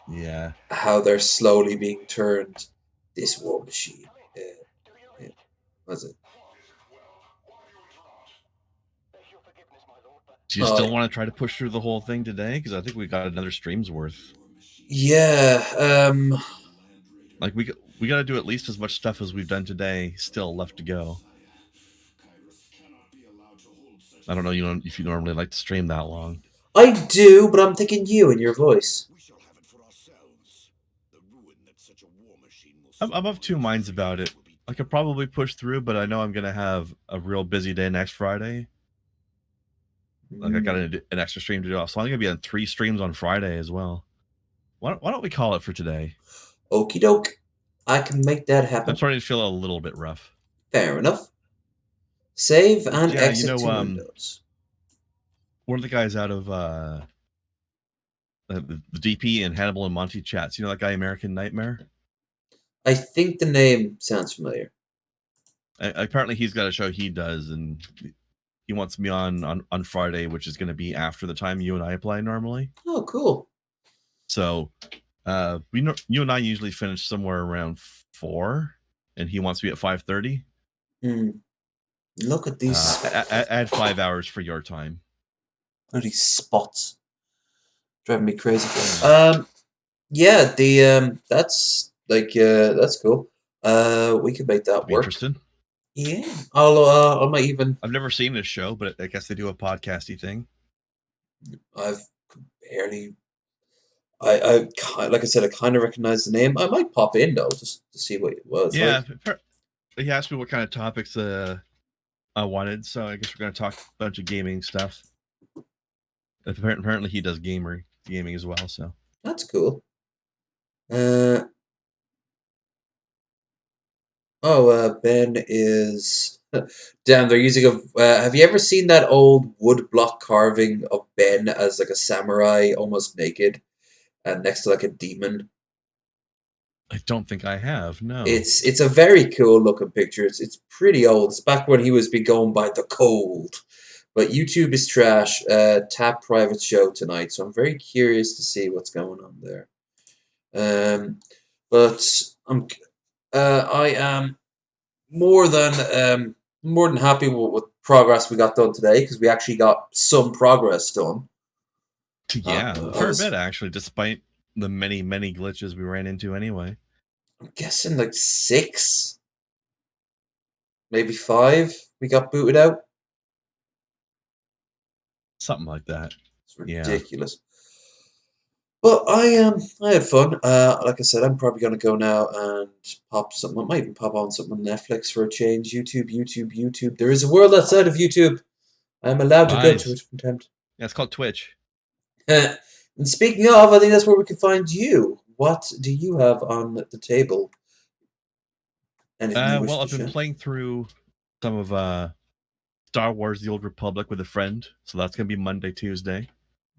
Yeah. how they're slowly being turned. This war machine. Yeah. What's it? Do you still want to try to push through the whole thing today? Because I think we got another stream's worth. Yeah. Like we got to do at least as much stuff as we've done today. Still left to go. I don't know. If you normally like to stream that long. I do, but I'm thinking you and your voice. I'm of 2 minds about it. I could probably push through, but I know I'm gonna have a real busy day next Friday. Like I got an extra stream to do, so I'm gonna be on 3 streams on Friday as well. Why don't we call it for today? Okie doke. I can make that happen. I'm starting to feel a little bit rough. Fair enough. Save and Yeah, exit to Windows. One of the guys out of the DP and Hannibal and Monty chats. You know that guy American Nightmare? I think the name sounds familiar. Apparently he's got a show he does, and he wants me on Friday, which is going to be after the time you and I play normally. Oh, cool. So you and I usually finish somewhere around 4, and he wants me at 5:30. Look at these. Add 5 hours for your time. Look at these spots. Driving me crazy. Yeah, that's cool. We could make that work. Interested? Yeah. I might even. I've never seen this show, but I guess they do a podcasty thing. I've barely. I like I said, I kind of recognize the name. I might pop in though, just to see what it was. Yeah, he asked me what kind of topics I wanted, so I guess we're going to talk a bunch of gaming stuff. Apparently, he does gaming as well, so that's cool. Ben is. Damn, they're using a. Have you ever seen that old wood block carving of Ben as like a samurai, almost naked, and next to like a demon? I don't think I have. No, it's a very cool looking picture. It's pretty old. It's back when he was being going by the cold. But YouTube is trash. Tap private show tonight, so I'm very curious to see what's going on there. But I am more than happy with progress we got done today because we actually got some progress done. Yeah, a fair bit actually, despite the many glitches we ran into anyway. I'm guessing like 6, maybe 5. We got booted out. Something like that. It's ridiculous. Yeah. But I had fun. Like I said, I'm probably gonna go now and pop something. I might even pop on something on Netflix for a change. YouTube. There is a world outside of YouTube. I'm allowed to go to it from time to. Yeah, it's called Twitch. And speaking of, I think that's where we can find you. What do you have on the table? Well, I've been playing through some of Star Wars: The Old Republic with a friend, so that's gonna be Monday, Tuesday.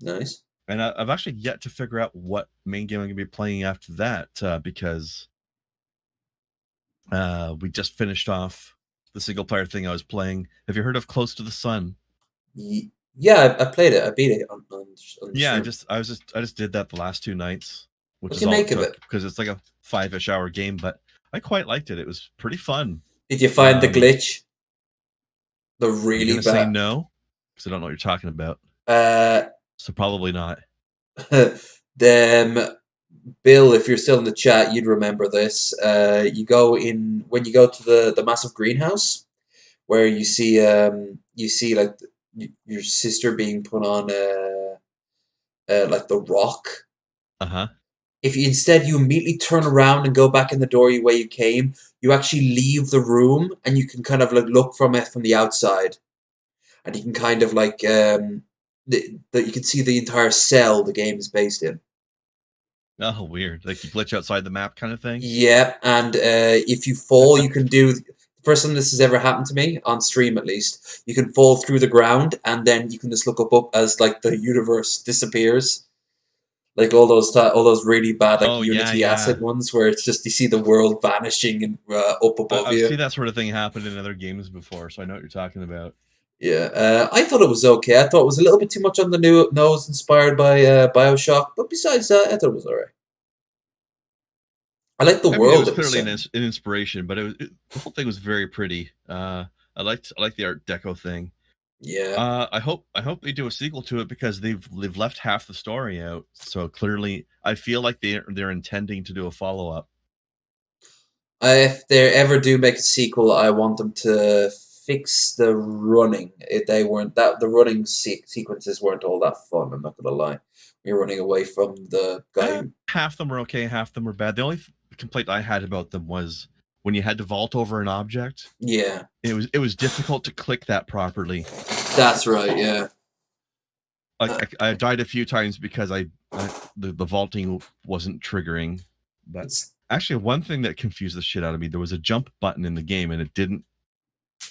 Nice. And I've actually yet to figure out what main game I'm gonna be playing after that because we just finished off the single player thing I was playing. Have you heard of Close to the Sun? Yeah, I played it. I beat it on yeah, I just did that the last 2 nights, which is all it took because it's like a 5-ish hour game, but I quite liked it. It was pretty fun. Did you find the glitch? The really bad. Say no, because I don't know what you're talking about. So probably not. Bill, if you're still in the chat, you'd remember this. You go in when you go to the massive greenhouse, where you see like your sister being put on like the rock. If you immediately turn around and go back in the door where you came, you actually leave the room and you can kind of like look from it from the outside, and you can kind of like you can see the entire cell the game is based in. Oh, weird. Like you glitch outside the map kind of thing. Yeah, and if you fall, you can do. The first time this has ever happened to me on stream, at least, you can fall through the ground, and then you can just look up as like the universe disappears, like all those really bad like Oh yeah, Unity yeah. asset ones, where it's just you see the world vanishing and up above I've you. seen that sort of thing happen in other games before, so I know what you're talking about. Yeah, I thought it was okay. I thought it was a little bit too much on the new nose, inspired by BioShock, but besides that, I thought it was alright. I like the I mean, it world was it was clearly set in. an inspiration, but the whole thing was very pretty. I liked the Art Deco thing. Yeah. I hope they do a sequel to it because they've left half the story out. So clearly, I feel like they're intending to do a follow up. If they ever do make a sequel, I want them to fix the running. They weren't that the running sequences weren't all that fun. I'm not gonna lie. You're running away from the guy. Half of them were okay, half of them were bad. The only complaint I had about them was when you had to vault over an object. Yeah, it was difficult to click that properly. that's right. Yeah, like I died a few times because the vaulting wasn't triggering. But actually, one thing that confused the shit out of me, there was a jump button in the game, and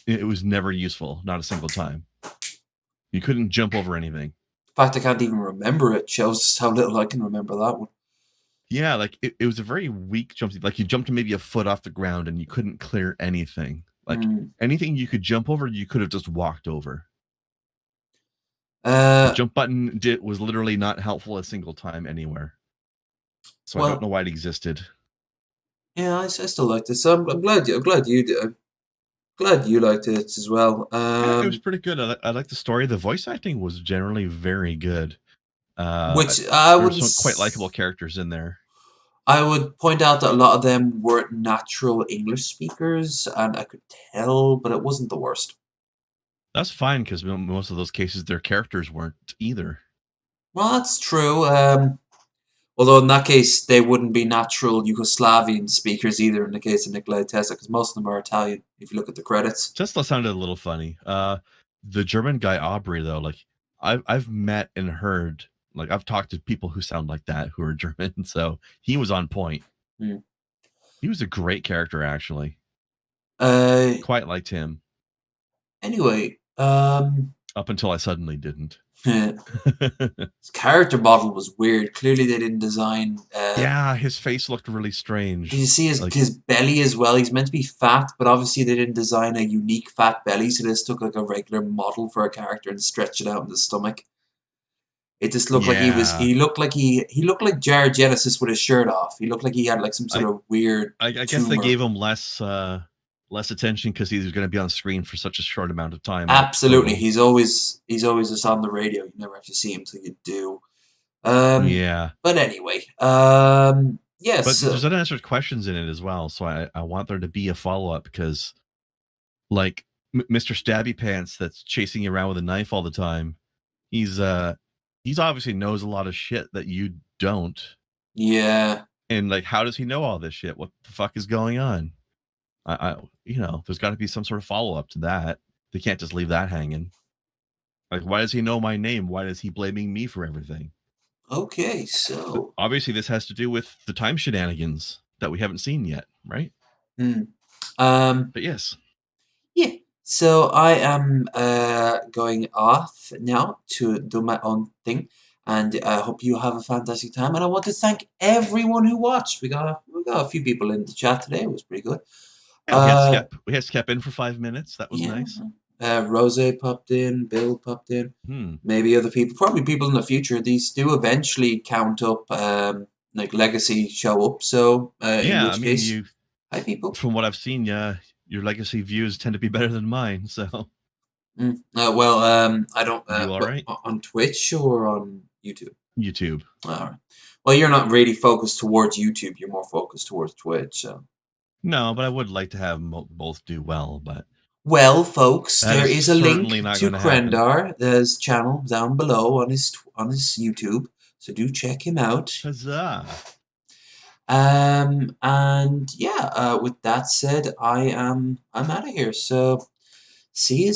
it was never useful, not a single time. You couldn't jump over anything. In fact, I can't even remember it. Shows how little I can remember that one. Yeah, like it was a very weak jump. Like you jumped maybe a foot off the ground, and you couldn't clear anything. Like anything you could jump over, you could have just walked over. The jump button was literally not helpful a single time anywhere. So I don't know why it existed. Yeah, I still liked it. So I'm glad you liked it as well. Yeah, it was pretty good. I like the story. The voice acting was generally very good. Which there were some quite likable characters in there. I would point out that a lot of them weren't natural English speakers, and I could tell, but it wasn't the worst. That's fine, because most of those cases, their characters weren't either. Well, that's true. Although in that case, they wouldn't be natural Yugoslavian speakers either in the case of Nikolai Tesla, because most of them are Italian, if you look at the credits. Tesla sounded a little funny. The German guy, Aubrey, though, like, I've met and heard, like, I've talked to people who sound like that, who are German, so he was on point. He was a great character, actually. Quite liked him. Anyway, up until I suddenly didn't. His character model was weird. Clearly, they didn't design. Yeah, his face looked really strange. Did you see his belly as well? He's meant to be fat, but obviously they didn't design a unique fat belly, so they just took like a regular model for a character and stretched it out in the stomach. It just looked like he was. He looked like Jared Genesis with his shirt off. He looked like he had like some sort of weird. I guess they gave him less attention because he was going to be on screen for such a short amount of time. Absolutely, he's always just on the radio. You never actually see him until you do. Yeah. But anyway, yes. But there's unanswered questions in it as well, so I want there to be a follow up because, like, Mr. Stabby Pants that's chasing you around with a knife all the time, he's obviously knows a lot of shit that you don't. Yeah. And like, how does he know all this shit? What the fuck is going on? There's got to be some sort of follow up to that. They can't just leave that hanging. Like, why does he know my name? Why is he blaming me for everything? Okay, so obviously this has to do with the time shenanigans that we haven't seen yet, right? But yes. Yeah. So I am going off now to do my own thing, and I hope you have a fantastic time. And I want to thank everyone who watched. We got a few people in the chat today. It was pretty good. Yeah, we had Skep in for 5 minutes. That was nice. Rose popped in, Bill popped in, maybe other people, probably people in the future. These do eventually count up, like legacy show up. So in which case, hi people. From what I've seen, your legacy views tend to be better than mine. So, I don't. You all right? On Twitch or on YouTube? YouTube. All right. Well, you're not really focused towards YouTube. You're more focused towards Twitch. So. No, but I would like to have both do well. But well, folks, there is a link to Krendar. There's channel down below on his YouTube, so do check him out. Huzzah! And yeah, with that said, I'm out of here. So see you.